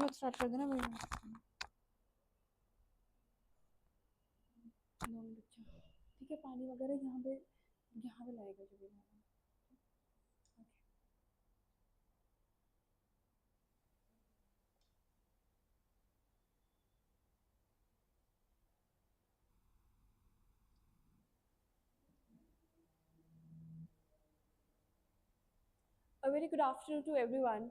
आज स्टार्ट कर देना भाई। ठीक है, पानी वगैरह यहाँ पे लाएगा जो भी लाना। A very good afternoon to everyone.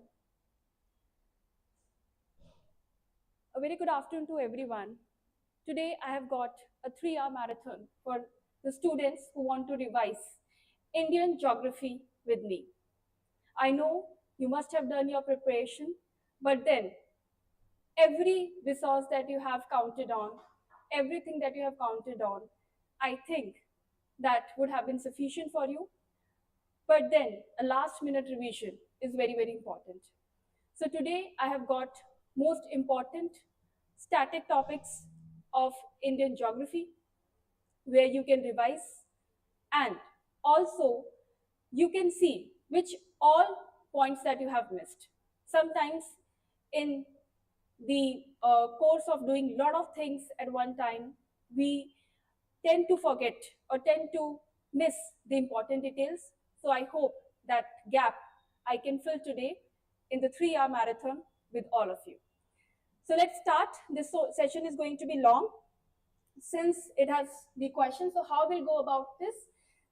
A very good afternoon to everyone. Today I have got a 3-hour marathon for the students who want to revise Indian geography with me. I know you must have done your preparation, but then every resource that you have counted on, everything that you have counted on, I think that would have been sufficient for you. But then a last minute revision is very, very important. So today I have got most important static topics of Indian geography where you can revise, and also you can see which all points that you have missed. Sometimes in the course of doing a lot of things at one time, we tend to forget or tend to miss the important details. So I hope that gap I can fill today in the 3-hour marathon with all of you. So let's start. This session is going to be long since it has the questions. So how we'll go about this?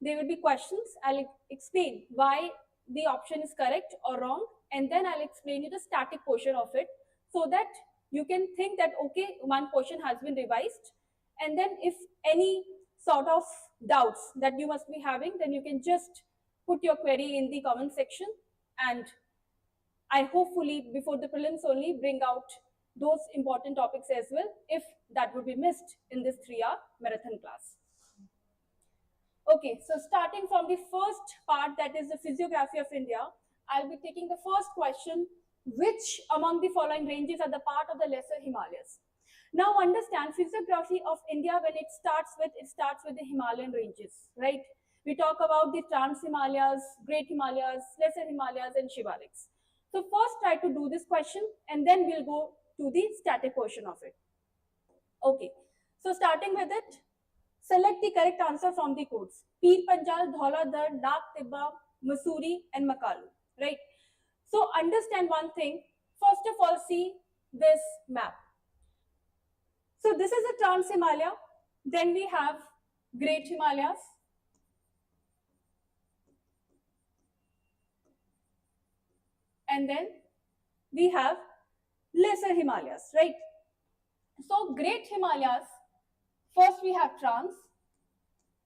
There will be questions. I'll explain why the option is correct or wrong, and then I'll explain you the static portion of it so that you can think that, okay, one portion has been revised, and then if any sort of doubts that you must be having, then you can just put your query in the comment section, and I hopefully before the prelims only bring out those important topics as well, if that would be missed in this 3-hour marathon class. Okay, so starting from the first part, that is the physiography of India, I'll be taking the first question: which among the following ranges are the part of the lesser Himalayas? Now understand, physiography of India, when it starts with the Himalayan ranges, right? We talk about the Trans Himalayas, Great Himalayas, Lesser Himalayas, and Shivaliks. So first try to do this question, and then we'll go to the static portion of it. Okay, so starting with it, select the correct answer from the codes: Pir Panjal, Dhauladhar, Nag Tibba, Mussoorie, and Makalu, right? So understand one thing. First of all, see this map. So this is a Trans Himalaya. Then we have Great Himalayas. And then we have Lesser Himalayas, right? So Great Himalayas, first we have Trans,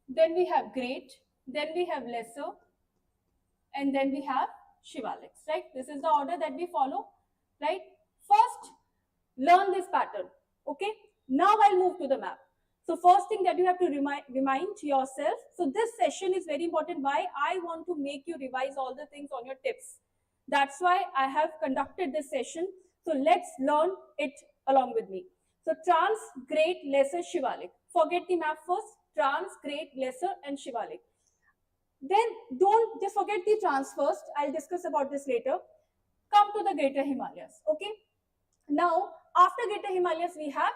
then we have Great, then we have Lesser, and then we have Shivaliks, right? This is the order that we follow, right? First, learn this pattern, okay? Now I'll move to the map. So first thing that you have to remind yourself, so this session is very important. Why? I want to make you revise all the things on your tips. That's why I have conducted this session. So let's learn it along with me. So Trans, Great, Lesser, Shivalik. Forget the map first. Trans, Great, Lesser, and Shivalik. Then don't just forget the Trans first. I'll discuss about this later. Come to the Greater Himalayas, okay? Now, after Greater Himalayas, we have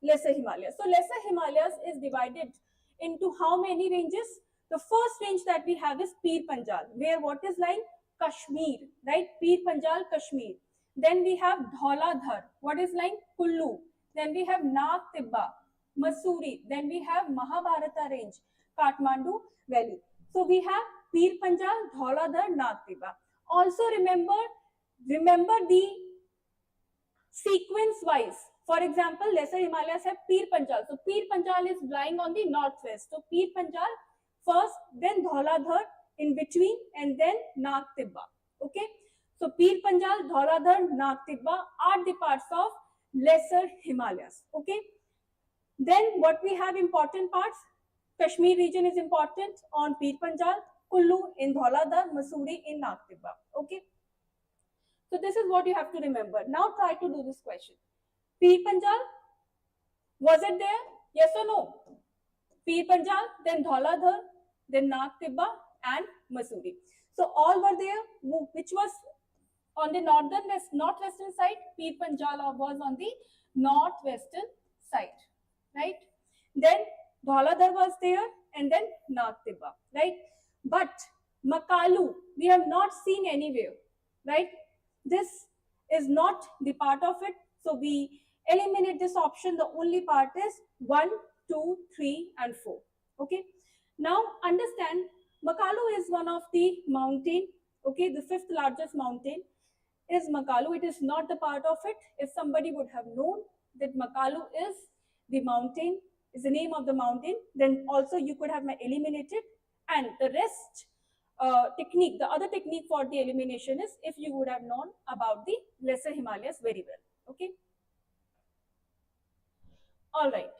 Lesser Himalayas. So Lesser Himalayas is divided into how many ranges? The first range that we have is Pir Panjal, where what is lying? Kashmir, right? Pir Panjal, Kashmir. Then we have Dhauladhar, what is lying? Kullu. Then we have Nag Tibba, Mussoorie. Then we have Mahabharata range, Kathmandu Valley. So we have Pir Panjal, Dhauladhar, Nag Tibba. Also remember the sequence wise. For example, Lesser Himalayas have Pir Panjal. So Pir Panjal is lying on the northwest. So Pir Panjal first, then Dhauladhar in between, and then Nag Tibba. Okay. So Pir Panjal, Dhauladhar, Nag Tibba are the parts of Lesser Himalayas. Okay. Then what we have important parts? Kashmir region is important on Pir Panjal, Kullu in Dhauladhar, Mussoorie in Nag Tibba. Okay. So this is what you have to remember. Now try to do this question. Pir Panjal, was it there? Yes or no? Pir Panjal, then Dhauladhar, then Nag Tibba and Mussoorie. So all were there. Which was On the northwestern side, Pir Panjal was on the northwestern side, right? Then Dhauladhar was there, and then Nag Tibba, right? But Makalu, we have not seen anywhere, right? This is not the part of it, so we eliminate this option. The only part is 1, 2, 3, and 4. Okay. Now understand, Makalu is one of the mountain. Okay, the fifth largest mountain is Makalu. It is not the part of it. If somebody would have known that Makalu is the mountain, is the name of the mountain, then also you could have eliminated. And the rest technique, the other technique for the elimination is if you would have known about the lesser Himalayas very well. Okay. All right.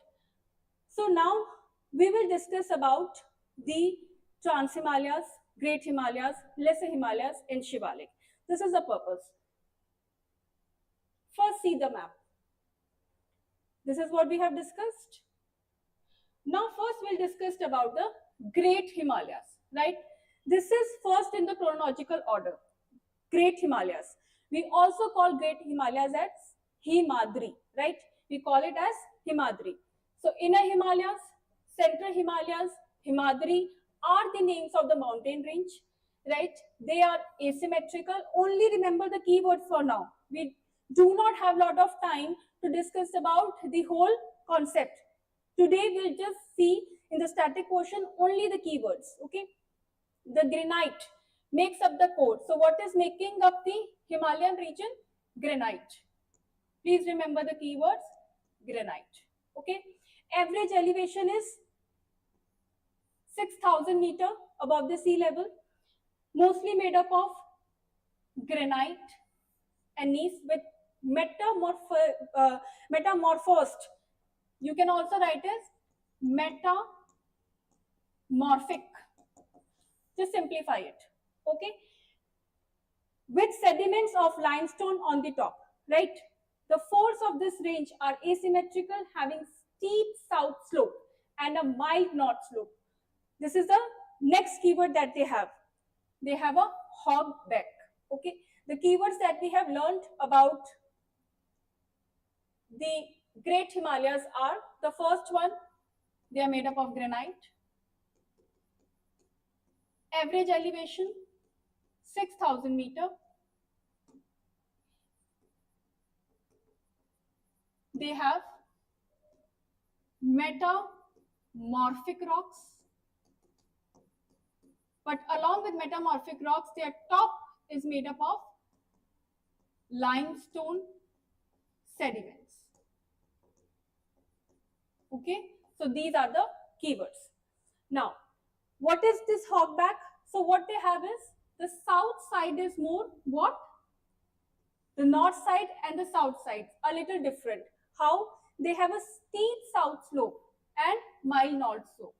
So now we will discuss about the Trans Himalayas, Great Himalayas, Lesser Himalayas, and Shivalik. This is the purpose. First, see the map. This is what we have discussed. Now, first we'll discuss about the Great Himalayas, right? This is first in the chronological order. Great Himalayas. We also call Great Himalayas as Himadri, right? We call it as Himadri. So, Inner Himalayas, Central Himalayas, Himadri are the names of the mountain range, right? They are asymmetrical. Only remember the keywords for now. We do not have a lot of time to discuss about the whole concept. Today we'll just see in the static portion only the keywords, okay? The granite makes up the core. So what is making up the Himalayan region? Granite. Please remember the keywords, granite, okay? Average elevation is 6,000 meter above the sea level, mostly made up of granite and gneiss with metamorphosed. You can also write as metamorphic. Just simplify it, okay? With sediments of limestone on the top, right? The folds of this range are asymmetrical, having steep south slope and a mild north slope. This is the next keyword that they have. They have a hog back, okay? The keywords that we have learned about the Great Himalayas are, the first one, they are made up of granite. Average elevation, 6,000 meter. They have metamorphic rocks. But along with metamorphic rocks, their top is made up of limestone sediments. Okay, so these are the keywords. Now, what is this hogback? So what they have is, the south side is more what? The north side and the south side a little different. How? They have a steep south slope and mild north slope.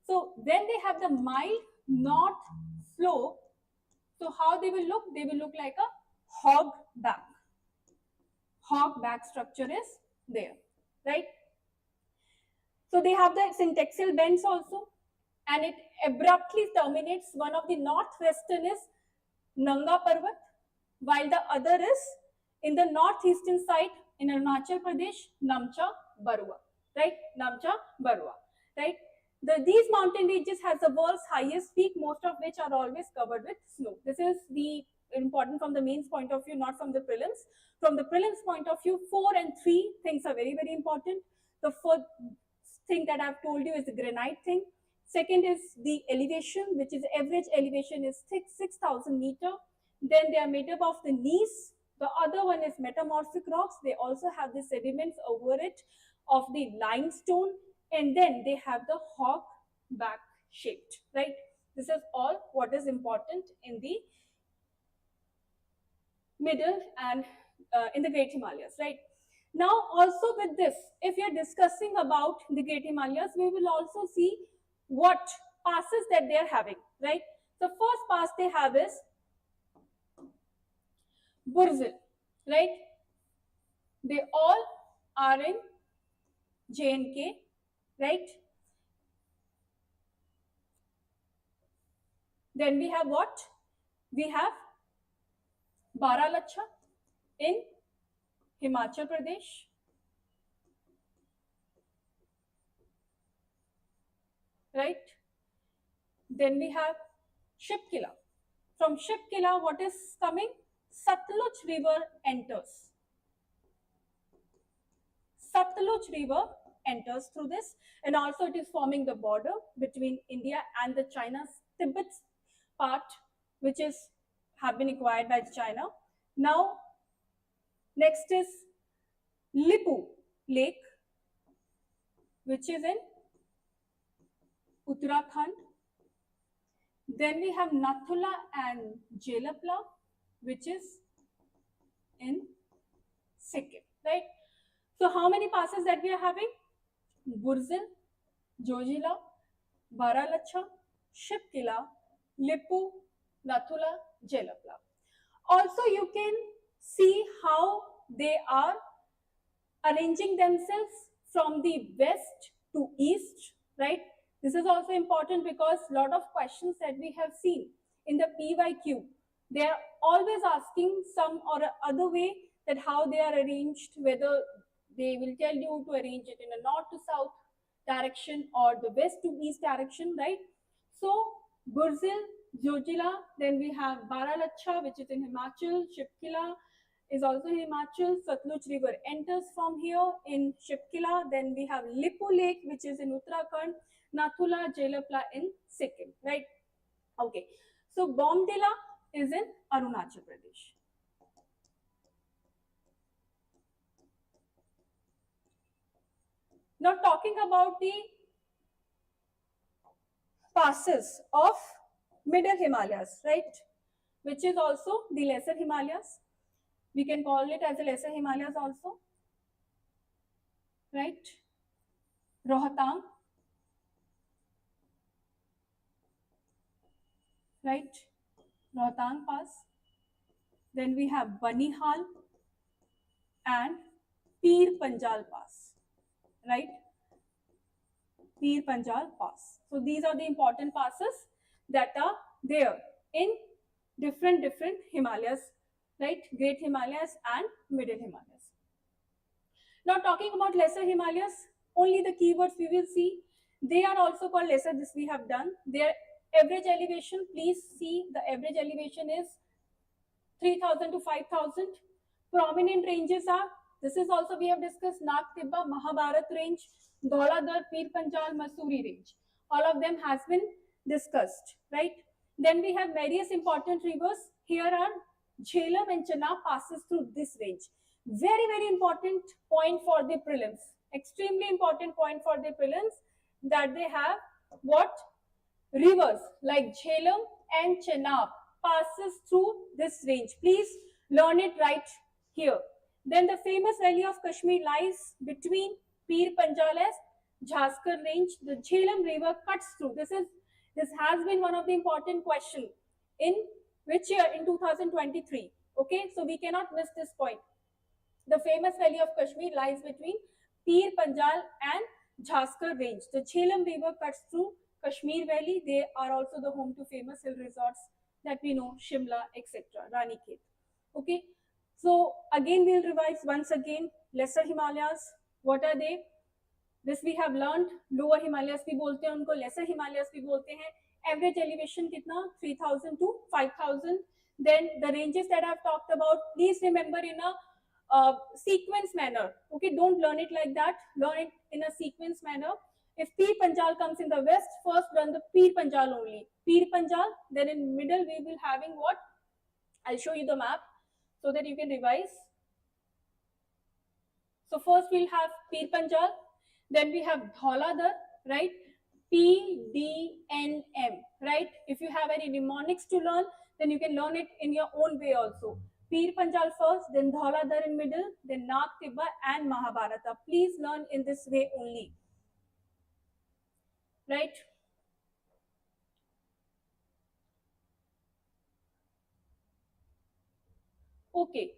So when they have the mild north slope, so how they will look? They will look like a hog back. Hog back structure is there, right? So they have the syntaxial bends also, and it abruptly terminates. One of the northwestern is Nanga Parvat, while the other is in the northeastern side in Arunachal Pradesh, Namcha Barua, right? Namcha Barua, right? These mountain ranges has the world's highest peak, most of which are always covered with snow. This is the important from the mains point of view, not from the prelims. From the prelims point of view, 4 and 3 things are very, very important. The first thing that I've told you is the granite thing. Second is the elevation, which is average elevation is 6,000 meter. Then they are made up of the gneiss. The other one is metamorphic rocks. They also have the sediments over it of the limestone. And then they have the hog back shaped, right? This is all what is important in the middle and in the Great Himalayas, right? Now, also with this, if you're discussing about the Great Himalayas, we will also see what passes that they are having, right? The first pass they have is Burzil, right? They all are in J&K, right? Then we have what? We have Baralacha in Himachal Pradesh. Right? Then we have Shipkila. From Shipkila, what is coming? Satluj River enters. Satluj River enters through this, and also it is forming the border between India and the China's Tibet part, which is have been acquired by China. Now, next is Lipu Lake, which is in Uttarakhand. Then we have Nathula and Jelapla, which is in Sikkim, right? So how many passes that we are having? Burzil, Jojila, Baralacha, Shipkila, Lipu, Nathula, Jelapla. Also, you can see how they are arranging themselves from the west to east, right? This is also important because a lot of questions that we have seen in the PYQ, they are always asking some or other way that how they are arranged, whether they will tell you to arrange it in a north to south direction or the west to east direction, right? So Burzil, Jojila, then we have Baralacha, which is in Himachal, Shipkila is also in Himachal, Satluj River enters from here in Shipkila, then we have Lipu Lake, which is in Uttarakhand, Nathula, Jelapla in Sikkim, right? Okay, so Bomdila is in Arunachal Pradesh. Now talking about the passes of Middle Himalayas, right? Which is also the Lesser Himalayas. We can call it as the Lesser Himalayas also, right? Rohtang, right? Rohtang Pass. Then we have Banihal and Pir Panjal Pass, right? Pir Panjal Pass. So these are the important passes that are there in different Himalayas, right? Great Himalayas and Middle Himalayas. Now talking about Lesser Himalayas, only the keywords we will see. They are also called lesser. This we have done. Their average elevation, please see the average elevation is 3,000 to 5,000. Prominent ranges are, this is also we have discussed, Nag Tibba, Mahabharat range, Dhauladhar, Pir Panjal, Masuri range. All of them has been discussed, right? Then we have various important rivers. Here are Jhelum and Chenab passes through this range. Very important point for the prelims. Extremely important point for the prelims that they have what? Rivers like Jhelum and Chenab passes through this range. Please learn it right here. Then the famous valley of Kashmir lies between Pir Panjal and Jhaskar range. The Jhelum river cuts through. This has been one of the important question in which year? In 2023. Okay, so we cannot miss this point. The famous valley of Kashmir lies between Pir Panjal and Jhaskar range. The Jhelum river cuts through Kashmir Valley. They are also the home to famous hill resorts that we know, Shimla, etc. Ranikhet. Okay, so again we'll revise once again. Lesser Himalayas, what are they? This we have learned. Lower Himalayas भी बोलते हैं उनको, Lesser Himalayas भी बोलते हैं. Average elevation कितना? 3,000 to 5,000. Then the ranges that I've talked about, please remember in a sequence manner. Okay, don't learn it like that. Learn it in a sequence manner. If Pir Panjal comes in the west, first learn the Pir Panjal only. Pir Panjal, then in middle we will having what? I'll show you the map so that you can revise. So first we'll have Pir Panjal, then we have Dhauladhar, right? PDNM, right? If you have any mnemonics to learn, then you can learn it in your own way also. Pir Panjal first, then Dhauladhar in middle, then Nag Tibba and Mahabharata. Please learn in this way only. Right? Okay.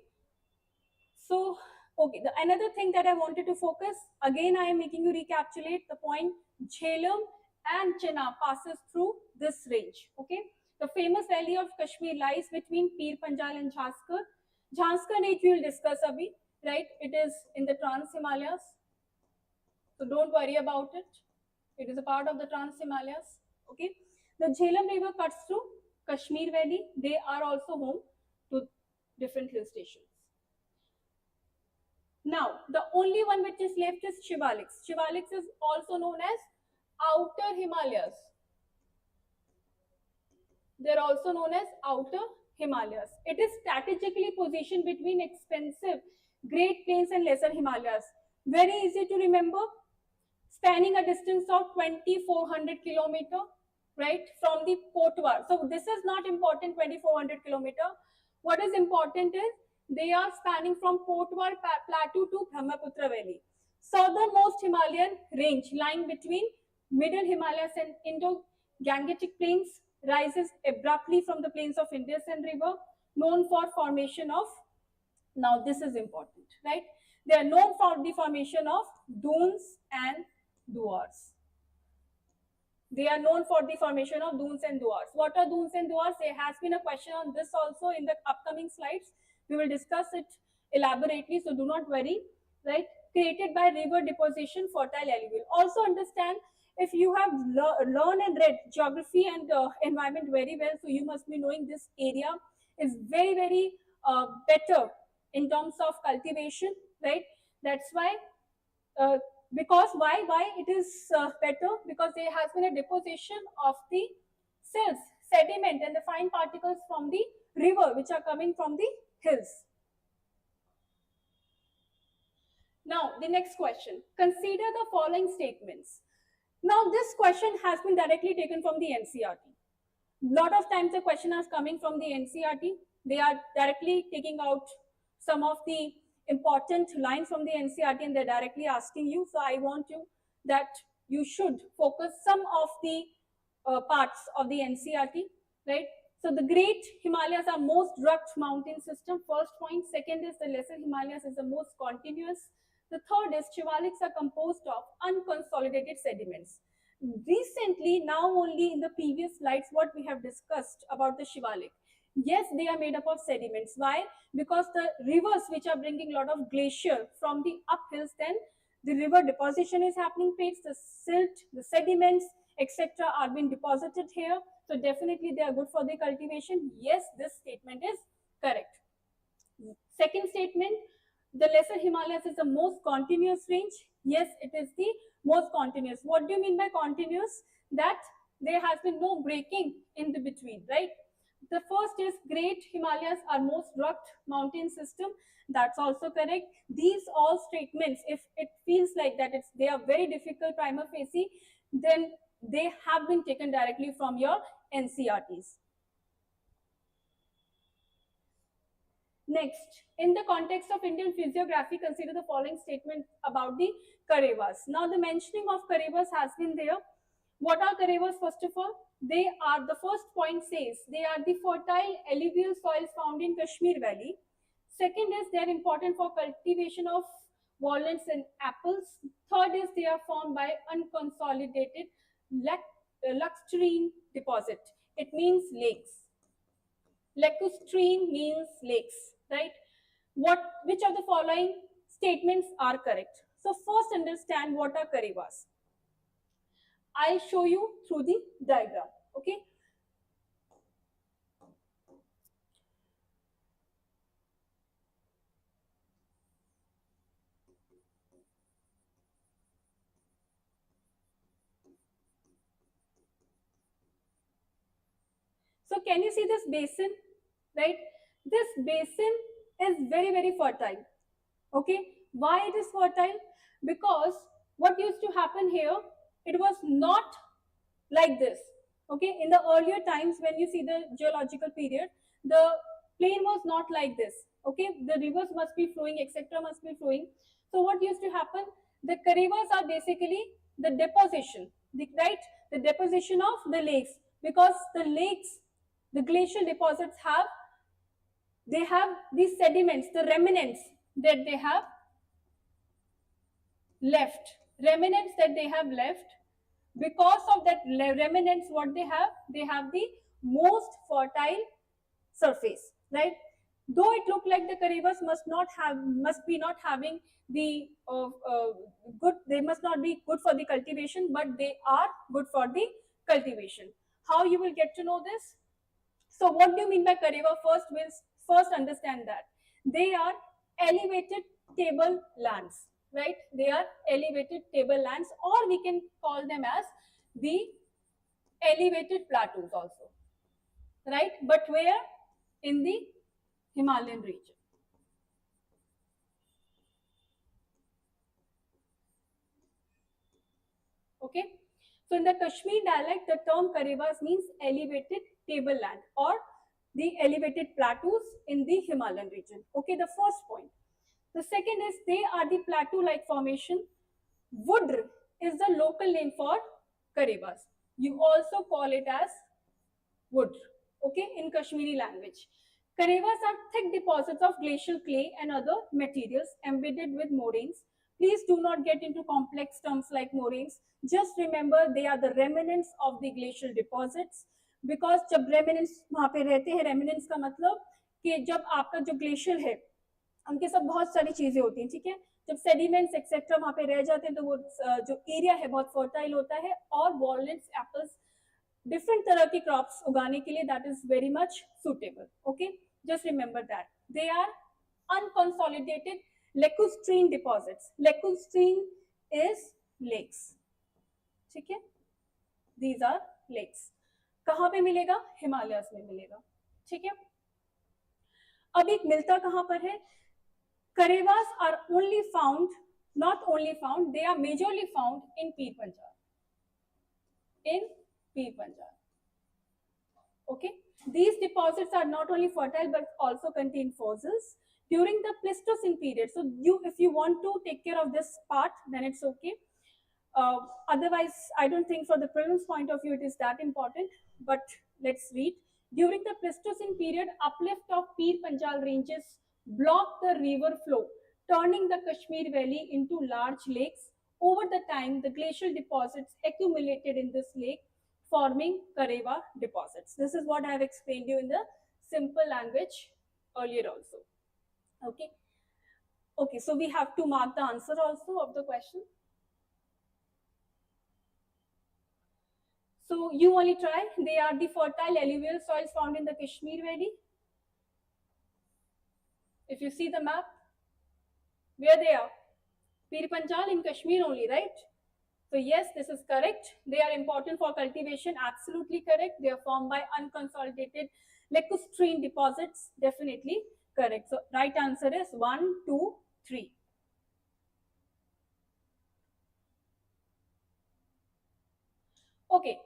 So, okay, another thing that I wanted to focus, again I am making you recapitulate the point. Jhelum and Chenab passes through this range. Okay. The famous valley of Kashmir lies between Pir Panjal and Jhanskar. Jhanskar range we will discuss abhi, right? It is in the Trans-Himalayas. So don't worry about it. It is a part of the Trans-Himalayas. Okay. The Jhelum River cuts through Kashmir Valley. They are also home to different hill stations. Now, the only one which is left is Shivaliks. Shivaliks is also known as Outer Himalayas. They're also known as Outer Himalayas. It is strategically positioned between expensive Great Plains and Lesser Himalayas. Very easy to remember, spanning a distance of 2400 kilometer, right, from the Potwar. So this is not important, 2400 kilometer. What is important is they are spanning from Potwar Plateau to Brahmaputra Valley. Southernmost Himalayan range lying between Middle Himalayas and Indo-Gangetic Plains rises abruptly from the plains of Indus River, known for formation of, now this is important, right? They are known for the formation of dunes and duars. They are known for the formation of dunes and duars. What are dunes and duars? There has been a question on this also in the upcoming slides. We will discuss it elaborately, so do not worry, right? Created by river deposition, fertile alluvial. Also understand, if you have learned and read geography and environment very well, so you must be knowing this area is very, very better in terms of cultivation, right? That's why because why it is better, because there has been a deposition of the silts, sediment and the fine particles from the river which are coming from the hills. Now the next question, consider the following statements. Now this question has been directly taken from the NCERT. Lot of times the question is coming from the NCERT. They are directly taking out some of the important lines from the NCERT and they're directly asking you. So I want you that you should focus some of the parts of the NCERT, right? So the Great Himalayas are most rugged mountain system, first point. Second is the Lesser Himalayas is the most continuous. The third is Shivaliks are composed of unconsolidated sediments. Recently, now only in the previous slides, what we have discussed about the Shivalik. Yes, they are made up of sediments. Why? Because the rivers which are bringing a lot of glacier from the uphills, then the river deposition is happening, plates, the silt, the sediments, etc. are being deposited here. So definitely they are good for the cultivation. Yes, this statement is correct. Second statement, the Lesser Himalayas is the most continuous range. Yes, it is the most continuous. What do you mean by continuous? That there has been no breaking in the between, right? The first is Great Himalayas are most rugged mountain system. That's also correct. These all statements, if it feels like that they are very difficult prima facie, then they have been taken directly from your NCERTs. Next, in the context of Indian physiography, consider the following statement about the Karevas. Now, the mentioning of Karevas has been there. What are Karevas? First of all, they are, the first point says, they are the fertile alluvial soils found in Kashmir Valley. Second is they are important for cultivation of walnuts and apples. Third is they are formed by unconsolidated lacustrine deposit. It means lakes. Lacustrine means lakes, right? Which of the following statements are correct? So first understand what are Karevas. I'll show you through the diagram, okay? So can you see this basin, right? This basin is very, very fertile, okay? Why it is fertile? Because what used to happen here, it was not like this, okay? In the earlier times, when you see the geological period, the plain was not like this, okay? The rivers must be flowing, etc. must be flowing. So what used to happen? The Karevas are basically the deposition, right? The deposition of the lakes, because the lakes, the glacial deposits have, they have these sediments, the remnants that they have left, remnants that they have left. Because of that remnants, what they have the most fertile surface, right? Though it looked like the Karevas must be not having the good, they must not be good for the cultivation, but they are good for the cultivation. How you will get to know this? So what do you mean by Kareva? First, we'll first understand that they are elevated table lands, right? They are elevated table lands, or we can call them as the elevated plateaus also, right? But where? In the Himalayan region. Okay. So in the Kashmir dialect, the term Karevas means elevated tableland or the elevated plateaus in the Himalayan region. Okay, the first point. The second is they are the plateau-like formation. Wudr is the local name for Karevas. You also call it as wood, okay, in Kashmiri language. Karevas are thick deposits of glacial clay and other materials embedded with moraines. Please do not get into complex terms like moraines. Just remember they are the remnants of the glacial deposits. Because जब remnants वहाँ पे रहते हैं, remnants का मतलब कि जब आपका जो glacial है, उनके सब बहुत सारी चीजें होती हैं, ठीक है? जब सेडिमेंट्स एक्सेट्रा वहाँ पे रह जाते हैं तो वो जो एरिया है बहुत फर्टाइल होता है और वॉलनट्स, एप्पल्स, different तरह की क्रॉप्स उगाने के लिए that is very much suitable. Okay, just remember that they are unconsolidated lacustrine deposits. Lacustrine is lakes, ठीक है? These are lakes. कहाँ पे मिलेगा? हिमालयस में मिलेगा, ठीक है? अब एक मिलता कहाँ पर है? Karevas are only found, not only found, they are majorly found in Pir Panjab. In Pir Panjab. Okay, these deposits are not only fertile but also contain fossils during the Pleistocene period. So if you want to take care of this part, then it's okay. Otherwise, I don't think for the prelims point of view it is that important, but let's read. During the Pleistocene period, uplift of Pir Panjal ranges blocked the river flow, turning the Kashmir Valley into large lakes. Over the time, the glacial deposits accumulated in this lake, forming Kareva deposits. This is what I have explained you in the simple language earlier also. Okay. Okay, so we have to mark the answer also of the question. So you only try. They are the fertile alluvial soils found in the Kashmir Valley. If you see the map, where they are? Pir Panjal in Kashmir only, right? So yes, this is correct. They are important for cultivation. Absolutely correct. They are formed by unconsolidated lacustrine deposits. Definitely correct. So right answer is 1, 2, 3. Okay.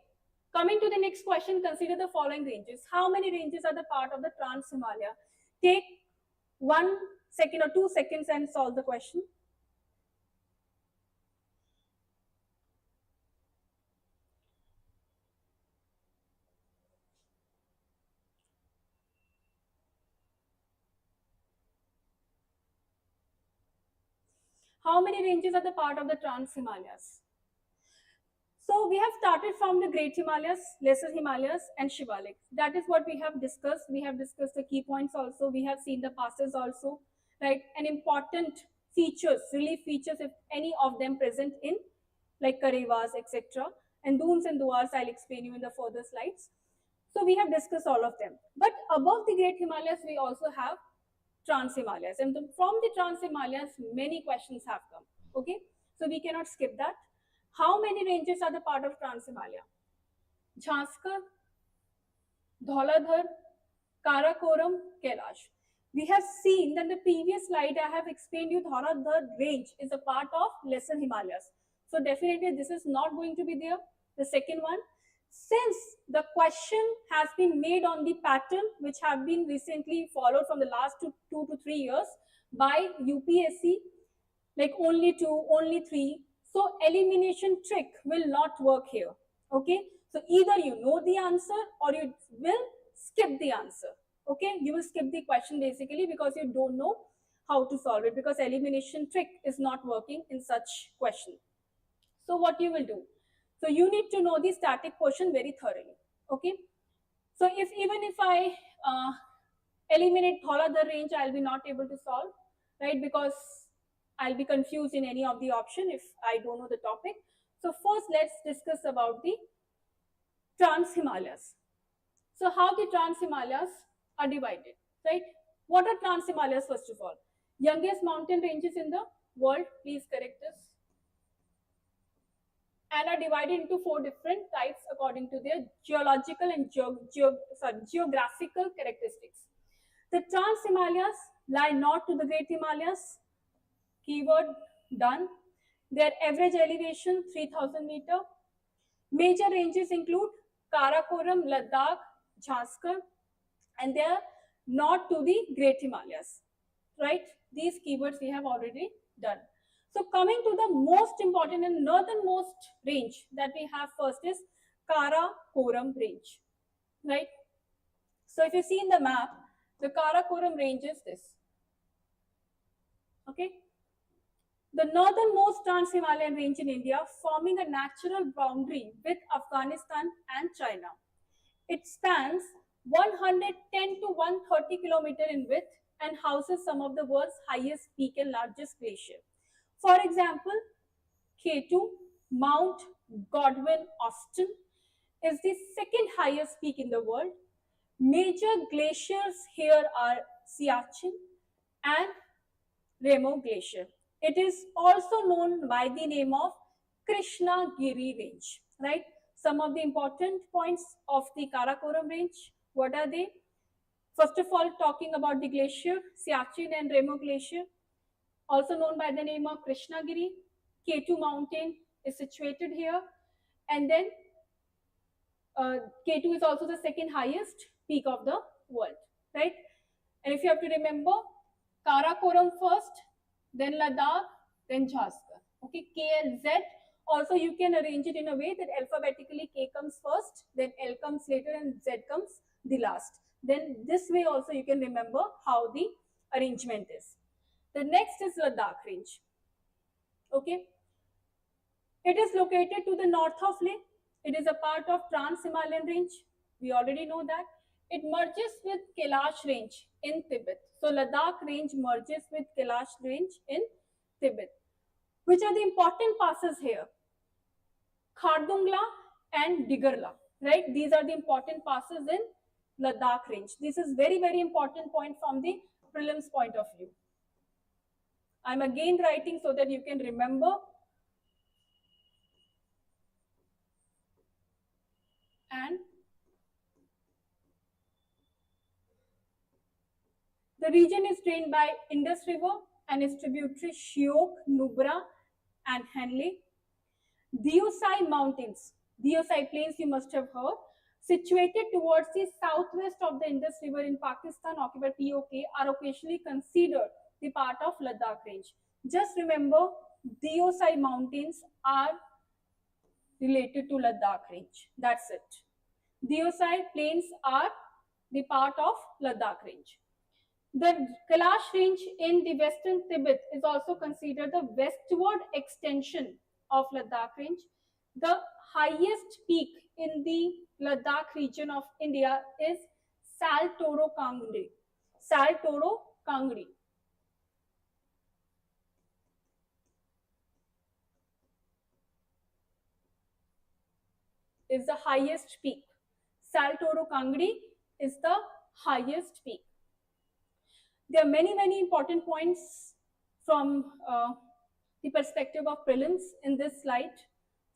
Coming to the next question, consider the following ranges. How many ranges are the part of the Trans-Himalaya? Take 1 second or 2 seconds and solve the question. How many ranges are the part of the Trans-Himalayas? So we have started from the Great Himalayas, Lesser Himalayas and Shivalik. That is what we have discussed. We have discussed the key points also. We have seen the passes also, right? And important features, relief features, if any of them present in like Karevas, etc. And Dunes and Duars, I'll explain you in the further slides. So we have discussed all of them. But above the Great Himalayas, we also have Trans-Himalayas. And from the Trans-Himalayas, many questions have come, okay? So we cannot skip that. How many ranges are the part of Trans-Himalaya? Jhanskar, Dhauladhar, Karakoram, Kailash. We have seen that in the previous slide I have explained you Dhauladhar range is a part of Lesser Himalayas. So definitely this is not going to be there. The second one, since the question has been made on the pattern which have been recently followed from the last 2 to 3 years by UPSC, like only 2, only 3. So elimination trick will not work here. Okay. So either you know the answer or you will skip the answer. Okay. You will skip the question basically because you don't know how to solve it, because elimination trick is not working in such question. So what you will do? So you need to know the static portion very thoroughly. Okay. So even if I eliminate Dholadhar range, I'll be not able to solve, right? Because I'll be confused in any of the option if I don't know the topic. So first, let's discuss about the Trans Himalayas. So how the Trans Himalayas are divided, right? What are Trans Himalayas first of all? Youngest mountain ranges in the world, please correct us, and are divided into 4 different types according to their geological and geographical characteristics. The Trans Himalayas lie north to the Great Himalayas. Keyword done. Their average elevation 3000 meter. Major ranges include Karakoram, Ladakh, Jhanskar, and they are north to the Great Himalayas. Right? These keywords we have already done. So coming to the most important and northernmost range that we have first is Karakoram range. Right? So if you see in the map, the Karakoram range is this. Okay? The northernmost Trans-Himalayan range in India, forming a natural boundary with Afghanistan and China. It spans 110 to 130 kilometers in width and houses some of the world's highest peak and largest glacier. For example, K2, Mount Godwin Austen, is the second highest peak in the world. Major glaciers here are Siachen and Remo Glacier. It is also known by the name of Krishnagiri range, right? Some of the important points of the Karakoram range, what are they? First of all, talking about the glacier, Siachen and Remo Glacier, also known by the name of Krishnagiri. K2 mountain is situated here, and then K2 is also the second highest peak of the world, right? And if you have to remember, Karakoram first, then Ladakh, then Jhanskar. Okay, K and Z. Also, you can arrange it in a way that alphabetically K comes first, then L comes later, and Z comes the last. Then this way also you can remember how the arrangement is. The next is Ladakh range. Okay, it is located to the north of Leh. It is a part of Trans-Himalayan range. We already know that. It merges with Kailash range in Tibet. So Ladakh range merges with Kailash range in Tibet. Which are the important passes here? Khardungla and Digarla, right? These are the important passes in Ladakh range. This is very, very important point from the prelims point of view. I'm again writing so that you can remember. And the region is drained by Indus River and its tributaries Shyok, Nubra, and Hanle. Deosai Mountains, Deosai Plains you must have heard, situated towards the southwest of the Indus River in Pakistan, occupied POK, are occasionally considered the part of Ladakh range. Just remember, Deosai Mountains are related to Ladakh range. That's it. Deosai Plains are the part of Ladakh range. The Kailash range in the western Tibet is also considered the westward extension of Ladakh range. The highest peak in the Ladakh region of India is Saltoro Kangri. Saltoro Kangri is the highest peak. Saltoro Kangri is the highest peak. There are many, many important points from the perspective of prelims in this slide.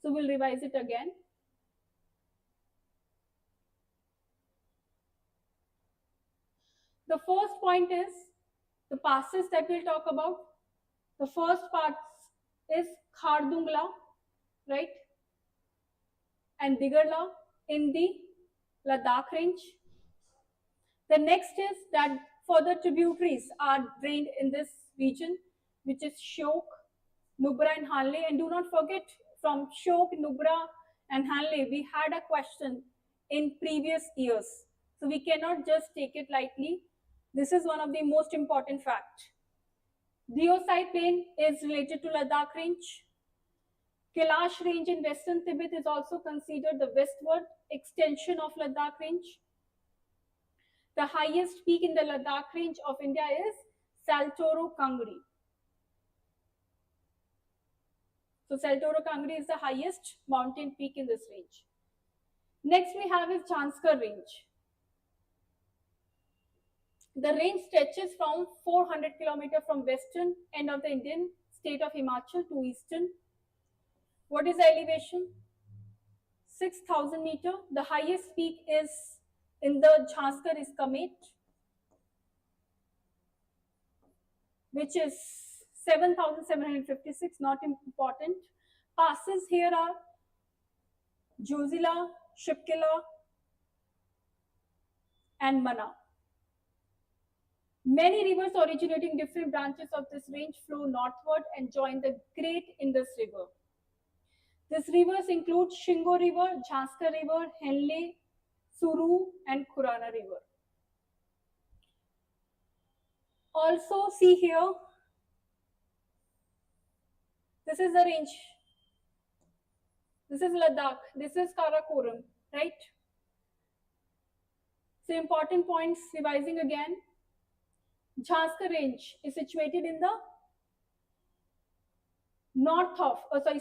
So we'll revise it again. The first point is the passes that we'll talk about. The first part is Khardungla, right? And Digarla in the Ladakh range. The next is that further tributaries are drained in this region, which is Shyok, Nubra, and Hanle. And do not forget, from Shyok, Nubra, and Hanle, we had a question in previous years. So we cannot just take it lightly. This is one of the most important facts. Deosai Plain is related to Ladakh range. Kailash range in western Tibet is also considered the westward extension of Ladakh range. The highest peak in the Ladakh range of India is Saltoro Kangri. So Saltoro Kangri is the highest mountain peak in this range. Next we have is Janskar range. The range stretches from 400 km from western end of the Indian state of Himachal to eastern. What is the elevation? 6,000 meter. The highest peak is in the Janskar is Kamet, which is 7,756, not important. Passes here are Jozila, Shipkila, and Mana. Many rivers originating different branches of this range flow northward and join the Great Indus River. These rivers include Shingo River, Janskar River, Henle, Suru, and Khurana River. Also see here, this is the range. This is Ladakh, this is Karakoram, right? So important points, revising again. Janskar range is situated in the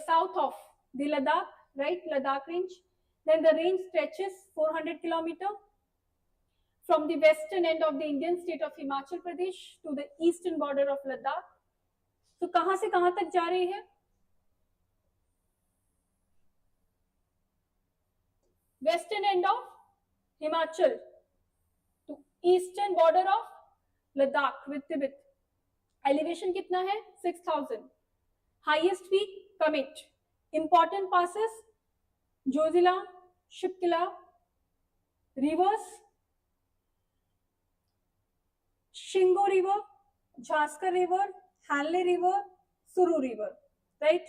south of the Ladakh, right? Ladakh range. Then the range stretches 400 km from the western end of the Indian state of Himachal Pradesh to the eastern border of Ladakh. So कहाँ से कहाँ तक जा रही है? Western end of Himachal to eastern border of Ladakh with Tibet. Elevation कितना है? 6,000. Highest peak, Kamet. Important passes, Jozila, Shipkila, rivers, Shingo River, Janskar River, Hanle River, Suru River, right?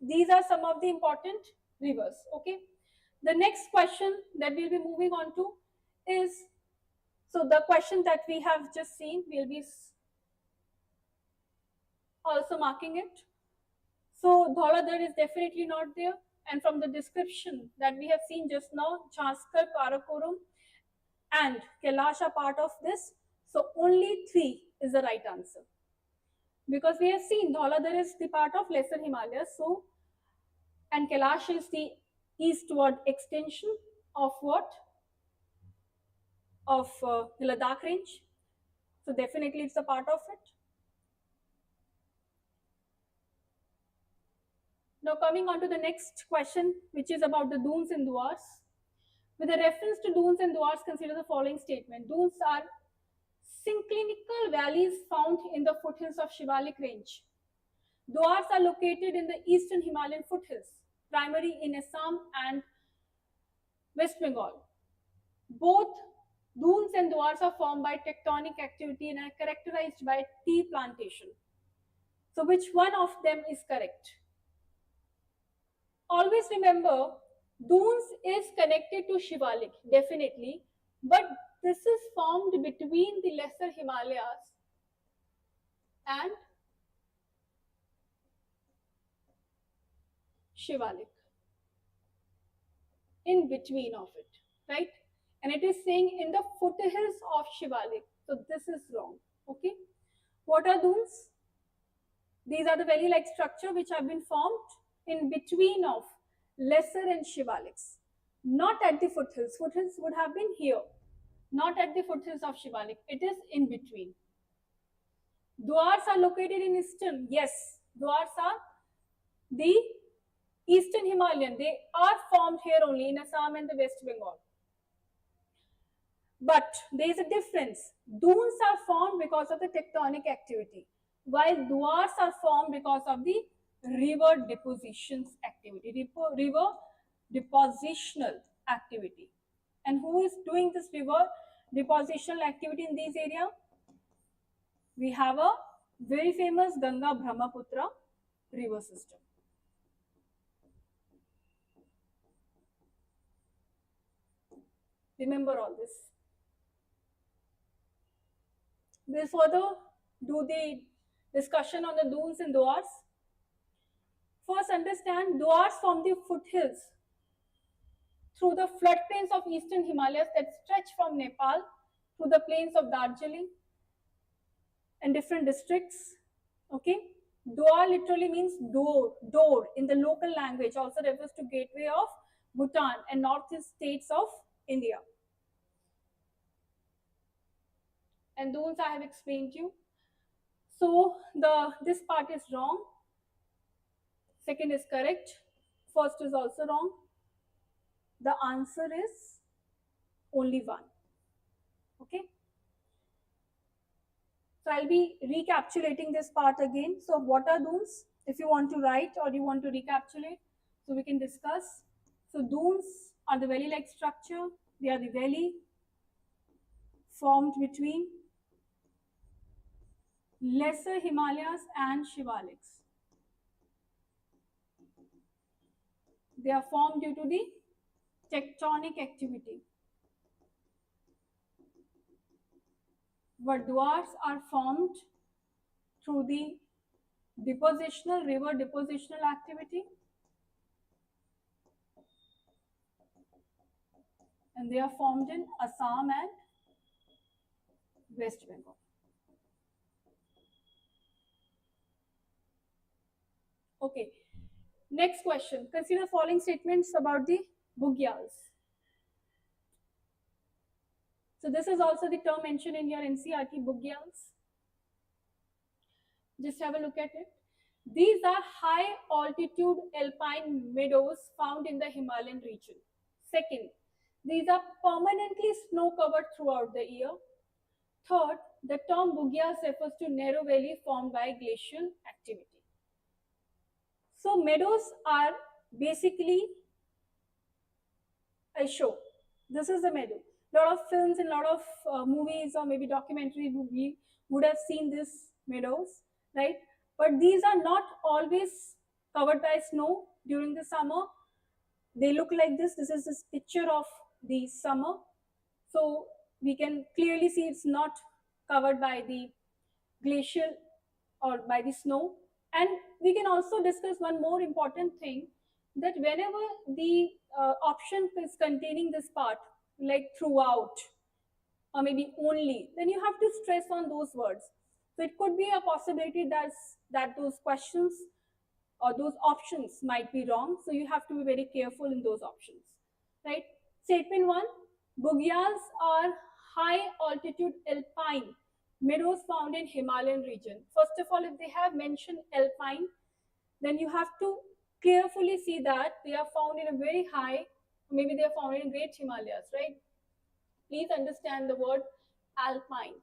These are some of the important rivers, okay? The next question that we'll be moving on to is, so the question that we have just seen, we'll be also marking it. So Dhauladhar is definitely not there, and from the description that we have seen just now, Janskar, Karakoram and Kailash are part of this. So only 3 is the right answer. Because we have seen Dhauladhar is the part of Lesser Himalayas, so, and Kailash is the eastward extension of what? Of the Ladakh range. So definitely it's a part of it. Now coming on to the next question, which is about the dunes and duars. With a reference to dunes and duars, consider the following statement. Dunes are synclinal valleys found in the foothills of Shivalik range. Duars are located in the eastern Himalayan foothills, primarily in Assam and West Bengal. Both dunes and duars are formed by tectonic activity and are characterized by tea plantation. So which one of them is correct? Always remember, dunes is connected to Shivalik, definitely, but this is formed between the Lesser Himalayas and Shivalik, in between of it, right? And it is saying in the foothills of Shivalik. So this is wrong, okay? What are dunes? These are the valley-like structure which have been formed in between of Lesser and Shivaliks, not at the foothills. Foothills would have been here, not at the foothills of Shivalik. It is in between. Duars are located in eastern. Yes, duars are the eastern Himalayan. They are formed here only in Assam and the West Bengal. But there is a difference. Dunes are formed because of the tectonic activity, while duars are formed because of the river depositions activity, river depositional activity. And who is doing this river depositional activity in these areas? We have a very famous Ganga Brahmaputra river system. Remember all this. We'll further do the discussion on the dunes and duars. First, understand duars from the foothills through the floodplains of eastern Himalayas that stretch from Nepal through the plains of Darjeeling and different districts. Okay, Dwar literally means door in the local language, also refers to gateway of Bhutan and northeast states of India. And those I have explained to you. So this part is wrong. Second is correct. First is also wrong. The answer is only one. Okay. So I'll be recapitulating this part again. So what are dunes? If you want to write or you want to recapitulate, so we can discuss. So dunes are the valley-like structure. They are the valley formed between lesser Himalayas and Shivaliks. They are formed due to the tectonic activity. But dwars are formed through the river depositional activity, and they are formed in Assam and West Bengal. Okay, next question. Consider following statements about the Bugyals. So this is also the term mentioned in your NCERT, Bugyals. Just have a look at it. These are high altitude alpine meadows found in the Himalayan region. Second, these are permanently snow covered throughout the year. Third, the term Bugyals refers to narrow valley formed by glacial activity. So meadows are basically a show. This is the meadow. A lot of films and a lot of movies or maybe documentaries we would have seen these meadows, right? But these are not always covered by snow during the summer. They look like this. This is this picture of the summer. So we can clearly see it's not covered by the glacial or by the snow. And we can also discuss one more important thing, that whenever the option is containing this part, like throughout or maybe only, then you have to stress on those words. So it could be a possibility that those questions or those options might be wrong. So you have to be very careful in those options, right? Statement 1, Bugyals are high altitude alpine meadows found in Himalayan region. First of all, if they have mentioned alpine, then you have to carefully see that they are found in a very high, maybe they are found in Great Himalayas, right? Please understand the word alpine.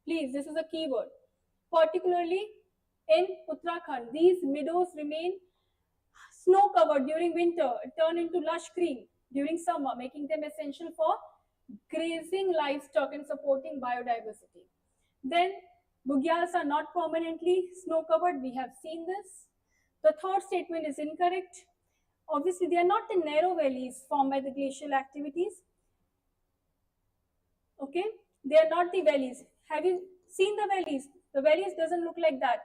Please, this is a key word. Particularly in Uttarakhand, these meadows remain snow covered during winter, turn into lush green during summer, making them essential for grazing livestock and supporting biodiversity. Then Bugyals are not permanently snow covered. We have seen this. The third statement is incorrect. Obviously, they are not the narrow valleys formed by the glacial activities. Okay, they are not the valleys. Have you seen the valleys? The valleys doesn't look like that.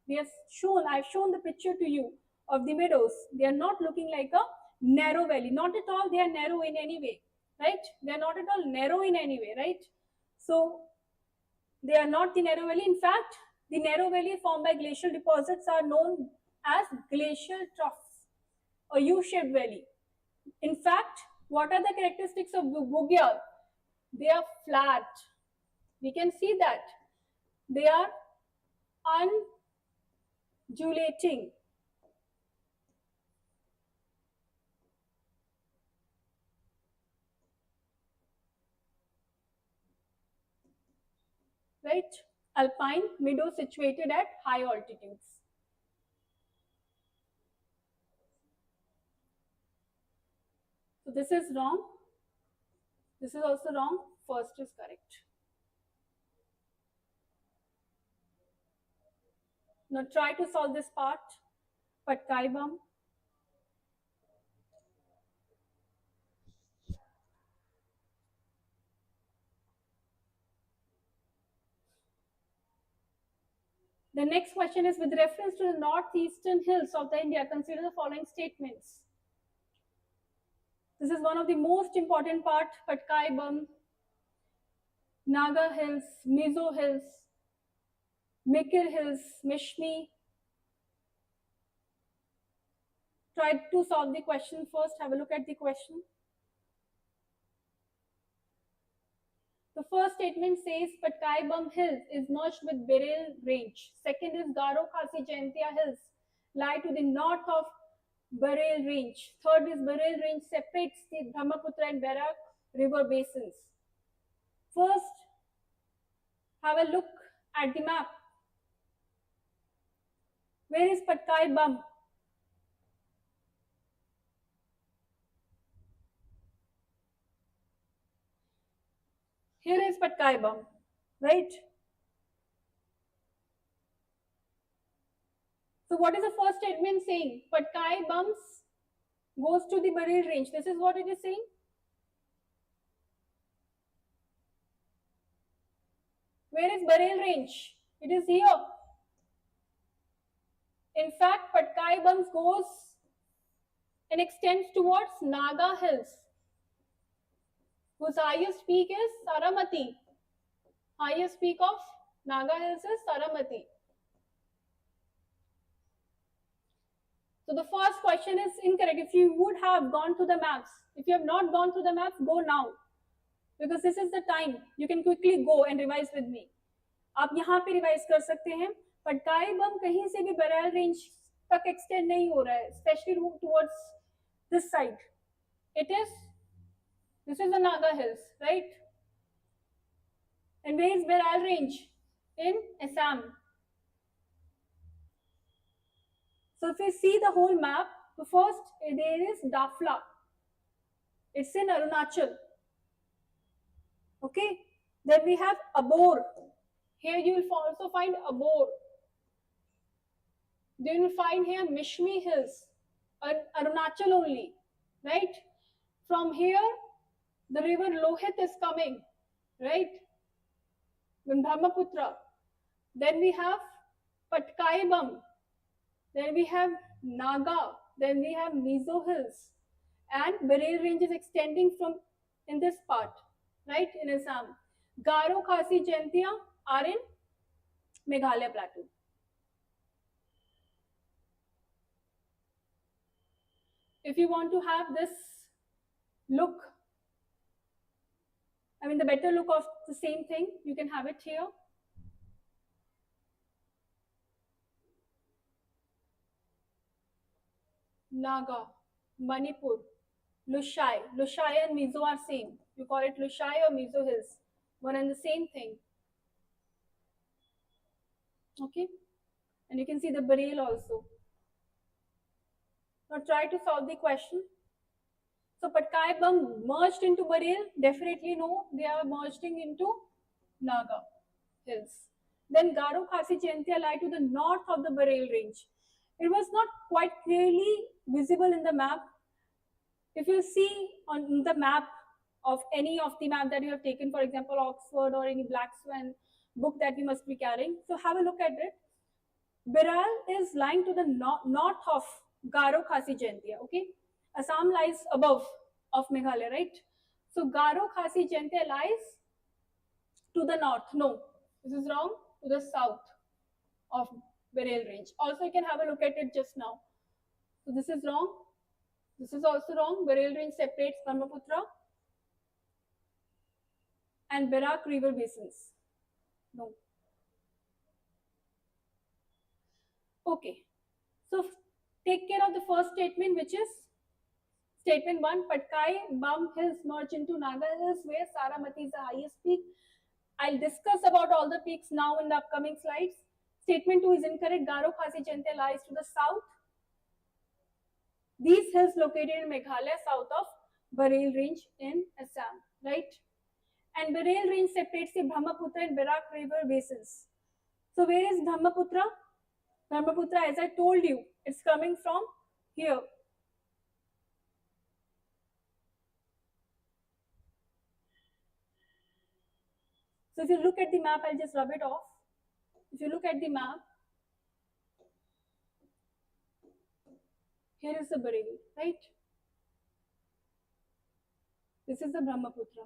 I've shown the picture to you of the meadows. They are not looking like a narrow valley. Not at all they are narrow in any way, right? They are not at all narrow in any way, right? So they are not the narrow valley. In fact, the narrow valley formed by glacial deposits are known as glacial troughs, a U-shaped valley. In fact, what are the characteristics of Bugyal? They are flat. We can see that. They are undulating. Right? Alpine meadows situated at high altitudes. So this is wrong. This is also wrong. First is correct. Now try to solve this part. Patkaibam. The next question is with reference to the northeastern hills of the India, consider the following statements. This is one of the most important part, Patkaibam. Naga Hills, Mizo Hills, Mikir Hills, Mishmi. Try to solve the question first. Have a look at the question. The first statement says Patkai Bum Hills is merged with Beryl Range. Second is Garo Khasi Jaintia Hills lie to the north of Beryl Range. Third is Beryl Range separates the Brahmaputra and Barak river basins. First, have a look at the map. Where is Patkai Bum? Here is Patkai Bum, right? So what is the first statement saying? Patkai Bums goes to the Beryl Range. This is what it is saying. Where is Beryl Range? It is here. In fact, Patkai Bums goes and extends towards Naga Hills, whose highest peak is Saramati. Highest peak of Naga Hills is Saramati. So the first question is incorrect. If you would have gone through the maps, if you have not gone through the maps, go now, because this is the time you can quickly go and revise with me. आप यहाँ पे revise कर सकते हैं. पटकाई बम कहीं से भी Barail range तक एक्सटेंड नहीं हो रहा है, specially towards this side. It is, this is the Naga Hills, right? And where is Beryl Range? In Assam. So if we see the whole map, the first there is Dafla. It's in Arunachal. Okay. Then we have Abor. Here you will also find Abor. Then you will find here Mishmi Hills, Arunachal only, right? From here, the river Lohit is coming, right? In Brahmaputra. Then we have Patkai Bum. Then we have Naga. Then we have Mizo Hills. And Beryl Range is extending from in this part, right, in Assam. Garo Khasi Jaintia are in Meghalaya Plateau. If you want to have this look, I mean the better look of the same thing, you can have it here. Naga, Manipur, Lushai. Lushai and Mizo are same. You call it Lushai or Mizo Hills. One and the same thing. Okay. And you can see the Beryl also. Now try to solve the question. So Patkai Bum merged into Beryl? Definitely no. They are merging into Naga Hills. Then Garo Khasi Jaintia lie to the north of the Beryl Range. It was not quite clearly visible in the map. If you see on the map of any of the map that you have taken, for example, Oxford or any Black Swan book that you must be carrying, so have a look at it. Beryl is lying to the north of Garo Khasi Jaintia, okay? Assam lies above of Meghalaya, right? So Garo Khasi Jaintia lies to the north. No, this is wrong. To the south of Beryl Range. Also, you can have a look at it just now. So this is wrong. This is also wrong. Beryl Range separates Brahmaputra and Barak river basins. No. Okay. So take care of the first statement, which is statement 1. Patkai Bum Hills merge into Naga Hills, where Saramati is the highest peak. I'll discuss about all the peaks now in the upcoming slides. Statement 2 is incorrect. Garo Khasi Jaintia lies to the south. These hills located in Meghalaya, south of Beryl Range in Assam, right? And Beryl Range separates the Brahmaputra and Barak river basins. So where is Brahmaputra? Brahmaputra, as I told you, it's coming from here. So if you look at the map, I'll just rub it off. If you look at the map, here is the Beryl, right? This is the Brahmaputra,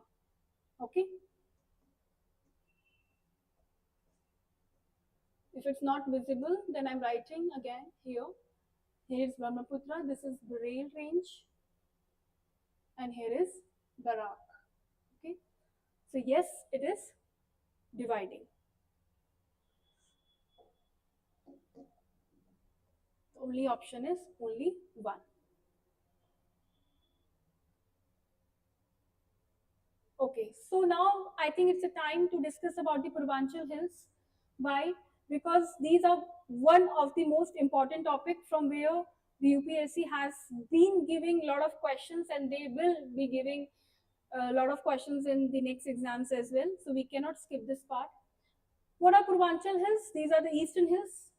okay? If it's not visible, then I'm writing again here. Here is Brahmaputra, this is Bareil range, and here is Barak. Okay, so yes, it is dividing. The only option is only one. Okay, so now I think it's a time to discuss about the Purvanchal Hills. Why? Because these are one of the most important topic from where the UPSC has been giving a lot of questions, and they will be giving a lot of questions in the next exams as well. So we cannot skip this part. What are Purvanchal Hills? These are the eastern hills,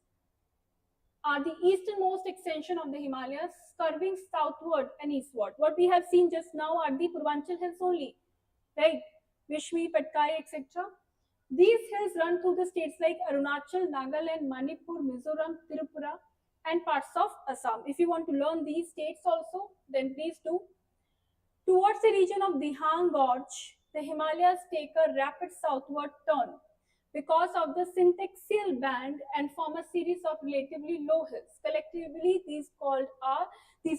are the easternmost extension of the Himalayas, curving southward and eastward. What we have seen just now are the Purvanchal Hills only, right? Vishmi, Patkai, etc. These hills run through the states like Arunachal, Nagaland, Manipur, Mizoram, Tripura, and parts of Assam. If you want to learn these states also, then please do. Towards the region of Dihang Gorge, the Himalayas take a rapid southward turn because of the syntaxial band and form a series of relatively low hills. Collectively, these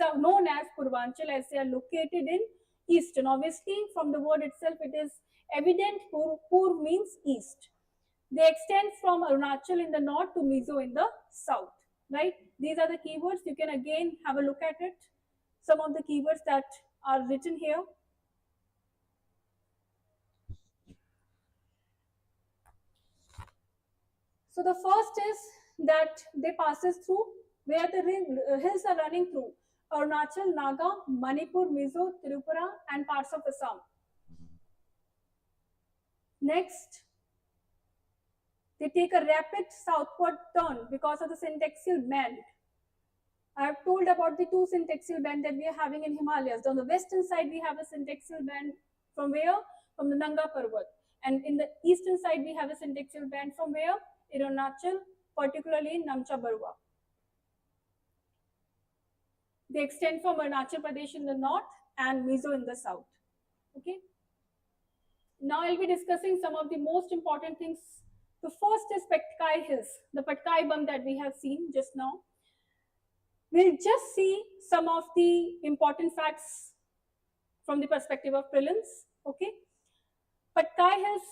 are known as Purvanchal, as they are located in eastern. Obviously, from the word itself, it is evident Pur means east. They extend from Arunachal in the north to Mizo in the south. Right? These are the keywords. You can again have a look at it. Some of the keywords that are written here. So the first is that they passes through where the hills are running through Arunachal, Naga, Manipur, Mizo, Tripura, and parts of Assam. Next, they take a rapid southward turn because of the syntaxial band. I have told about the two syntaxial band that we are having in Himalayas. On the western side, we have a syntaxial band from where? From the Nanga Parvat. And in the eastern side, we have a syntaxial band from where? In Arunachal, particularly in Namcha Barwa. They extend from Arunachal Pradesh in the north and Mizo in the south. Okay. Now I'll be discussing some of the most important things. The first is Patkai Hills, the Patkai bump that we have seen just now. We'll just see some of the important facts from the perspective of prelims. Okay. Patkai Hills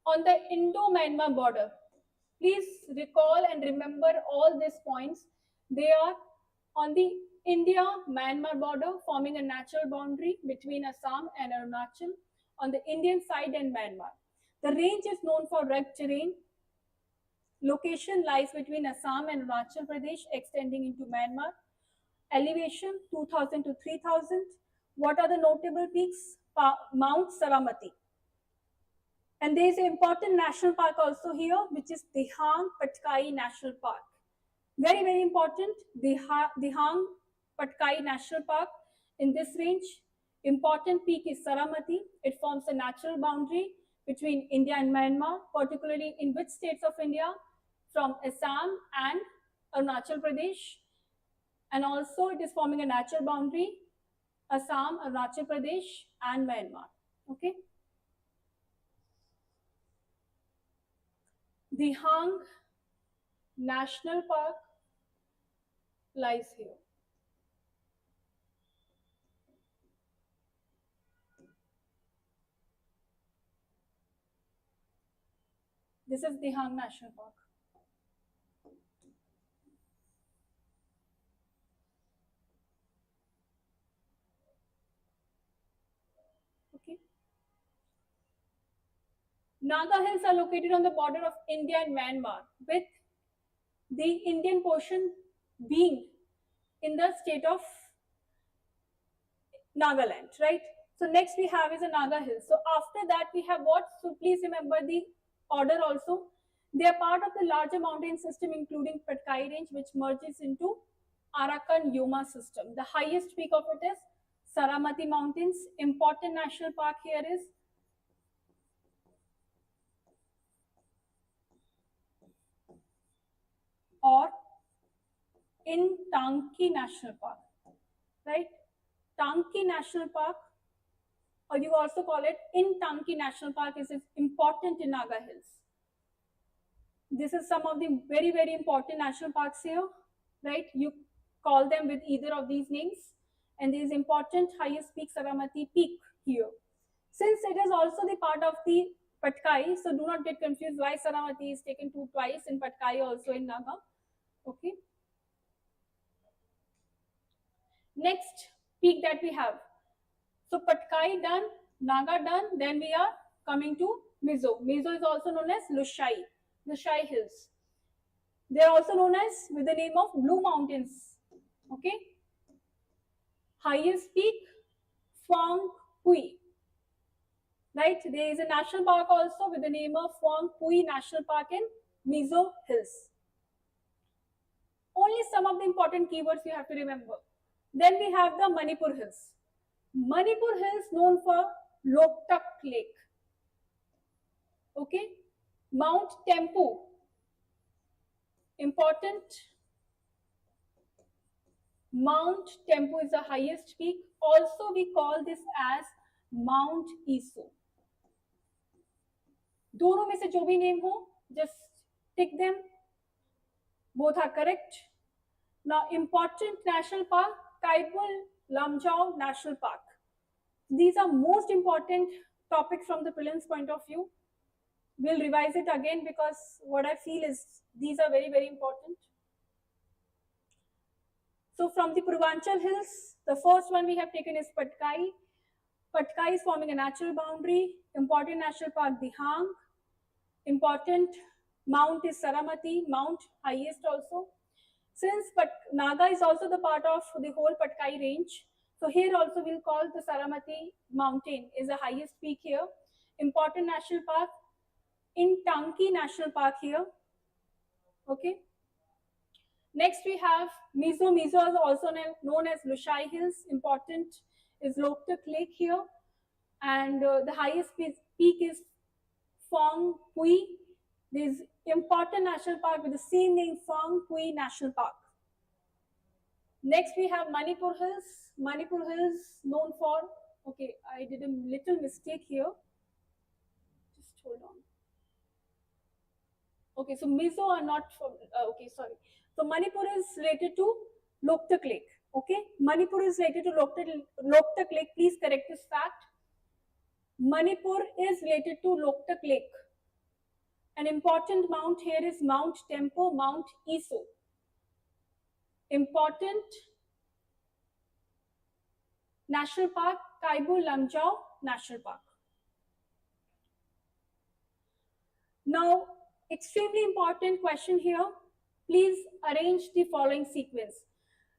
on the Indo-Myanmar border. Please recall and remember all these points. They are on the India-Myanmar border, forming a natural boundary between Assam and Arunachal on the Indian side and Myanmar. The range is known for rugged terrain. Location lies between Assam and Arunachal Pradesh, extending into Myanmar. Elevation 2000 to 3000. What are the notable peaks? Mount Saramati. And there is an important national park also here, which is Dihang Patkai National Park. Very, very important, Dihang Patkai National Park. In this range, important peak is Saramati. It forms a natural boundary between India and Myanmar, particularly in which states of India? From Assam and Arunachal Pradesh. And also it is forming a natural boundary, Assam, Arunachal Pradesh and Myanmar. Okay. Dihang National Park lies here. This is Dihang National Park. Okay. Naga Hills are located on the border of India and Myanmar, with the Indian portion being in the state of Nagaland, right? So next we have is a Naga Hills. So after that we have what? So please remember the order also. They are part of the larger mountain system, including Patkai Range, which merges into Arakan Yuma system. The highest peak of it is Saramati Mountains. Important national park here is or in Tanki National Park, right? Tanki National Park, or you also call it in Tanki National Park, is important in Naga Hills. This is some of the very, very important national parks here, right? You call them with either of these names. And there is important highest peak, Saramati Peak here. Since it is also the part of the Patkai, so do not get confused why Saramati is taken twice in Patkai also in Naga. Okay. Next peak that we have. So Patkai done, Naga done, then we are coming to Mizo. Mizo is also known as Lushai Hills. They are also known as with the name of Blue Mountains. Okay. Highest peak, Phuong Pui. Right. There is a national park also with the name of Phuong Pui National Park in Mizo Hills. Only some of the important keywords you have to remember. Then we have the Manipur Hills. Manipur Hills known for Loktak Lake. Okay. Mount Tempu. Important. Mount Tempu is the highest peak. Also, we call this as Mount Isu. दोनों में से जो भी name हो, just tick them. Both are correct. Now, important national park, Kaibul Lamjau National Park. These are most important topics from the prelims point of view. We'll revise it again because what I feel is these are very, very important. So from the Purvanchal Hills, the first one we have taken is Patkai. Patkai is forming a natural boundary. Important national park, Dihang. Important mount is Saramati, mount highest also. Since Naga is also the part of the whole Patkai range, so here also we'll call the Saramati mountain is the highest peak here. Important national park in Tanki National Park here. Okay. Next we have Mizo. Mizo is also known as Lushai Hills. Important is Loktak Lake here. And the highest peak is Phuong Pui. There is important national park with the same name, Phuong Pui National Park. Next we have Manipur Hills. Manipur Hills known for, okay, I did a little mistake here. Just hold on. Okay, so Mizo are not from, okay, sorry. So Manipur is related to Loktak Lake. Okay, Manipur is related to Loktak Lake. Please correct this fact. Manipur is related to Loktak Lake. An important mount here is Mount Tempo, Mount Iso. Important national park, Kaibul Lamjau National Park. Now, extremely important question here. Please arrange the following sequence.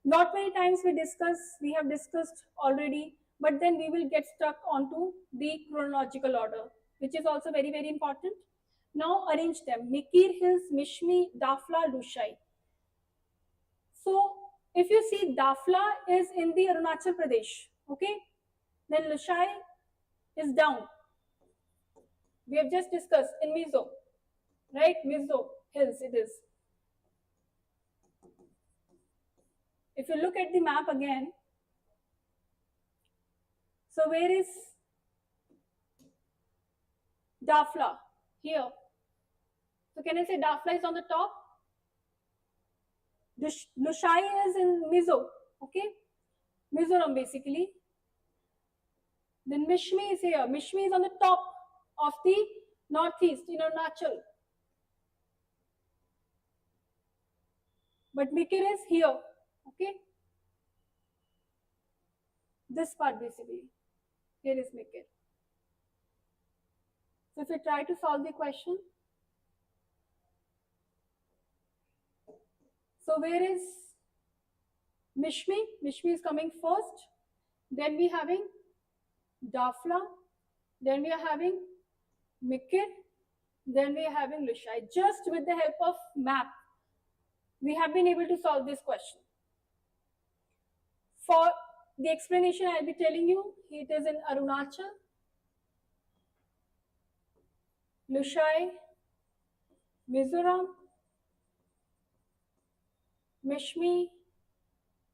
Not many times we have discussed already, but then we will get stuck onto the chronological order, which is also very, very important. Now arrange them. Mikir Hills, Mishmi, Dafla, Lushai. So if you see Dafla is in the Arunachal Pradesh, okay? Then Lushai is down. We have just discussed in Mizo, right? Mizo Hills it is. If you look at the map again, so where is Dafla? Here. So can I say Dafla is on the top? Lushai is in Mizo, okay? Mizoram basically. Then Mishmi is here. Mishmi is on the top of the northeast in Arunachal. But Mikir is here, okay? This part basically. Here is Mikir. So if you try to solve the question, so where is Mishmi? Mishmi is coming first. Then we having Dafla. Then we are having Mikir. Then we are having Lushai. Just with the help of map, we have been able to solve this question. For the explanation, I'll be telling you, it is in Arunachal, Lushai, Mizoram, Mishmi,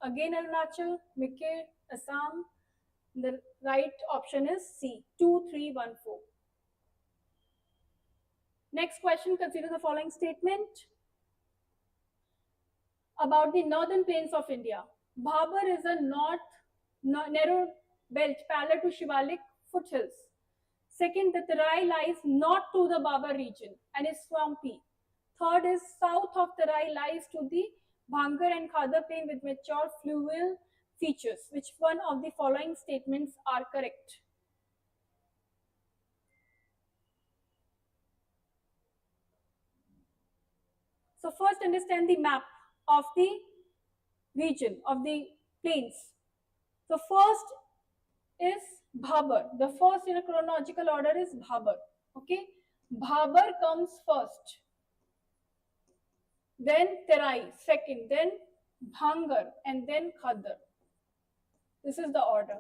again Arunachal, Mikir, Assam. The right option is C, 2314. Next question, consider the following statement about the northern plains of India. Bhabar is a narrow belt parallel to Shivalik foothills. Second, the Tarai lies north to the Bhabar region and is swampy. Third is south of Tarai lies to the Bhangar and Khadar plain with mature fluvial features. Which one of the following statements are correct? So first understand the map of the region, of the plains. So first is Bhabar. The first in a chronological order is Bhabar. Okay, Bhabar comes first, then Terai second, then Bhangar, and then Khadar. This is the order.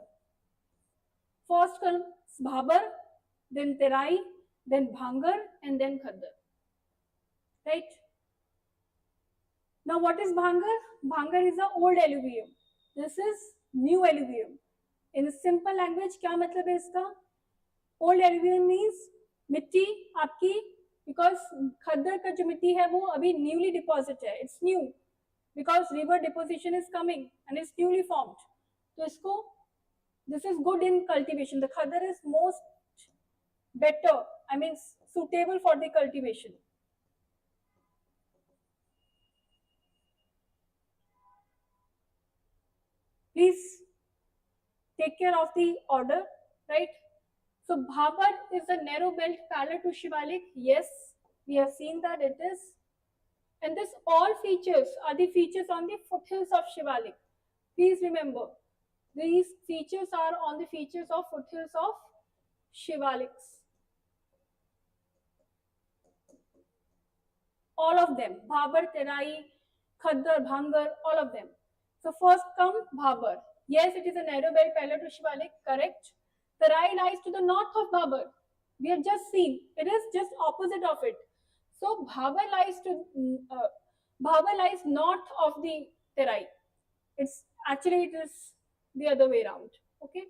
First comes Bhabar, then Terai, then Bhangar, and then Khadar. Right? Now what is Bhangar? Bhangar is the old alluvium. This is new alluvium. In simple language, क्या मतलब है इसका? Old alluvium means मिट्टी आपकी, because खद्दर का जो मिट्टी है वो अभी newly deposit है. It's new because river deposition is coming and it's newly formed. तो इसको, this is good in cultivation. The khadar is most better, I mean suitable for the cultivation. Please take care of the order, right? So Bhabar is a narrow belt parallel to Shivalik. Yes, we have seen that it is. And this all features are the features on the foothills of Shivalik. Please remember, these features are on the features of foothills of Shivaliks. All of them, Bhabar, Terai, Khadar, Bhangar, all of them. So first come Bhabar. Yes, it is a narrow belt parallel to Shivalik, correct. Terai lies to the north of Bhabar. We have just seen, it is just opposite of it. So Bhabar lies north of the Terai. It is the other way around. Okay.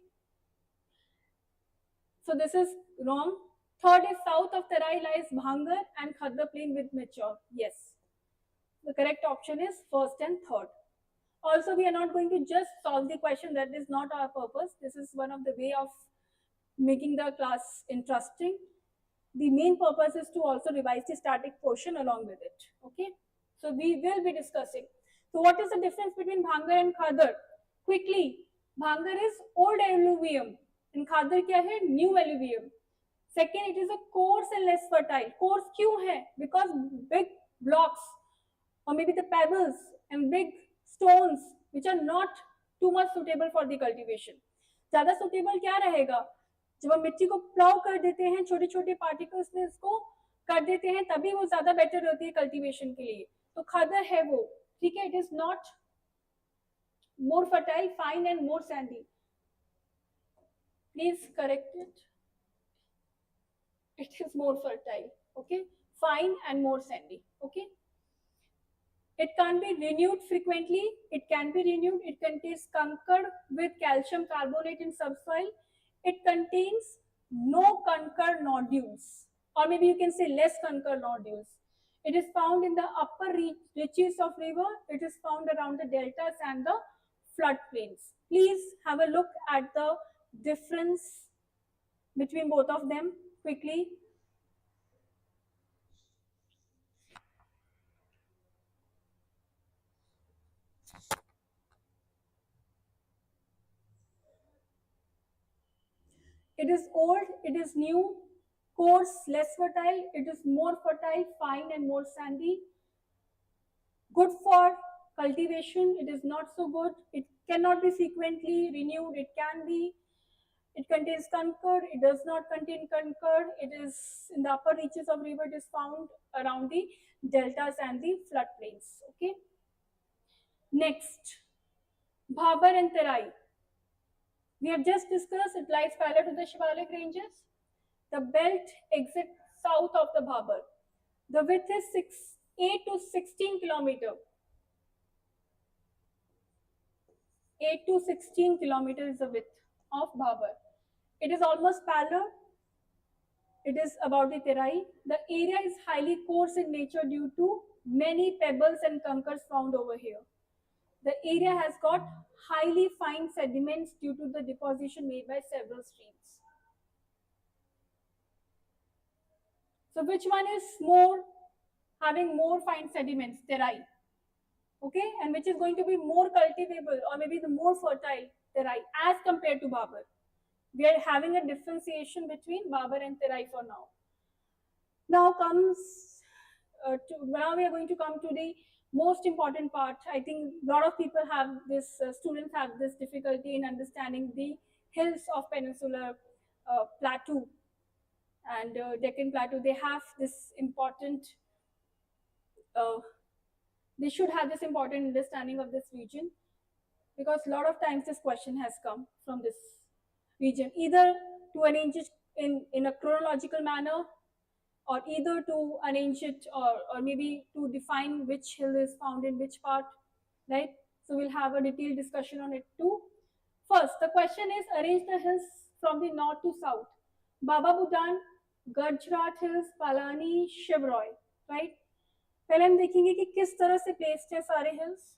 So this is wrong. Third is south of Terai lies Bhangar and Khadar plain with mature. Yes. The correct option is first and third. Also, we are not going to just solve the question. That is not our purpose. This is one of the way of making the class interesting. The main purpose is to also revise the static portion along with it. Okay. So we will be discussing. So what is the difference between Bhangar and Khadar? Quickly, Bhangar is old alluvium and Khadar kya hai? New alluvium. Second, it is a coarse and less fertile. Coarse क्यों है? Because big blocks or maybe the pebbles and big stones which are not too much suitable for the cultivation. ज़्यादा suitable क्या रहेगा? जब हम मिट्टी को plough कर देते हैं, छोटे छोटे पार्टिकल्स में इसको कर देते हैं, तभी वो ज़्यादा बेटर होती है कल्टीवेशन के लिए. तो खादर है वो, ठीक है? It is not more fertile, fine and more sandy. Please correct it. It is more fertile, okay? Fine and more sandy, okay? It can't be renewed frequently. It can be renewed. It contains concrete with calcium carbonate in subsoil. It contains no concrete nodules, or maybe you can say less concrete nodules. It is found in the upper reaches of river. It is found around the deltas and the floodplains. Please have a look at the difference between both of them quickly. It is old, it is new, coarse, less fertile, it is more fertile, fine and more sandy. Good for cultivation, it is not so good. It cannot be frequently renewed, it can be. It contains concrete, it does not contain concrete. It is in the upper reaches of river, it is found around the deltas and the floodplains. Okay. Next, Bhabar and Terai. We have just discussed, it lies parallel to the Shivalik ranges. The belt exits south of the Bhabar. The width is 8 to 16 kilometers. 8 to 16 kilometers is the width of Bhabar. It is almost parallel It is about the Terai. The area is highly coarse in nature due to many pebbles and kankars found over here. The area has got highly fine sediments due to the deposition made by several streams. So which one is having more fine sediments? Terai. Okay, and which is going to be more cultivable or maybe the more fertile, Terai, as compared to Babar. We are having a differentiation between Babar and Terai for now. Now we are going to come to the most important part. I think a lot of people have this, students have this difficulty in understanding the hills of Peninsular Plateau and Deccan Plateau. They have this important, they should have this important understanding of this region, because a lot of times this question has come from this region, either to arrange it in a chronological manner, or either to arrange it or maybe to define which hill is found in which part, right? So we'll have a detailed discussion on it too. First, the question is arrange the hills from the north to south. Baba Budan, Gajrat Hills, Palani, Shivroy, right? पहले हम देखेंगे कि किस तरह से placed है सारे hills.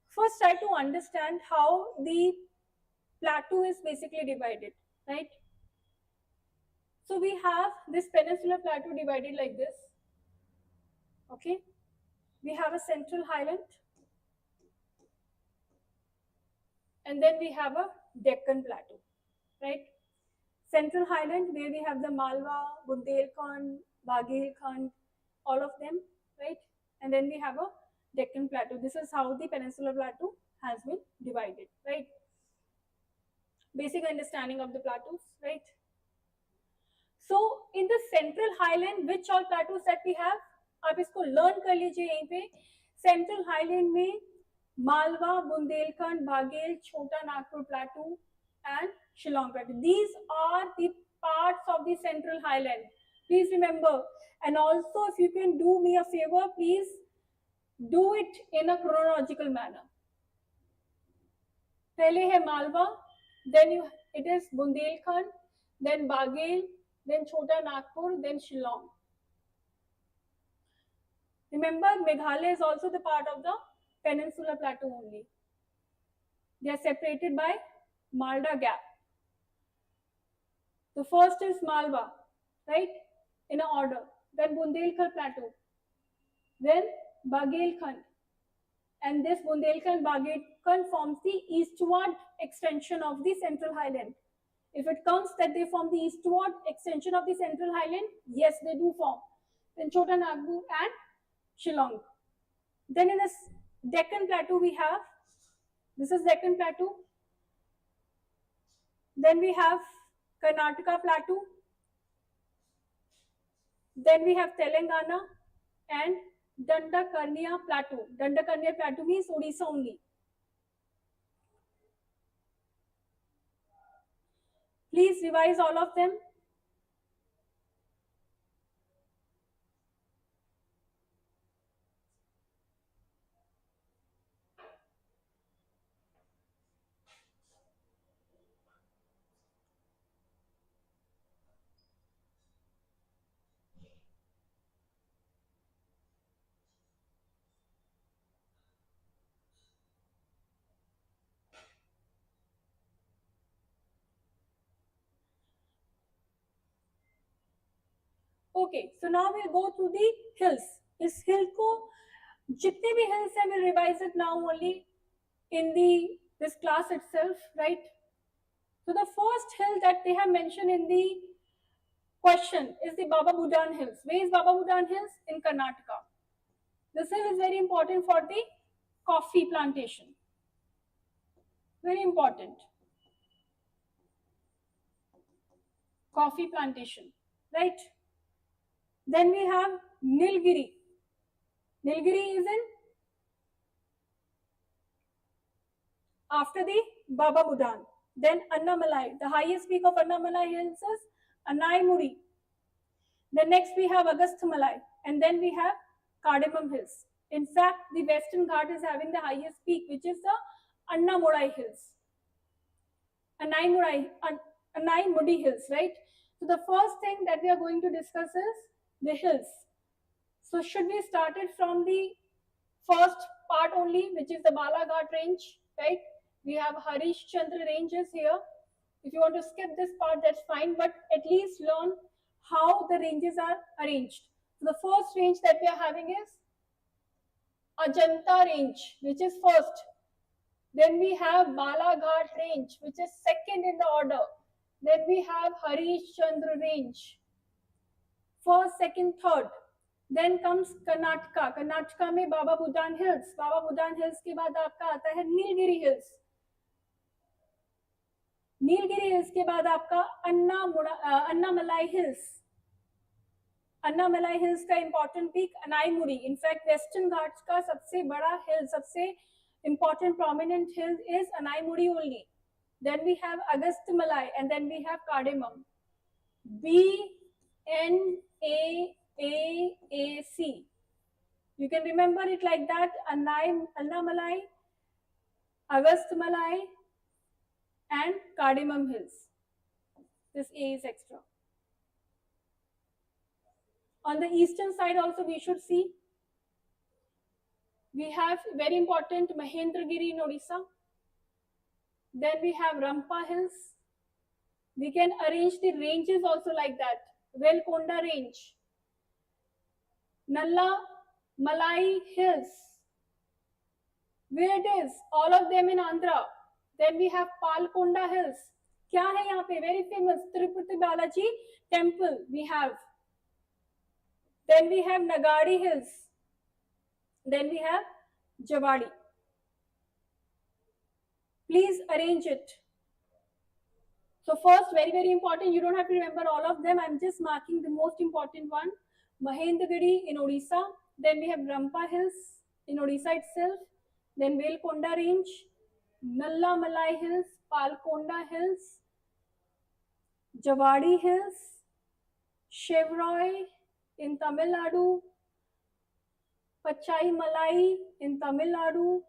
First, try to understand how the plateau is basically divided, right? So we have this peninsular plateau divided like this. Okay, we have a central highland, and then we have a Deccan plateau, right? Central highland, where we have the Malwa, Bundelkhand, Baghelkhand, all of them, right? And then we have a Deccan plateau. This is how the peninsular plateau has been divided, right? Basic understanding of the plateaus, right? So in the central highland, which all plateau set we have? आप इसको learn कर लीजिए यहीं पे. Central highland में Malwa, Bundelkhand, Baghel, Chota Nagpur plateau and Shillong plateau. These are the parts of the central highland. Please remember. And also, if you can do me a favor, please do it in a chronological manner. पहले है Malwa, then it is Bundelkhand, then Baghel, then Chota Nagpur, then Shillong. Remember, Meghalaya is also the part of the peninsular plateau only. They are separated by Malda Gap. The first is Malwa, right, in an order. Then Bundelkhand Plateau. Then Baghelkhand. And this Bundelkhand Baghelkhand forms the eastward extension of the central highland. If it comes that they form the eastward extension of the central highland, yes, they do form. Then Chota Nagpur and Shillong. Then in this Deccan Plateau we have, this is Deccan Plateau. Then we have Karnataka Plateau. Then we have Telangana and Dandakarnia Plateau. Dandakarnia Plateau means Odisha only. Please revise all of them. Okay, so now we'll go through the hills. इस hill को जितने भी hills हैं, we'll revise it now only in this class itself, right? So the first hill that they have mentioned in the question is the Baba Budan Hills. Where is Baba Budan Hills? In Karnataka. This hill is very important for the coffee plantation. Very important. Coffee plantation, right? Then we have Nilgiri. Nilgiri is in after the Baba Budan. Then Annamalai. The highest peak of Annamalai Hills is Anaimuri. Then next we have Agasthamalai. And then we have Cardamom Hills. In fact, the Western Ghat is having the highest peak, which is the Annamurai Hills. Mudi Hills, right? So the first thing that we are going to discuss is the hills. So should we start it from the first part only, which is the Balaghat range, right? We have Harish Chandra ranges here. If you want to skip this part, that's fine, but at least learn how the ranges are arranged. So the first range that we are having is Ajanta range, which is first. Then we have Balaghat range, which is second in the order. Then we have Harish Chandra range, first, second, third. Then comes Karnataka. Karnataka में Baba Budan Hills. Baba Budan Hills के बाद आपका आता है Nilgiri Hills. Nilgiri hills के बाद आपका Annamalai hills. Annamalai hills का important peak Anamudi. In fact western Ghats का सबसे बड़ा हिल, सबसे important prominent hill is Anaimudi only. Then we have Agastyamalai and then we have Cardamom. BNAAAC. You can remember it like that. Annamalai, Agastyamalai and Cardamom Hills. This A is extra. On the eastern side also we should see. We have very important Mahendragiri in Odisha. Then we have Rampa Hills. We can arrange the ranges also like that. Velkonda range. Nalla Malai Hills. Where it is? All of them in Andhra. Then we have Palkonda Hills. Kya hai yahan pe? Very famous Tirupati Balaji temple we have. Then we have Nagari Hills. Then we have Javadi. Please arrange it. So first, very, very important. You don't have to remember all of them. I'm just marking the most important one. Mahendragiri in Odisha. Then we have Rampa Hills in Odisha itself. Then Velkonda Range, Nalla Malai Hills, Palkonda Hills, Javadi Hills, Chevroy in Tamil Nadu, Pachai Malai in Tamil Nadu,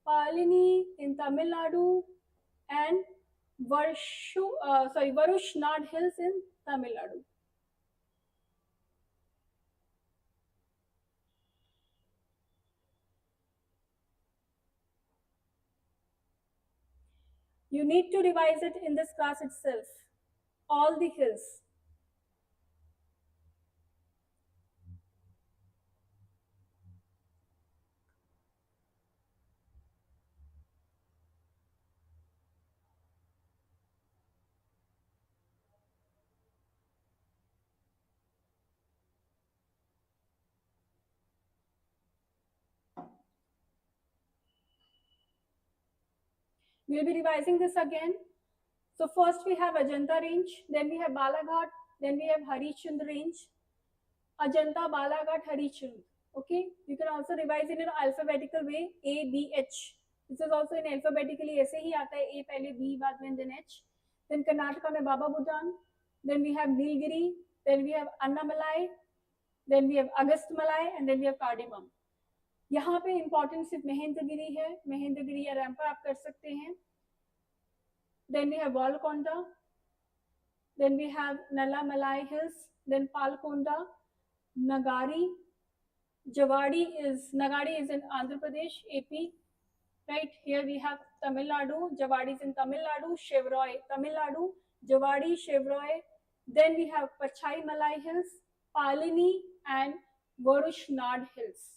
Palini in Tamil Nadu, and Varushnad Hills in Tamil Nadu. You need to revise it in this class itself. All the hills. We'll be revising this again. So first we have Ajanta range, then we have Balaghat, then we have Harishchandra range. Ajanta, Balaghat, Harishchandra. Okay, you can also revise it in alphabetical way, A, B, H. This is also in alphabetically ऐसे ही आता है, A पहले B बाद में then H. Then Karnataka में Baba Budan, then we have Nilgiri, then we have Annamalai, then we have Agastyamalai and then we have Cardamom. यहाँ पे important सिर्फ महेंद्रगिरी है, महेंद्रगिरी या रैंपा आप कर सकते हैं. Then we have Walkonda, then we have Nalla Malai Hills, then Palkonda, Nagari, Nagari is in Andhra Pradesh, AP, right? Here we have Tamil Nadu, Javadi is in Tamil Nadu, Chevroy, Tamil Nadu, Javadi, Chevroy. Then we have Pachai Malai Hills, Palini and Varushnad Hills.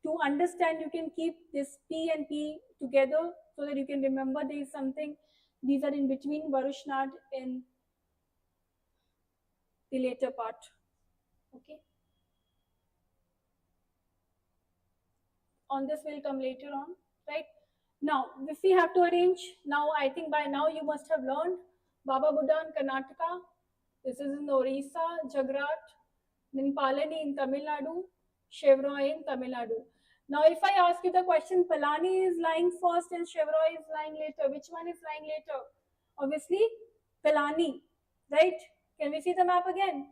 To understand, you can keep this P and P together so that you can remember there is something. These are in between Varushnad in the later part. Okay. On this will come later on, right? Now, if we have to arrange, now I think by now you must have learned Baba Budan, Karnataka. This is in Orissa, Jagrat, then Palani in Tamil Nadu, Chevroy in Tamil Nadu. Now, if I ask you the question, Palani is lying first and Chevroy is lying later. Which one is lying later? Obviously, Palani, right? Can we see the map again?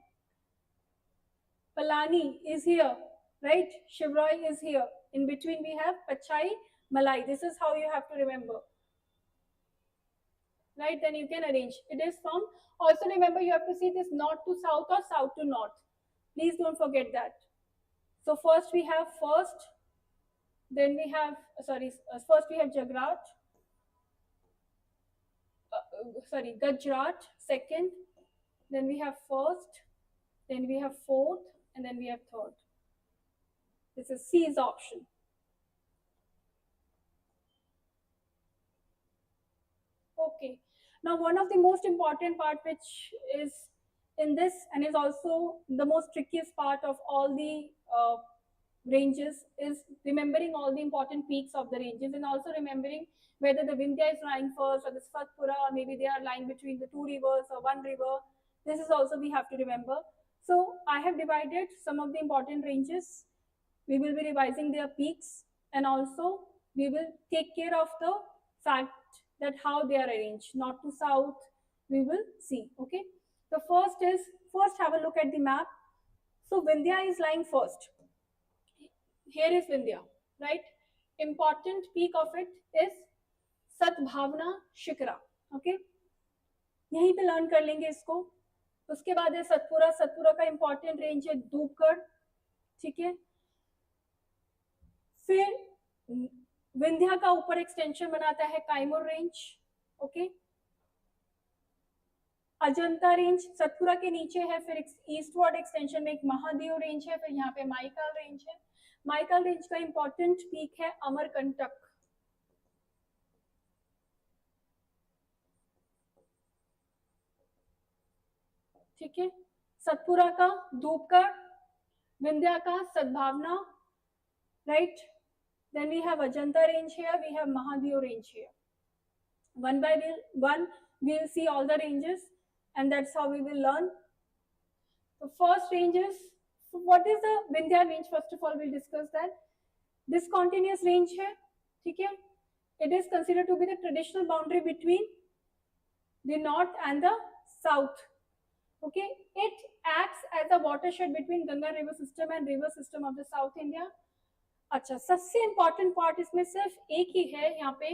Palani is here, right? Chevroy is here. In between, we have Pachai Malai. This is how you have to remember. Right, then you can arrange. It is from, also remember you have to see this north to south or south to north. Please don't forget that. So first we have first, then we have, first we have Jagrat, Gajrat, second, then we have first, then we have fourth, and then we have third. This is C is option. Okay. Now, one of the most important part which is in this and is also the most trickiest part of all the ranges is remembering all the important peaks of the ranges and also remembering whether the Vindhya is lying first or the Satpura, or maybe they are lying between the two rivers or one river. This is also we have to remember. So I have divided some of the important ranges. We will be revising their peaks and also we will take care of the fact that how they are arranged, north to south, we will see. Okay. The first is, first have a look at the map. So Vindhya is lying first. Here is Vindhya, right? Important peak of it is सद्भावना shikhara. Okay, यहीं पे learn कर लेंगे इसको. उसके बाद है सतपुरा. सतपुरा का इंपॉर्टेंट रेंज है धूपगढ़. ठीक है, फिर विंध्या का ऊपर एक्सटेंशन बनाता है Kaimur range. Okay, Ajanta range Satpura के नीचे है. फिर ईस्टवर्ड एक्सटेंशन में एक महादेव रेंज है. फिर यहाँ पे माइकल रेंज है. माइकल रेंज का इंपॉर्टेंट पीक है अमरकंटक. ठीक है, सतपुरा का धूपगढ़, विंध्या का सद्भावना, right? Then we have Ajanta range here, we have Mahadev range here. One by one, we will see all the ranges and that's how we will learn. The first range is, so what is the Vindhya range? First of all, we'll discuss that. This continuous range है, ठीक है? It is considered to be the traditional boundary between the north and the south. Okay, it acts as a watershed between Ganga river system and river system of the South India. अच्छा, सबसे important part इसमें सिर्फ एक ही है यहाँ पे.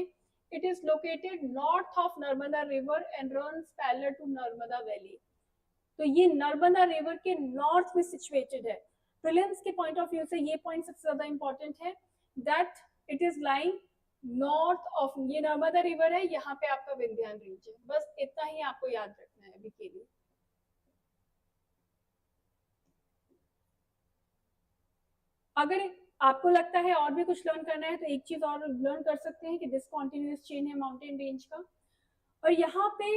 It is located north of Narmada river and runs parallel to Narmada valley. तो ये नर्मदा रिवर के नॉर्थ में सिचुएटेड है. प्रीलिम्स के पॉइंट ऑफ व्यू से ये पॉइंट सबसे ज्यादा इंपॉर्टेंट है, that it is lying north of, ये नर्मदा रिवर है, यहाँ पे आपका विंध्यान रेंज है. बस इतना ही आपको याद रखना है अभी के लिए. अगर आपको लगता है और भी कुछ लर्न करना है तो एक चीज और लर्न कर सकते हैं कि डिसकंटिन्यूअस चेन है माउंटेन रेंज का. और यहाँ पे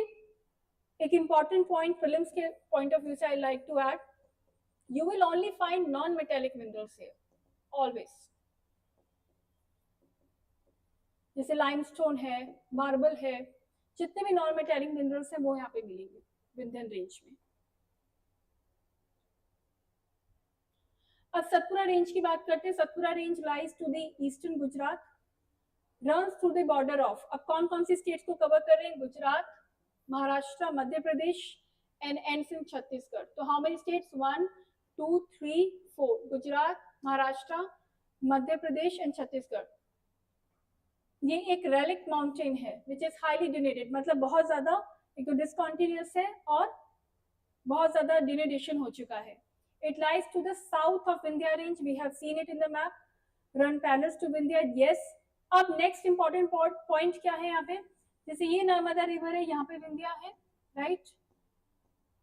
एक इंपॉर्टेंट पॉइंट प्रीलिम्स के पॉइंट ऑफ व्यू से I like to add, you will only find non metallic minerals here always. जैसे लाइमस्टोन है, मार्बल है, जितने भी नॉन मेटेलिक मिनरल्स हैं वो यहाँ पे मिलेंगे विंध्यन रेंज में. अब सतपुरा रेंज की बात करते हैं. Satpura range lies to the eastern Gujarat, runs through the border of, अब कौन कौन सी स्टेट्स को कवर कर रहे हैं? Gujarat, Maharashtra, Madhya Pradesh and ends in Chhattisgarh. तो how many states? 1 2 3 4. Gujarat, Maharashtra, Madhya Pradesh and Chhattisgarh. ये एक रेलिक माउंटेन है विच इज हाईली डिनेटेड, मतलब बहुत ज्यादा एक तो डिसकंटिन्यूअस है और बहुत ज्यादा डिनेडेशन हो चुका है. It lies to the south of Vindhya range. We have seen it in the map. Run parallel to Vindhya. Yes. अब next important point क्या है यहाँ पे? जैसे ये नर्मदा रिवर है, यहाँ पे विंध्या है, right?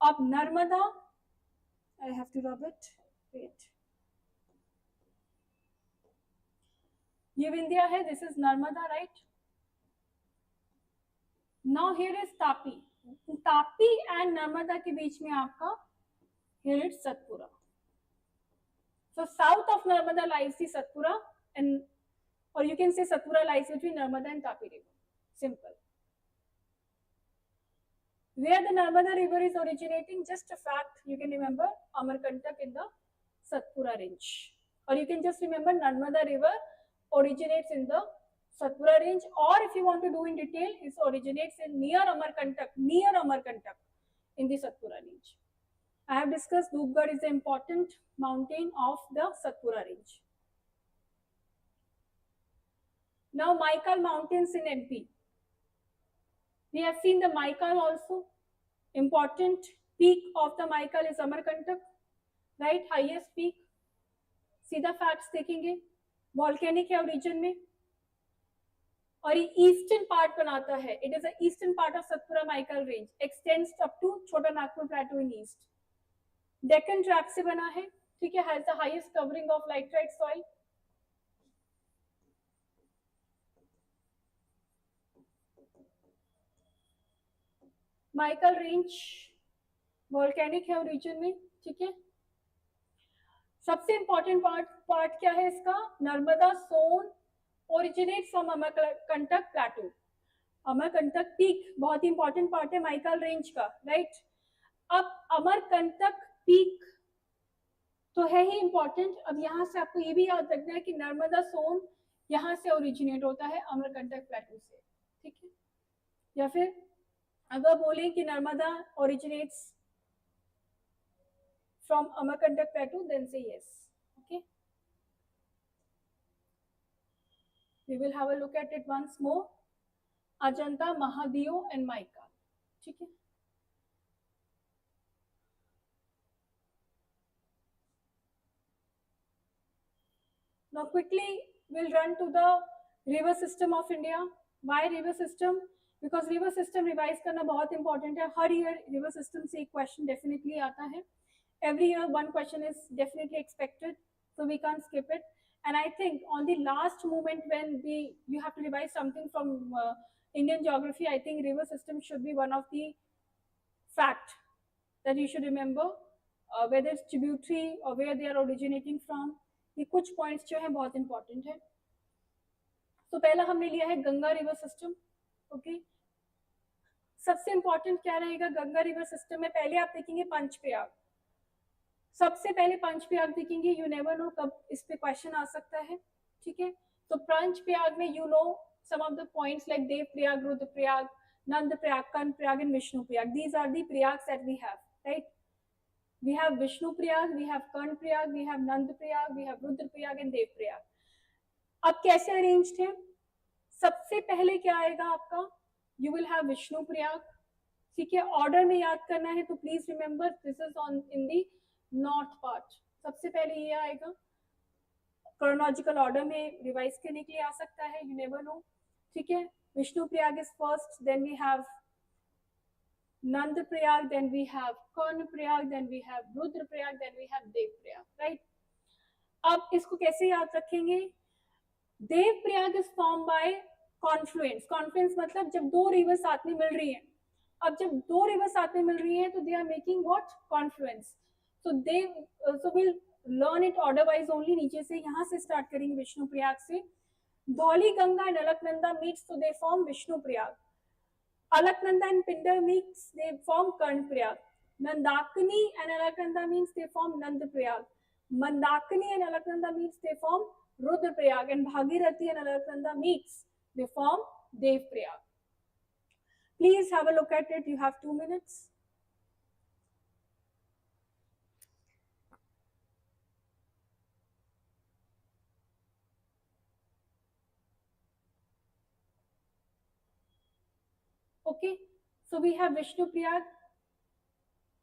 अब Narmada, I have to rub it. Wait. ये विंध्या है. This is Narmada, right? Now here is Tapi. Tapi and Narmada के बीच में आपका here it's Satpura. So south of Narmada lies the Satpura, and or you can say Satpura lies between Narmada and Tapi river. Simple. Where the Narmada river is originating, just a fact you can remember Amarkantak in the Satpura range, or you can just remember Narmada river originates in the Satpura range, or if you want to do in detail, it originates in near Amarkantak in the Satpura range. I have discussed Dhupgarh is the important mountain of the Satpura range. Now, Maikal Mountains in MP. We have seen the Maikal also. Important peak of the Maikal is Amarkantak, right? Highest peak. सीधा facts देखेंगे. Volcanic है origin में और ये eastern part बनाता है. It is the eastern part of Satpura Maikal range, extends up to Chota Nagpur plateau in east. Deccan trap से बना है, ठीक है. Has the highest covering of laterite soil. Maikal range volcanic है ओरिजिन में, ठीक है. सबसे इंपॉर्टेंट पार्ट क्या है इसका? Narmada Son originate from Amarkantak plateau. Amarkantak peak बहुत ही इंपॉर्टेंट पार्ट है माइकल रेंज का, राइट. अब अमरकंटक पीक तो है ही इंपॉर्टेंट. अब यहाँ से आपको ये भी याद रखना है कि नर्मदा सोन यहाँ से ओरिजिनेट होता है अमरकंटक प्लेटो से, ठीक है. या फिर अगर बोले कि Narmada originates from Amarkantak plateau, then say yes. Okay. We will have a look at it once more. Ajanta, Mahadeo and Maika. ठीक है. Now quickly we'll run to the river system of India. Why river system? Because river system revise करना बहुत important है. हर year river system से एक question definitely आता है. Every year one question is definitely expected, so we can't skip it. And I think on the last moment when you have to revise something from Indian geography, I think river system should be one of the fact that you should remember, whether it's tributary or where they are originating from. ये कुछ points जो है बहुत important है. तो पहला हमने लिया है गंगा रिवर सिस्टम. ओके. सबसे important क्या रहेगा गंगा रिवर सिस्टम में? पहले आप देखेंगे पंचप्रयाग. सबसे पहले पंचप्रयाग देखेंगे. यू नेवर नो कब इस पे क्वेश्चन आ सकता है, ठीक है. तो पंचप्रयाग में you know some of the points like Devprayag, Rudraprayag, Nandprayag, Karnaprayag and Vishnuprayag. These are the Prayags that we have, right. We have Vishnuprayag, we have Karnaprayag, we have Nandprayag, we have Rudraprayag and Devprayag. अब कैसे arranged है? सबसे पहले क्या आएगा आपका? You will have Vishnuprayag, ठीक है. ऑर्डर में याद करना है तो please remember this is on in the north part. सबसे पहले ये आएगा. क्रोनोलॉजिकल ऑर्डर में रिवाइज करने के लिए आ सकता है, यू नेवर नो, ठीक है. Vishnuprayag is first, then we have Nandprayag, then we have Karnaprayag, then we have Rudraprayag, then we have Devprayag, right. अब इसको कैसे याद रखेंगे? Devprayag is form by confluence. Confluence मतलब जब दो रिवर साथ में मिल रही है. अब जब दो रिवर साथ में मिल रही है तो they are making what? Confluence. So we'll learn it order wise only. नीचे से यहाँ से स्टार्ट करेंगे विष्णु प्रयाग से. Dhauli Ganga and Alaknanda meets, so they form Vishnu Prayag. Alaknanda and Pindar meets, they form Karna Prayag. नंदाकनी and Alaknanda means they form Nand Prayag. Mandakini and Alaknanda means they form Rudra Prayag. And Bhagirathi and Alaknanda meets, they form Dev Prayag. Please have a look at it. You have 2 minutes. Okay, so we have Vishnu Prayag,